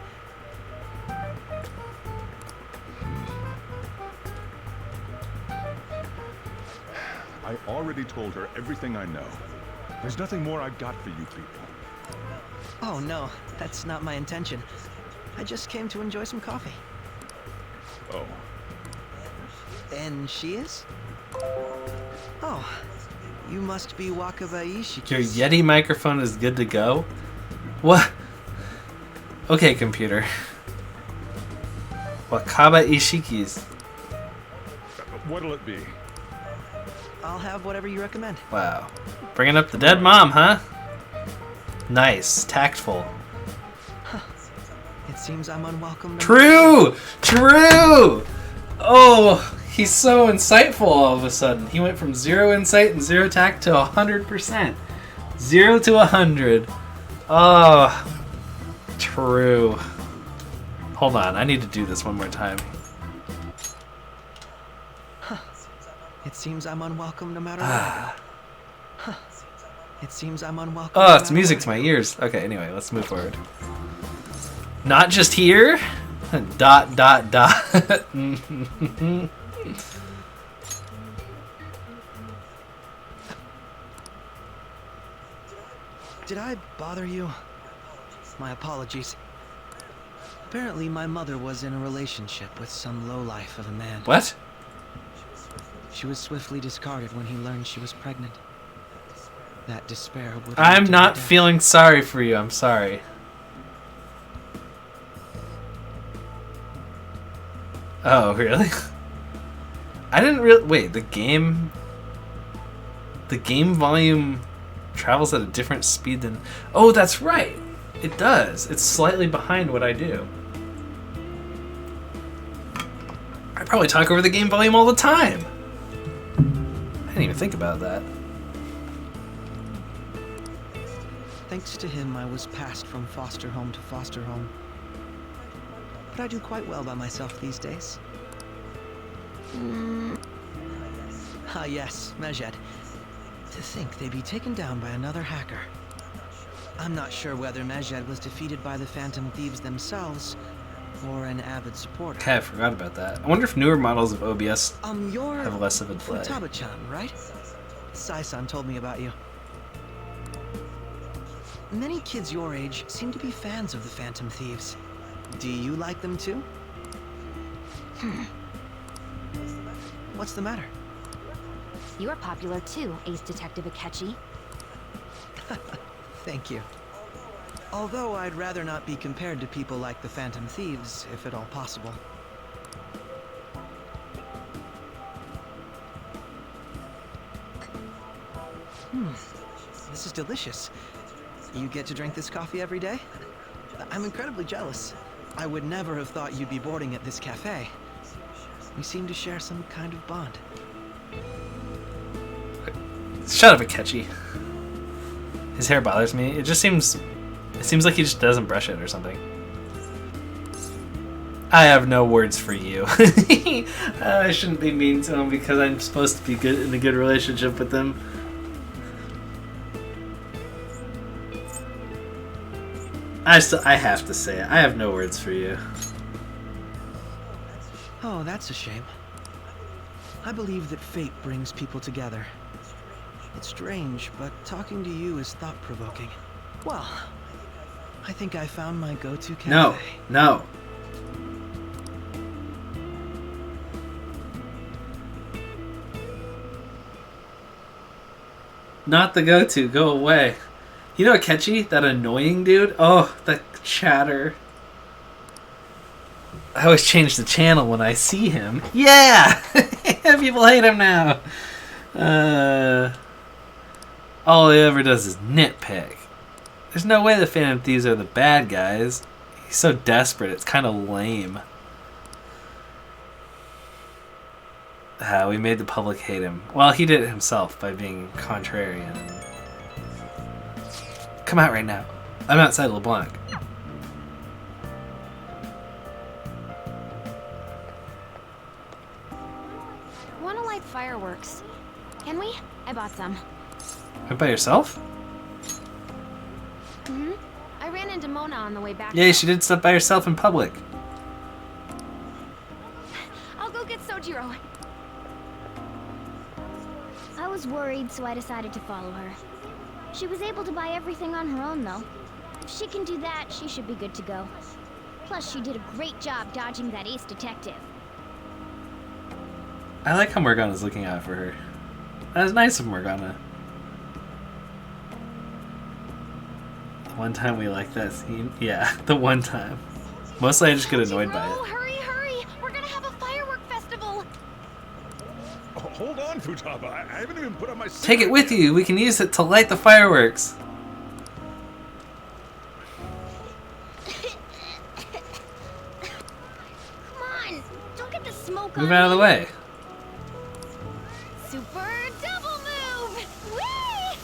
I already told her everything I know. There's nothing more I've got for you people. Oh no, that's not my intention. I just came to enjoy some coffee. Oh. And she is? Oh, you must be Wakaba Ishiki. Your Yeti microphone is good to go? What? Okay, computer. Wakaba Ishiki's. What'll it be? I'll have whatever you recommend. Wow. Bringing up the dead mom, huh? Nice. Tactful. Huh. It seems I'm unwelcome. True! True! Oh, he's so insightful all of a sudden. He went from 0 insight and 0 tact to 100%. 0 to 100. Oh, true. Hold on, I need to do this one more time. Huh. It seems I'm unwelcome no matter where I go. Huh. It seems I'm unwelcome. Oh, it's music to my ears. Okay, anyway, let's move forward. Not just here. Dot, dot, dot. Did I bother you? My apologies. Apparently, my mother was in a relationship with some lowlife of a man. What? She was swiftly discarded when he learned she was pregnant. That despair would... I'm not feeling sorry for you. I'm sorry. Oh, really? I didn't really... Wait, the game volume travels at a different speed than... Oh, that's right. It does. It's slightly behind what I do. I probably talk over the game volume all the time. I didn't even think about that. Thanks to him, I was passed from foster home to foster home. But I do quite well by myself these days. Ah, yes, Mejed. To think they'd be taken down by another hacker. I'm not sure whether Mejed was defeated by the Phantom Thieves themselves, or an avid supporter. Okay, I forgot about that. I wonder if newer models of OBS You're have less of a delay. Futaba-chan, right? Sai-san told me about you. Many kids your age seem to be fans of the Phantom Thieves. Do you like them too? What's the matter? You're popular too, Ace Detective Akechi. Thank you. Although I'd rather not be compared to people like the Phantom Thieves, if at all possible. This is delicious. You get to drink this coffee every day? I'm incredibly jealous. I would never have thought you'd be boarding at this cafe. We seem to share some kind of bond. Shut up, Akechi. His hair bothers me. It seems like he just doesn't brush it or something. I have no words for you. I shouldn't be mean to him because I'm supposed to be good in a good relationship with him. I have to say it. I have no words for you. Oh, that's a shame. I believe that fate brings people together. It's strange, but talking to you is thought-provoking. Well, I think I found my go-to cafe. No. Not the go-to. Go away. You know Akechi? That annoying dude? Oh, that chatter. I always change the channel when I see him. Yeah! People hate him now. All he ever does is nitpick. There's no way the Phantom Thieves are the bad guys. He's so desperate, it's kind of lame. We made the public hate him. Well, he did it himself by being contrarian. Come out right now. I'm outside LeBlanc. Wanna light fireworks? Can we? I bought some. Went by yourself? I ran into Mona on the way back. Yeah, she did stuff by herself in public. I'll go get Sojiro. I was worried, so I decided to follow her. She was able to buy everything on her own, though. If she can do that, she should be good to go. Plus, she did a great job dodging that Ace Detective. I like how Morgana's looking out for her. That was nice of Morgana. The one time we liked that scene. Yeah, the one time. Mostly I just get annoyed by it. Hurry! We're gonna have a firework festival! Oh, hold on, Futaba. I haven't even put on my... Take it with you. We can use it to light the fireworks. Come on! Don't get the smoke Move on out of the me. way. Super double move! Whee!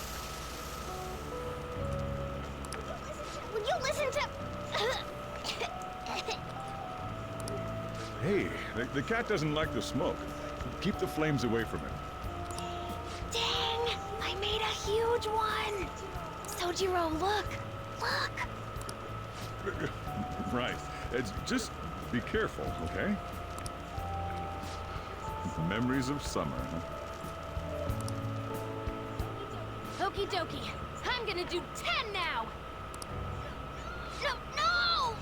Will you listen to... Hey, the cat doesn't like the smoke. Keep the flames away from it. Dang! I made a huge one! Sojiro, look! Look! Right. Just be careful, okay? Memories of summer, huh? Okie dokie. I'm gonna do 10 now! No, no!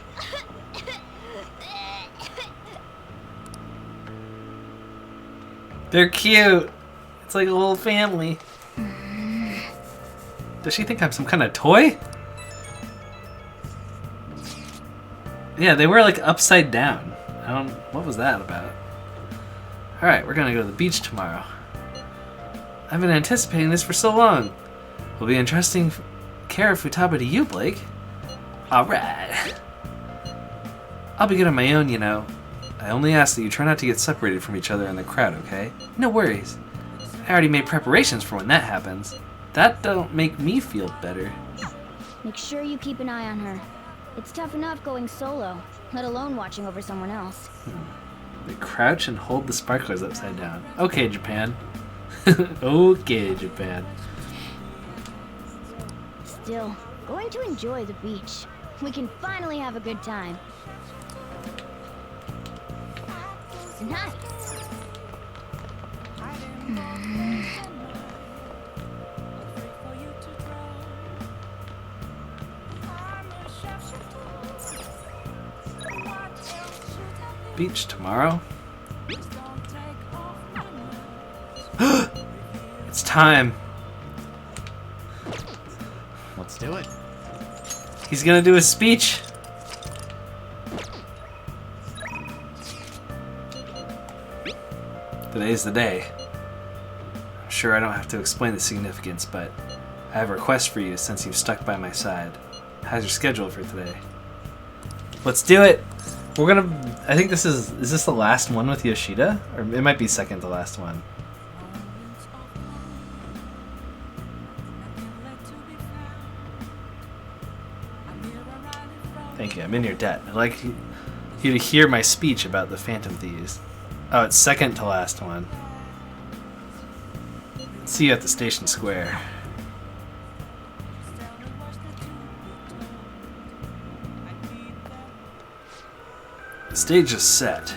They're cute. It's like a little family. Does she think I'm some kind of toy? Yeah, they were like upside down. What was that about? Alright, we're gonna go to the beach tomorrow. I've been anticipating this for so long. Will be entrusting care of Futaba to you, Blake. Alright. I'll be good on my own, you know. I only ask that you try not to get separated from each other in the crowd, okay? No worries. I already made preparations for when that happens. That don't make me feel better. Make sure you keep an eye on her. It's tough enough going solo, let alone watching over someone else. They crouch and hold the sparklers upside down. Okay, Japan. Okay, Japan. Still, going to enjoy the beach. We can finally have a good time. Nice. Beach tomorrow? It's time. Let's do it. He's gonna do a speech. Today's the day. I'm sure I don't have to explain the significance, but I have a request for you since you've stuck by my side. How's your schedule for today? Let's do it! We're gonna... I think this is this the last one with Yoshida? Or it might be second to last one. Thank you, I'm in your debt. I'd like you to hear my speech about the Phantom Thieves. Oh, it's second to last one. See you at the station square. The stage is set.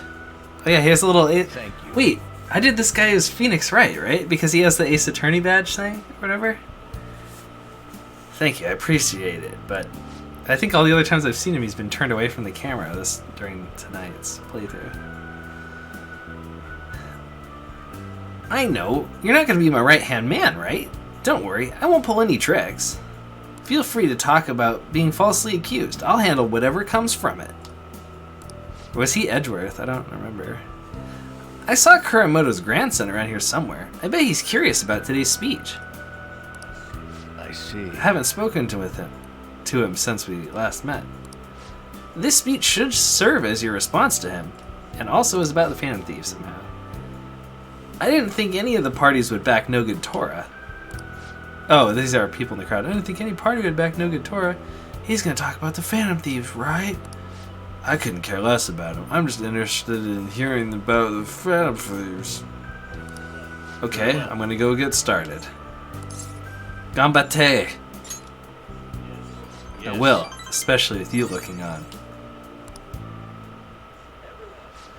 Oh yeah, he has a little... Thank you. Wait, I did this guy as Phoenix right? Because he has the Ace Attorney badge thing, or whatever? Thank you, I appreciate it, but I think all the other times I've seen him, he's been turned away from the camera during tonight's playthrough. I know, you're not going to be my right-hand man, right? Don't worry, I won't pull any tricks. Feel free to talk about being falsely accused. I'll handle whatever comes from it. Or was he Edgeworth? I don't remember. I saw Kuramoto's grandson around here somewhere. I bet he's curious about today's speech. I see. I haven't spoken to him since we last met. This speech should serve as your response to him, and also is about the Phantom Thieves somehow. I didn't think any of the parties would back No Good Tora. Oh, these are people in the crowd. I didn't think any party would back No Good Tora. He's gonna talk about the Phantom Thieves, right? I couldn't care less about him. I'm just interested in hearing about the Phantom Thieves. Okay, I'm gonna go get started. Ganbatte! I will, especially with you looking on.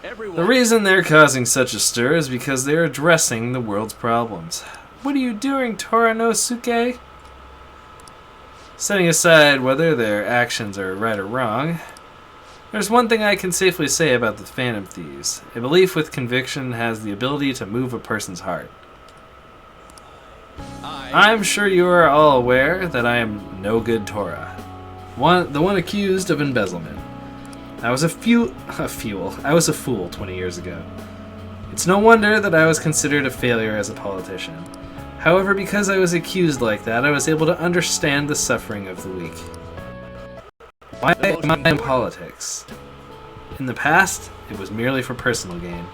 The reason they're causing such a stir is because they're addressing the world's problems. What are you doing, Toranosuke? Setting aside whether their actions are right or wrong, there's one thing I can safely say about the Phantom Thieves. A belief with conviction has the ability to move a person's heart. I'm sure you are all aware that I am No Good Tora, the one accused of embezzlement. I was a fool 20 years ago. It's no wonder that I was considered a failure as a politician. However, because I was accused like that, I was able to understand the suffering of the weak. Why am I in politics? In the past, it was merely for personal gain.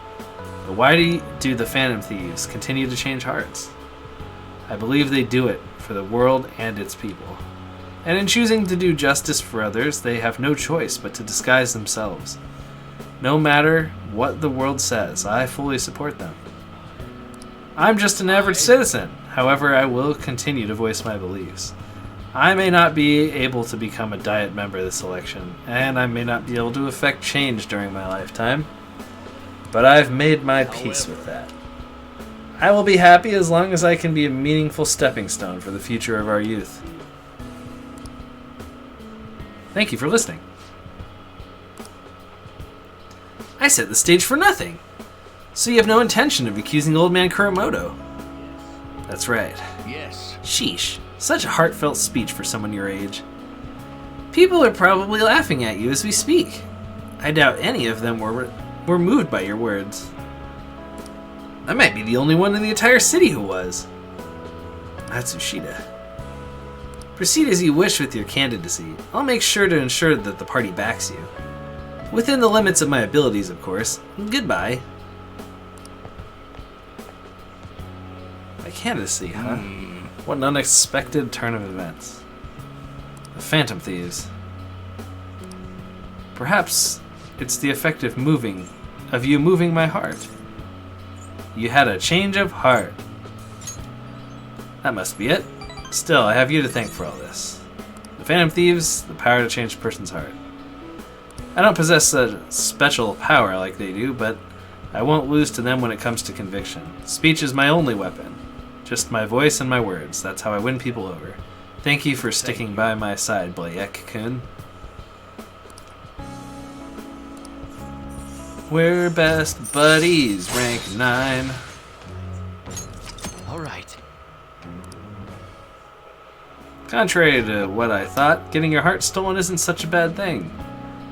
But why do the Phantom Thieves continue to change hearts? I believe they do it for the world and its people. And in choosing to do justice for others, they have no choice but to disguise themselves. No matter what the world says, I fully support them. I'm just an average citizen. However, I will continue to voice my beliefs. I may not be able to become a Diet member this election, and I may not be able to effect change during my lifetime, but I've made my peace with that. I will be happy as long as I can be a meaningful stepping stone for the future of our youth. Thank you for listening. I set the stage for nothing. So you have no intention of accusing Old Man Kuromoto? That's right. Yes. Sheesh. Such a heartfelt speech for someone your age. People are probably laughing at you as we speak. I doubt any of them were moved by your words. I might be the only one in the entire city who was. Atsushita. Proceed as you wish with your candidacy. I'll make sure to ensure that the party backs you. Within the limits of my abilities, of course. Goodbye. My candidacy, huh? What an unexpected turn of events. The Phantom Thieves. Perhaps it's the effect of you moving my heart. You had a change of heart. That must be it. Still, I have you to thank for all this. The Phantom Thieves, the power to change a person's heart. I don't possess a special power like they do, but I won't lose to them when it comes to conviction. Speech is my only weapon. Just my voice and my words. That's how I win people over. Thank you for sticking by my side, Blayek-kun. We're best buddies, rank 9. All right. Contrary to what I thought, getting your heart stolen isn't such a bad thing.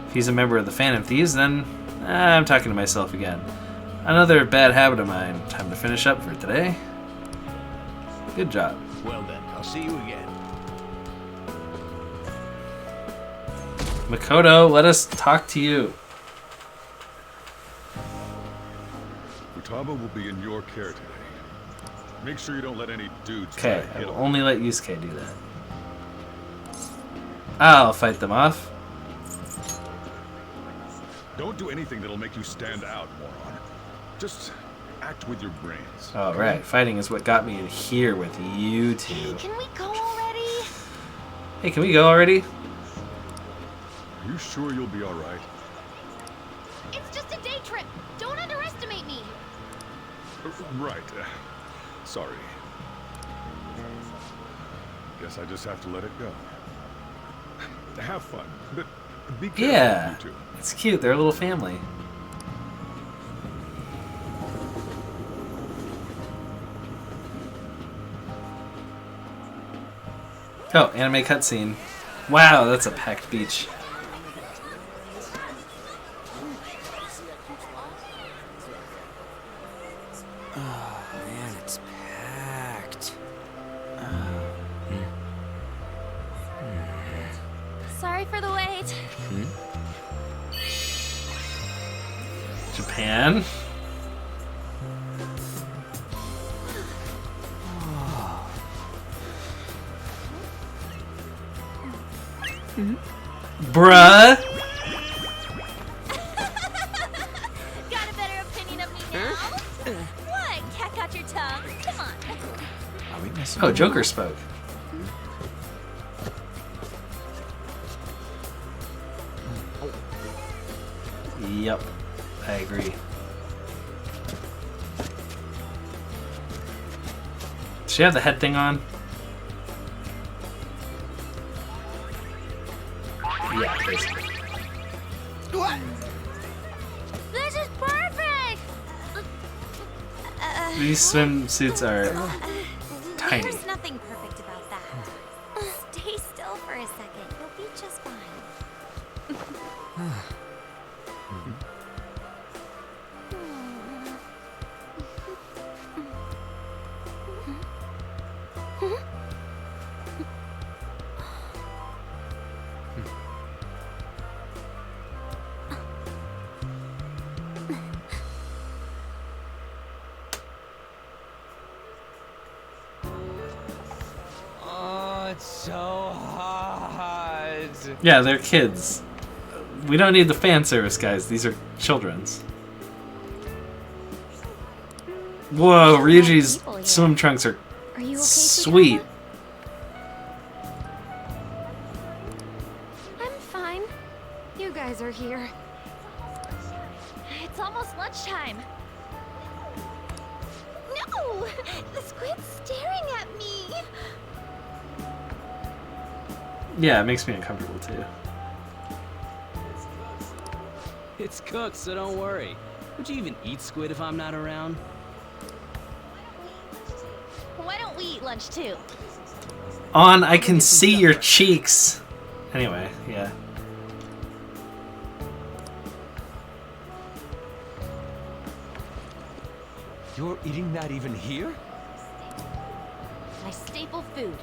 If he's a member of the Phantom Thieves, then I'm talking to myself again. Another bad habit of mine. Time to finish up for today. Good job. Well then, I'll see you again. Makoto, let us talk to you. Futaba will be in your care today. Make sure you don't let any dudes Okay, try to I hit will him. only let Yusuke do that. I'll fight them off. Don't do anything that'll make you stand out, moron. Just act with your brains. Oh, right. Fighting is what got me in here with you two. Hey, can we go already? Hey, can we go already? Are you sure you'll be alright? It's just a day trip. Don't underestimate me. Right. Sorry. Guess I just have to let it go. Have fun, but be careful, Yeah. you two. It's cute. They're a little family. Oh, anime cutscene. Wow, that's a packed beach. Oh man, it's packed. Sorry for the wait. Japan. Bruh. Got a better opinion of me now? What? Cat got your tongue? Come on. Oh, Joker spoke. Yep, I agree. Does she have the head thing on? Yeah, basically. What? This is perfect! These swimsuits are tiny. There's nothing perfect about that. Stay still for a second. You'll be just fine. Oh, it's so hot. Yeah, they're kids. We don't need the fan service, guys. These are children's. Whoa, Ryuji's swim trunks are Are you okay, Sweet. I'm fine. You guys are here. It's almost lunchtime. No! The squid's staring at me! Yeah, it makes me uncomfortable too. It's cooked, so don't worry. Would you even eat squid if I'm not around? Why don't we eat lunch too? I can see your cheeks. Anyway, yeah. You're eating that even here? My staple food.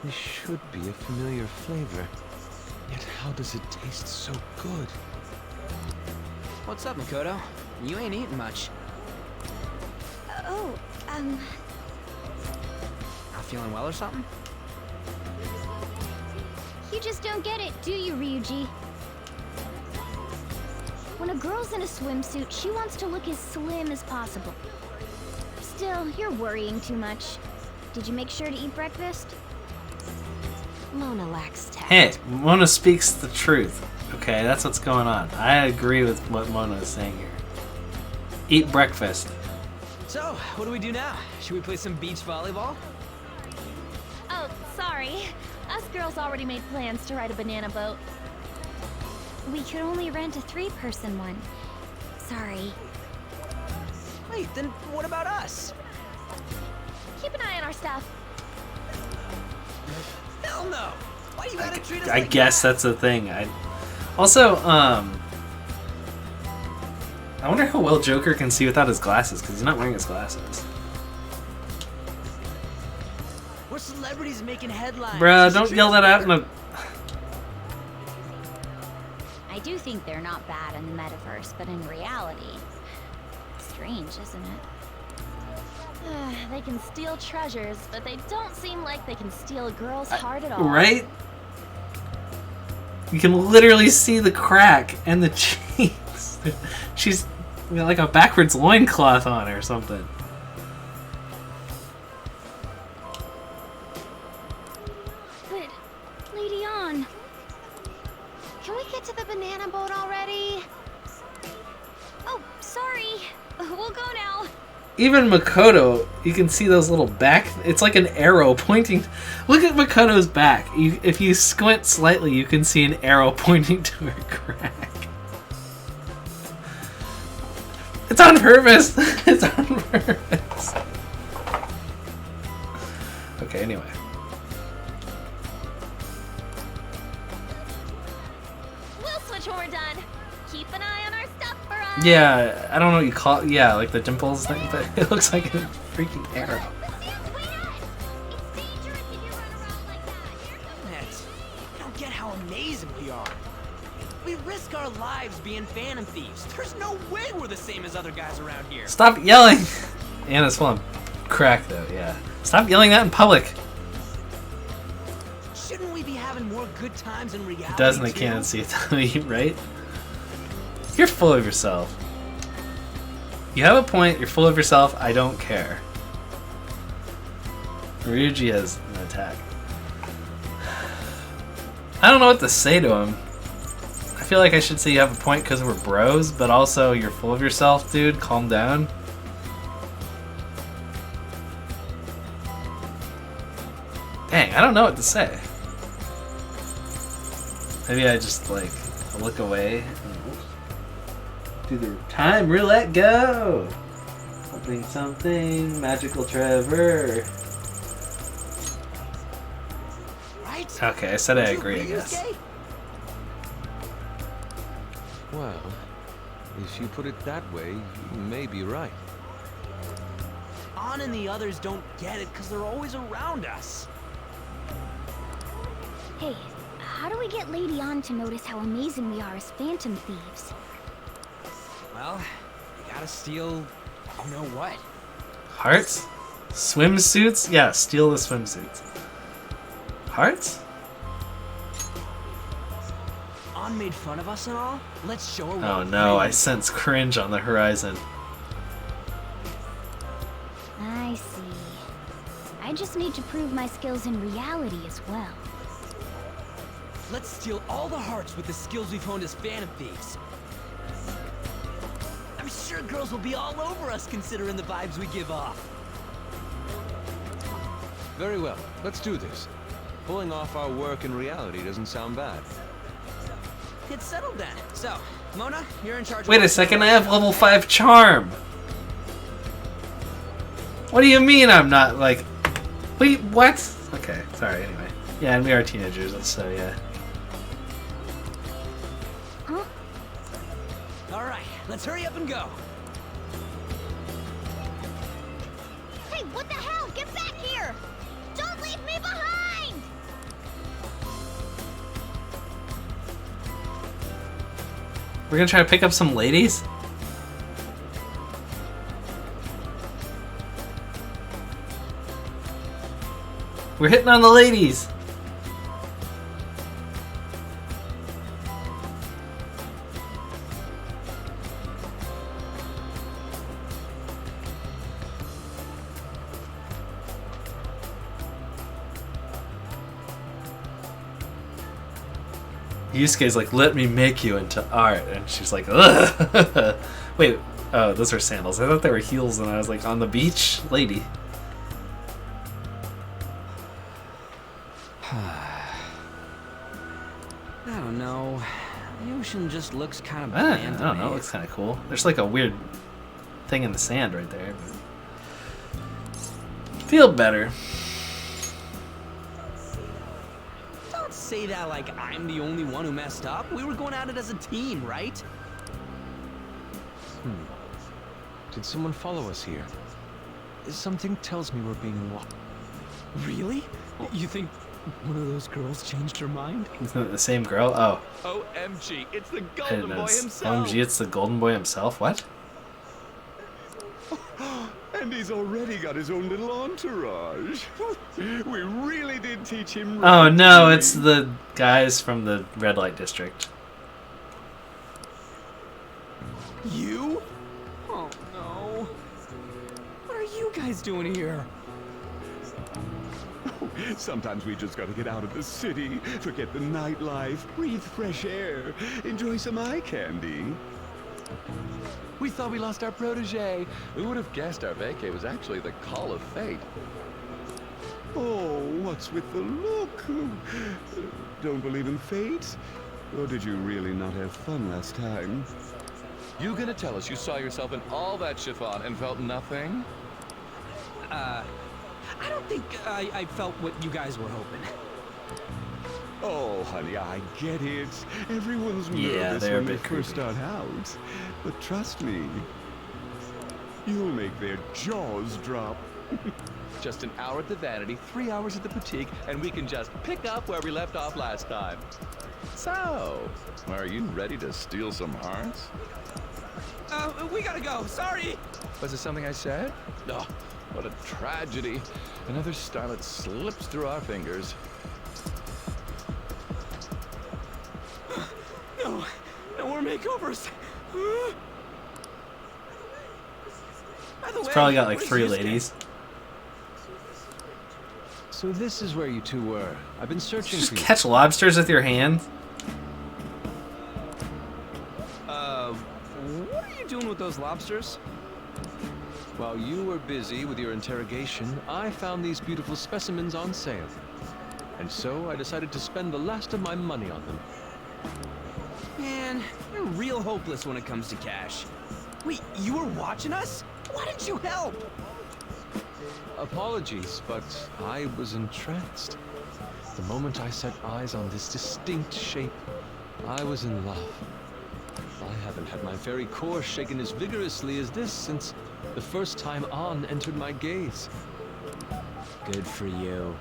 This should be a familiar flavor. Yet how does it taste so good? What's up, Makoto? You ain't eating much. Not feeling well or something? You just don't get it, do you, Ryuji? When a girl's in a swimsuit, she wants to look as slim as possible. Still, you're worrying too much. Did you make sure to eat breakfast? Mona lacks tact. Hey, Mona speaks the truth. Okay, that's what's going on. I agree with what Mona is saying here. Eat breakfast. So, what do we do now? Should we play some beach volleyball? Oh, sorry. Us girls already made plans to ride a banana boat. We could only rent a 3-person one. Sorry. Wait, then what about us? Keep an eye on our stuff. Hell no! Why you gotta treat us I like guess that? that's a thing. Also, I wonder how well Joker can see without his glasses, because he's not wearing his glasses. We're celebrities making headlines. Bruh, don't yell that out in a... I do think they're not bad in the metaverse, but in reality, strange, isn't it? They can steal treasures, but they don't seem like they can steal a girl's heart at all. Right? You can literally see the crack and the cheeks. She's got like a backwards loincloth on or something. But, Lady On, Can we get to the banana boat already? oh, sorry. We'll go now. Even Makoto, you can see those little back... It's like an arrow pointing... Look at Makoto's back. If you squint slightly, you can see an arrow pointing to her crack. It's on purpose! It's on purpose. Okay, anyway. We'll switch when we're done. Keep an eye on our stuff for us. Yeah, I don't know what you call it. Yeah, like the dimples thing, but it looks like a freaking arrow. Nets, I don't get how amazing we are. We risk our lives being Phantom Thieves. There's no way we're the same as other guys around here. Stop yelling! Anna's full of crack, though, yeah. Stop yelling that in public! Shouldn't we be having more good times in reality? It does in the too? canon see it, right? You're full of yourself. You have a point, you're full of yourself, I don't care. Ryuji has an attack. I don't know what to say to him. I feel like I should say you have a point because we're bros, but also you're full of yourself, dude. Calm down. Dang, I don't know what to say. Maybe I just, like, look away. Do the time roulette go! Something, something, magical Trevor. Right? Okay, I said I agree, I guess. Well, if you put it that way, you may be right. On and the others don't get it because they're always around us. Hey, how do we get Lady On to notice how amazing we are as Phantom Thieves? Well, you gotta steal, you know what? Hearts? Swimsuits? Yeah, steal the swimsuits. Hearts? On made fun of us and all. Let's show her. Oh no, I sense cringe on the horizon. see. I just need to prove my skills in reality as well. Let's steal all the hearts with the skills we've honed as Phantom Thieves. I'm sure girls will be all over us considering the vibes we give off. Very well, let's do this. Pulling off our work in reality doesn't sound bad. It's settled then. So, Mona, you're in charge of... Wait a second, I have level 5 charm! What do you mean I'm not, like... Wait, what? Okay, sorry, anyway. Yeah, and we are teenagers, so yeah. Huh? Alright, let's hurry up and go. Hey, what the hell? Get back here! Don't leave me behind! We're gonna try to pick up some ladies? We're hitting on the ladies! Yusuke's like, let me make you into art. And she's like, ugh. Wait, oh, those are sandals. I thought they were heels and I was like, on the beach? Lady. I don't know. The ocean just looks kind of I bland. don't know, it looks kind of cool. There's like a weird thing in the sand right there. Feel better. Don't say that like I'm the only one who messed up. We were going at it as a team, right? Did someone follow us here? Something tells me we're being watched. Really? You think one of those girls changed her mind? Isn't it the same girl? Oh. OMG, it's the And Golden Boy it's- himself! OMG, it's the Golden Boy himself? What? And he's already got his own little entourage. We really did teach him. Oh right, no, didn't it's we? the guys from the red light district. You? Oh no. What are you guys doing here? Sometimes we just gotta get out of the city, forget the nightlife, breathe fresh air, enjoy some eye candy. We thought we lost our protege. Who would have guessed our vacay was actually the call of fate? Oh, what's with the look? Don't believe in fate? Or did you really not have fun last time? You gonna tell us you saw yourself in all that chiffon and felt nothing? I don't think I felt what you guys were hoping. Oh, honey, I get it. Everyone's Yeah, nervous they're a when they bit first start out. But trust me, you'll make their jaws drop. Just an hour at the Vanity, 3 hours at the boutique, and we can just pick up where we left off last time. So, are you ready to steal some hearts? We gotta go. Sorry. Was it something I said? Oh, what a tragedy. Another starlet slips through our fingers. No, no more makeovers. It's probably got like 3 ladies. So this is where you two were. I've been searching Just for you. catch lobsters with your hands? What are you doing with those lobsters? While you were busy with your interrogation, I found these beautiful specimens on sale. And so I decided to spend the last of my money on them. Man, you're real hopeless when it comes to cash. Wait, you were watching us? Why didn't you help? Apologies, but I was entranced. The moment I set eyes on this distinct shape, I was in love. I haven't had my very core shaken as vigorously as this since the first time On entered my gaze. Good for you.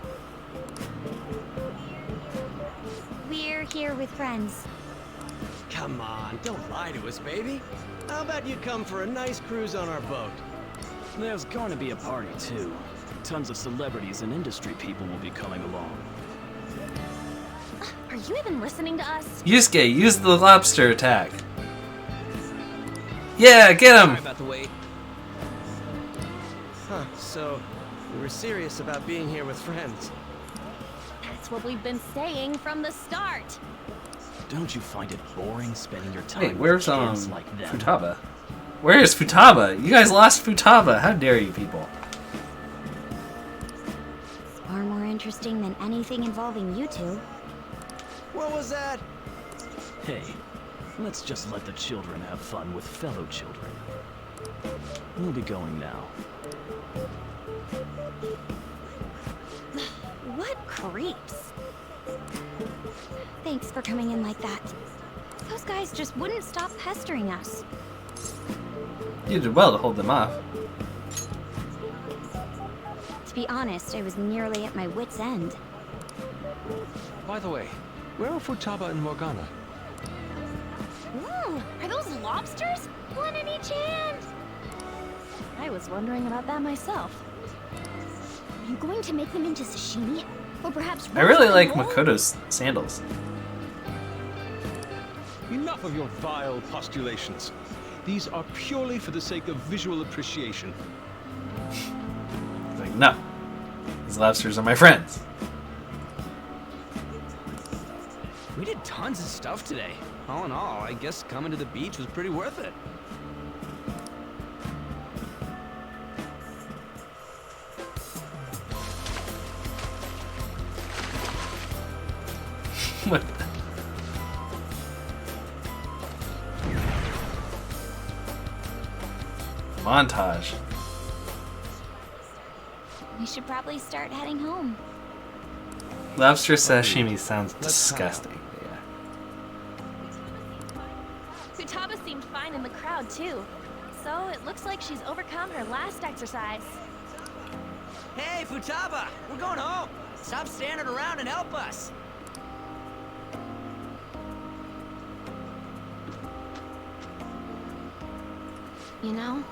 We're here with friends. Come on, don't lie to us, baby. How about you come for a nice cruise on our boat? There's going to be a party, too. Tons of celebrities and industry people will be coming along. Are you even listening to us? Yusuke, use the lobster attack. Yeah, get him! Sorry about the wait. Huh, so we were serious about being here with friends. That's what we've been saying from the start. Don't you find it boring spending your time Wait, with where's kids like them? Futaba? Where is Futaba? You guys lost Futaba. How dare you people? Far more interesting than anything involving you two. What was that? Hey, let's just let the children have fun with fellow children. We'll be going now. What creeps. Thanks for coming in like that. Those guys just wouldn't stop pestering us. You did well to hold them off. To be honest, I was nearly at my wit's end. By the way, where are Futaba and Morgana? Ooh, are those lobsters? One in each hand. I was wondering about that myself. Are you going to make them into sashimi? Or perhaps I really like roll? Makoto's sandals. Enough of your vile postulations. These are purely for the sake of visual appreciation. He's like, no. These lobsters are my friends. We did tons of stuff today. All in all, I guess coming to the beach was pretty worth it. What? Montage. We should probably start heading home. Lobster sashimi sounds disgusting. Yeah. Futaba seemed fine in the crowd, too. So it looks like she's overcome her last exercise. Hey, Futaba! We're going home! Stop standing around and help us! You know,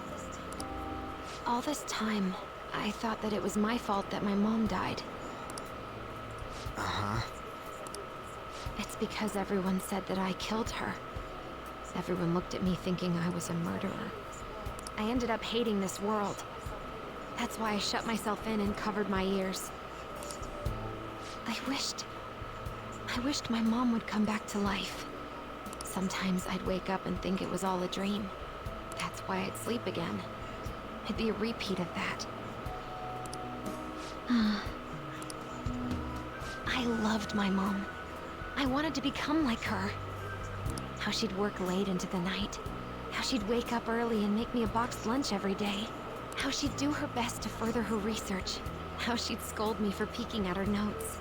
all this time, I thought that it was my fault that my mom died. Uh-huh. It's because everyone said that I killed her. Everyone looked at me thinking I was a murderer. I ended up hating this world. That's why I shut myself in and covered my ears. I wished my mom would come back to life. Sometimes I'd wake up and think it was all a dream. That's why I'd sleep again. It'd be a repeat of that. I loved my mom. I wanted to become like her. How she'd work late into the night. How she'd wake up early and make me a boxed lunch every day. How she'd do her best to further her research. How she'd scold me for peeking at her notes.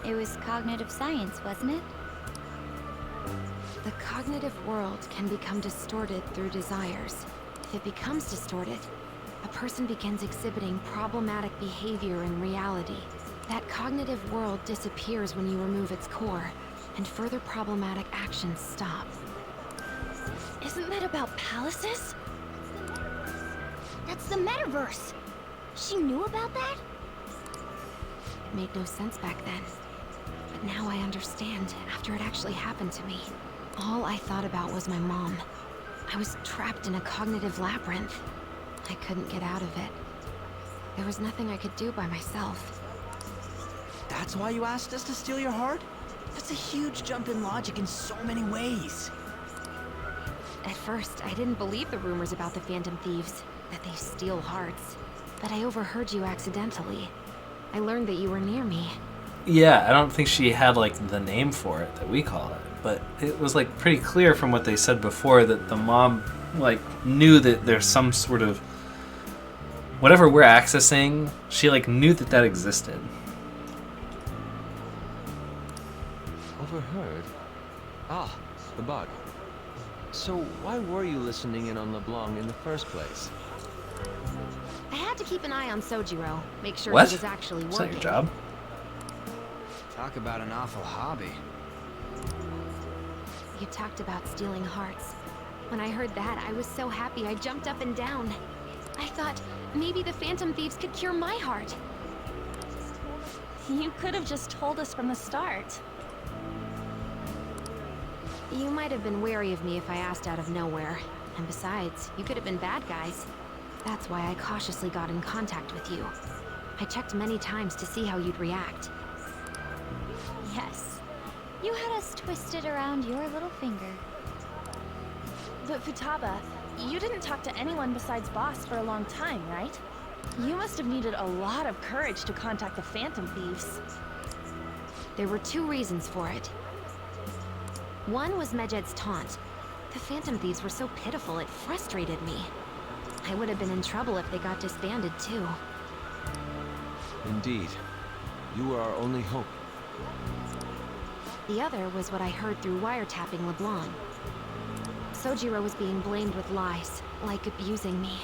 It was cognitive science, wasn't it? The cognitive world can become distorted through desires. If it becomes distorted, a person begins exhibiting problematic behavior in reality. That cognitive world disappears when you remove its core, and further problematic actions stop. Isn't that about palaces? That's the metaverse. She knew about that? It made no sense back then. But now I understand, after it actually happened to me. All I thought about was my mom. I was trapped in a cognitive labyrinth. I couldn't get out of it. There was nothing I could do by myself. That's why you asked us to steal your heart? That's a huge jump in logic in so many ways. At first, I didn't believe the rumors about the Phantom Thieves, that they steal hearts. But I overheard you accidentally. I learned that you were near me. Yeah, I don't think she had like the name for it that we call it, but it was like pretty clear from what they said before that the mom like knew that there's some sort of whatever we're accessing, she like knew that that existed. Overheard? Ah, the bug. So why were you listening in on LeBlanc in the first place? I had to keep an eye on Sojiro, make sure What? he was actually Is working. that your job? Talk about an awful hobby. You talked about stealing hearts. When I heard that, I was so happy I jumped up and down. I thought maybe the Phantom Thieves could cure my heart. You could have just told us from the start. You might have been wary of me if I asked out of nowhere. And besides, you could have been bad guys. That's why I cautiously got in contact with you. I checked many times to see how you'd react. Yes. You had us twisted around your little finger. But Futaba, you didn't talk to anyone besides Boss for a long time, right? You must have needed a lot of courage to contact the Phantom Thieves. There were 2 reasons for it. One was Medjed's taunt. The Phantom Thieves were so pitiful, it frustrated me. I would have been in trouble if they got disbanded, too. Indeed. You are our only hope. The other was what I heard through wiretapping LeBlanc. Sojiro was being blamed with lies, like abusing me.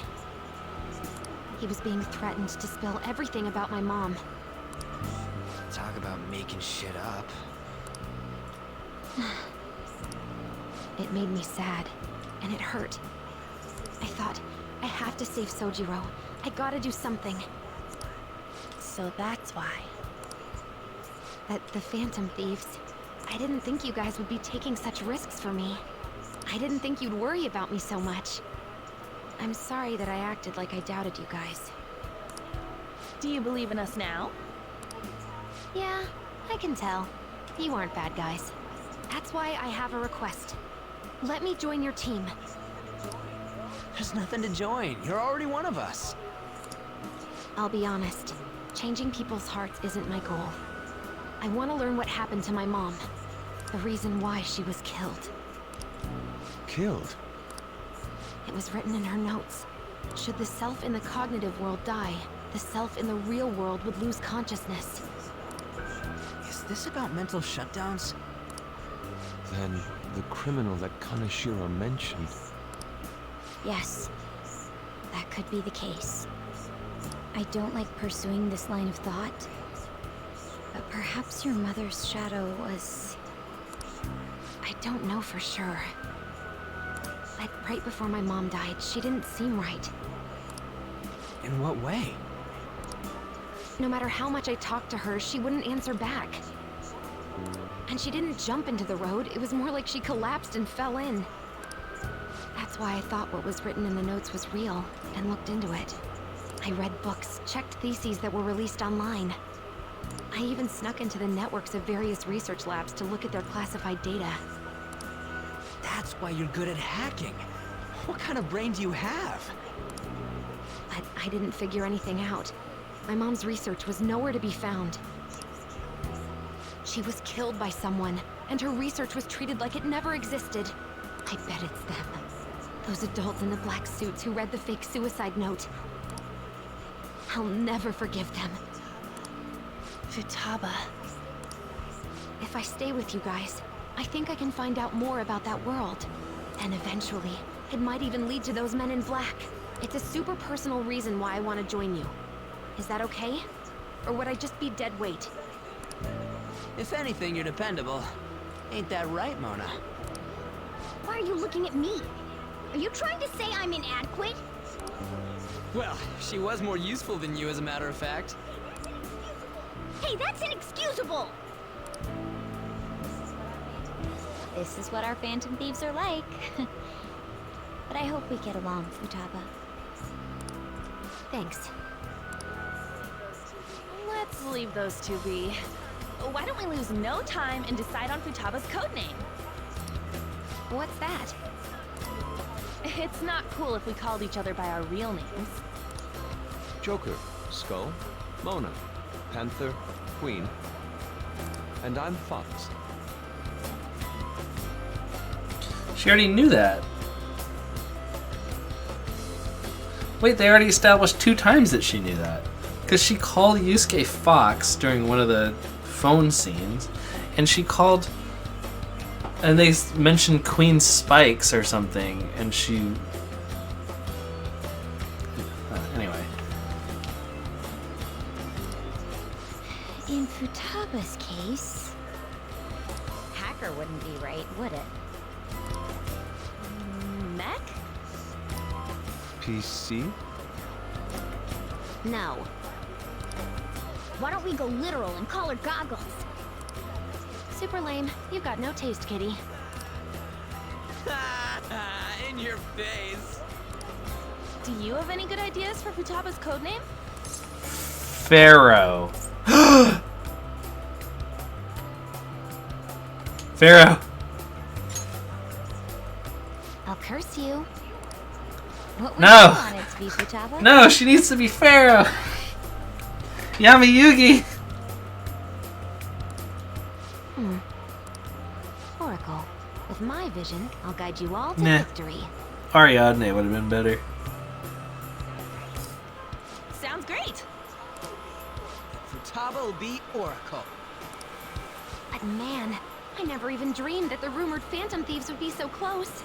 He was being threatened to spill everything about my mom. Talk about making shit up. It made me sad, and it hurt. I thought, I have to save Sojiro. I gotta do something. So that's why. At the Phantom Thieves, I didn't think you guys would be taking such risks for me. I didn't think you'd worry about me so much. I'm sorry that I acted like I doubted you guys. Do you believe in us now? Yeah, I can tell. You aren't bad guys. That's why I have a request. Let me join your team. There's nothing to join. You're already one of us. I'll be honest. Changing people's hearts isn't my goal. I want to learn what happened to my mom. The reason why she was killed. Killed? It was written in her notes. Should the self in the cognitive world die, the self in the real world would lose consciousness. Is this about mental shutdowns? Then the criminal that Kaneshiro mentioned. Yes, that could be the case. I don't like pursuing this line of thought, but perhaps your mother's shadow was... I don't know for sure. But right before my mom died, she didn't seem right. In what way? No matter how much I talked to her, she wouldn't answer back. And she didn't jump into the road, it was more like she collapsed and fell in. That's why I thought what was written in the notes was real, and looked into it. I read books, checked theses that were released online. I even snuck into the networks of various research labs to look at their classified data. That's why you're good at hacking. What kind of brain do you have? But I didn't figure anything out. My mom's research was nowhere to be found. She was killed by someone, and her research was treated like it never existed. I bet it's them. Those adults in the black suits who read the fake suicide note. I'll never forgive them. Futaba. If I stay with you guys, I think I can find out more about that world. And eventually, it might even lead to those men in black. It's a super personal reason why I want to join you. Is that okay? Or would I just be dead weight? If anything, you're dependable. Ain't that right, Mona? Why are you looking at me? Are you trying to say I'm inadequate? Well, she was more useful than you, as a matter of fact. Hey, that's inexcusable! This is what our Phantom Thieves are like. But I hope we get along, Futaba. Thanks. Let's leave those two be. Why don't we lose no time and decide on Futaba's codename? What's that? It's not cool if we called each other by our real names. Joker, Skull, Mona, Panther, Queen, and I'm Fox. She already knew that. Wait, they already established 2 times that she knew that. Because she called Yusuke Fox during one of the phone scenes, and she called... And they mentioned Queen Spikes or something, and she... anyway. In Futaba's case... Hacker wouldn't be right, would it? Mech? PC? No. Why don't we go literal and call her Goggles? Super lame. You've got no taste, kitty. In your face. Do you have any good ideas for Futaba's codename? Pharaoh. Pharaoh. I'll curse you. What would No. you want it to be, Futaba? No, she needs to be Pharaoh. Yami Yugi. Oracle, with my vision, I'll guide you all to Nah. victory. Ariadne would have been better. Sounds great. Futaba will be Oracle. But man, I never even dreamed that the rumored Phantom Thieves would be so close.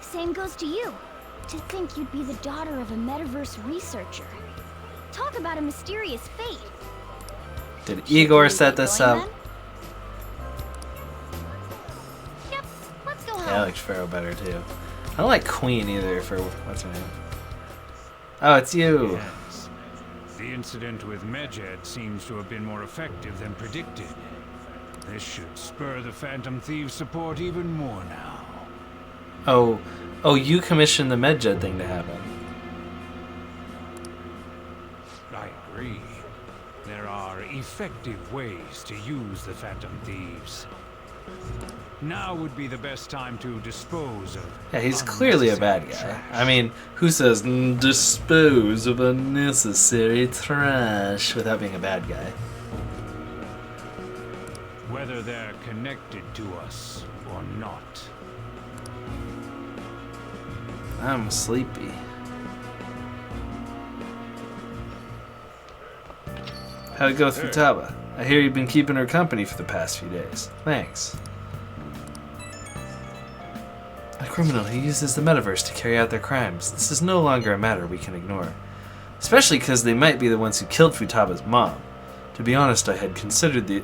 Same goes to you. To think you'd be the daughter of a metaverse researcher. Talk about a mysterious fate. Did Igor set this up? Yep, let's go home. Yeah, I like Pharaoh better too. I don't like Queen either for what's her name. Oh, it's you. Yes. The incident with Medjed seems to have been more effective than predicted. This should spur the Phantom Thieves' support even more now. Oh, you commissioned the Medjed thing to happen. I agree. There are effective ways to use the Phantom Thieves. Now would be the best time to dispose of... Yeah, he's clearly a bad guy. I mean, who says dispose of unnecessary trash without being a bad guy? Whether they're connected to us or not. I'm sleepy. How'd it go with Futaba? I hear you've been keeping her company for the past few days. Thanks. A criminal who uses the metaverse to carry out their crimes. This is no longer a matter we can ignore. Especially because they might be the ones who killed Futaba's mom. To be honest, I had considered the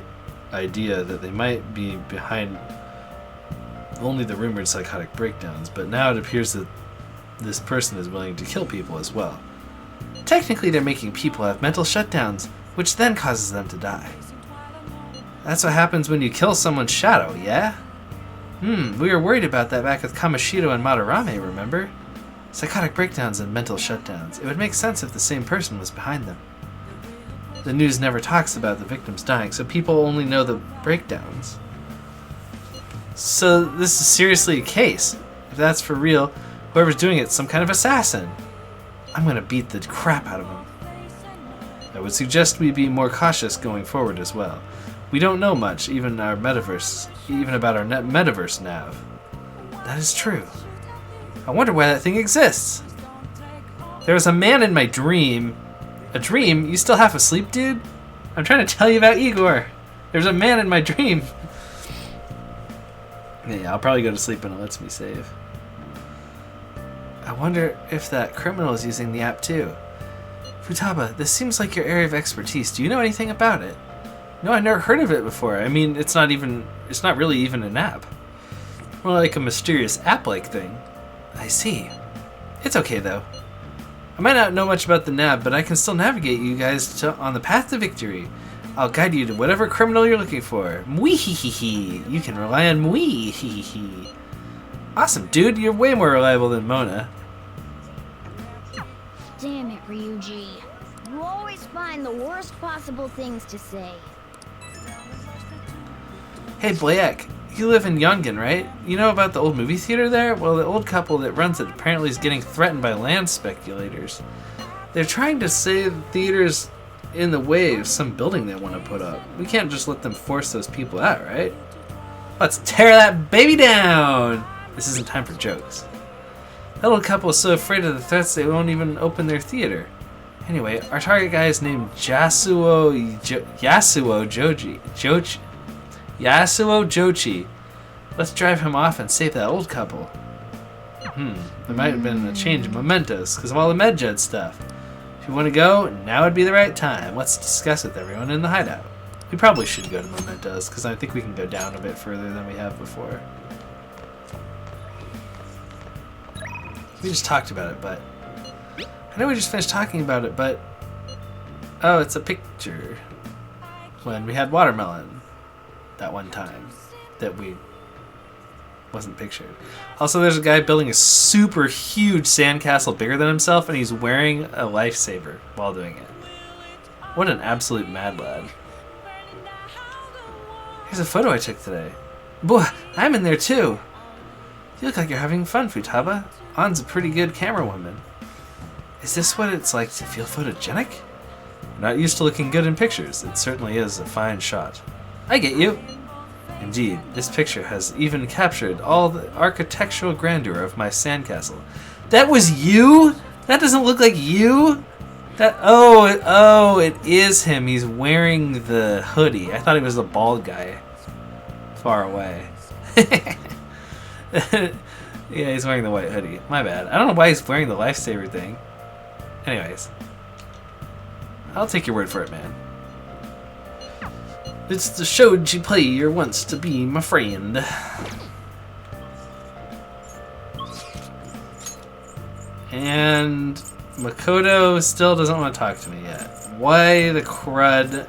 idea that they might be behind only the rumored psychotic breakdowns, but now it appears that this person is willing to kill people as well. Technically, they're making people have mental shutdowns, which then causes them to die. That's what happens when you kill someone's shadow, yeah? We were worried about that back with Kamoshiro and Madarame, remember? Psychotic breakdowns and mental shutdowns. It would make sense if the same person was behind them. The news never talks about the victims dying, so people only know the breakdowns. So this is seriously a case. If that's for real, whoever's doing it's some kind of assassin. I'm gonna beat the crap out of him. I would suggest we be more cautious going forward as well. We don't know much, even about our metaverse nav. That is true. I wonder why that thing exists. There was a man in my dream. A dream? You still half asleep, dude? I'm trying to tell you about Igor. There's a man in my dream. Yeah, I'll probably go to sleep when it lets me save. I wonder if that criminal is using the app too. Futaba, this seems like your area of expertise. Do you know anything about it? No, I never heard of it before. I mean, it's not really even an app. More like a mysterious app-like thing. I see. It's okay though. I might not know much about the nav, but I can still navigate you guys on the path to victory. I'll guide you to whatever criminal you're looking for. Mwee-hee-hee-hee. You can rely on Mwee-hee-hee-hee. Awesome, dude. You're way more reliable than Mona. Damn it, Ryuji. You always find the worst possible things to say. Hey, Blayak. You live in Yongan, right? You know about the old movie theater there? Well, the old couple that runs it apparently is getting threatened by land speculators. They're trying to say the theater's in the way of some building they want to put up. We can't just let them force those people out, right? Let's tear that baby down! This isn't time for jokes. That old couple is so afraid of the threats they won't even open their theater. Anyway, our target guy is named Yasuo Jochi. Let's drive him off and save that old couple. There might have been a change in mementos because of all the Medjed stuff. If you want to go, now would be the right time. Let's discuss with everyone in the hideout. We probably should go to mementos because I think we can go down a bit further than we have before. We just talked about it, but... I know we just finished talking about it, but... Oh, it's a picture. When we had watermelon. That one time. That we wasn't pictured. Also, there's a guy building a super huge sandcastle bigger than himself, and he's wearing a lifesaver while doing it. What an absolute mad lad. Here's a photo I took today. Boy, I'm in there too. You look like you're having fun, Futaba. An's a pretty good camerawoman. Is this what it's like to feel photogenic? I'm not used to looking good in pictures. It certainly is a fine shot. I get you. Indeed, this picture has even captured all the architectural grandeur of my sandcastle. That was you? That doesn't look like you? Oh, it is him. He's wearing the hoodie. I thought he was the bald guy. Far away. Yeah, he's wearing the white hoodie. My bad. I don't know why he's wearing the lifesaver thing. Anyways. I'll take your word for it, man. It's the shoji player wants to be my friend. And Makoto still doesn't want to talk to me yet. Why the crud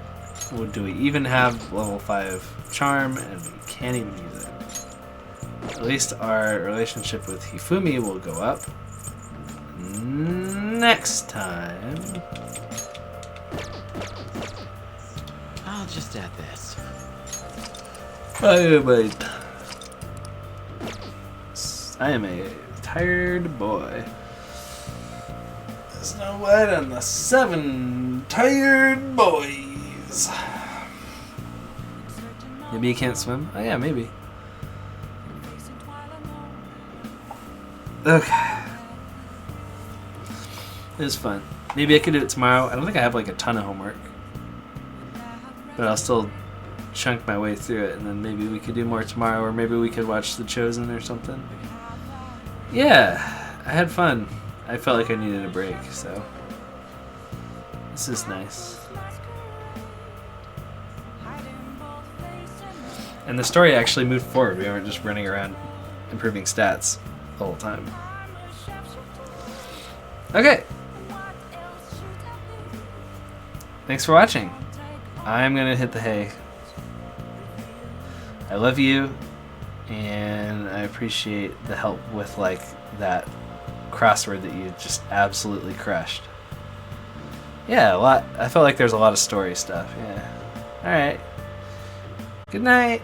do we even have level 5 charm and we can't even use it? At least our relationship with Hifumi will go up next time. I'll just add this. But I am a tired boy. Snow White and the 7 tired boys. Maybe you can't swim? Oh yeah, maybe. Okay. It was fun. Maybe I could do it tomorrow. I don't think I have like a ton of homework. But I'll still chunk my way through it, and then maybe we could do more tomorrow, or maybe we could watch The Chosen or something. Yeah, I had fun. I felt like I needed a break, so this is nice. And the story actually moved forward. We weren't just running around improving stats the whole time. Okay. Thanks for watching. I'm gonna hit the hay. I love you, and I appreciate the help with like that crossword that you just absolutely crushed. Yeah, a lot. I felt like there's a lot of story stuff. Yeah. All right. Good night.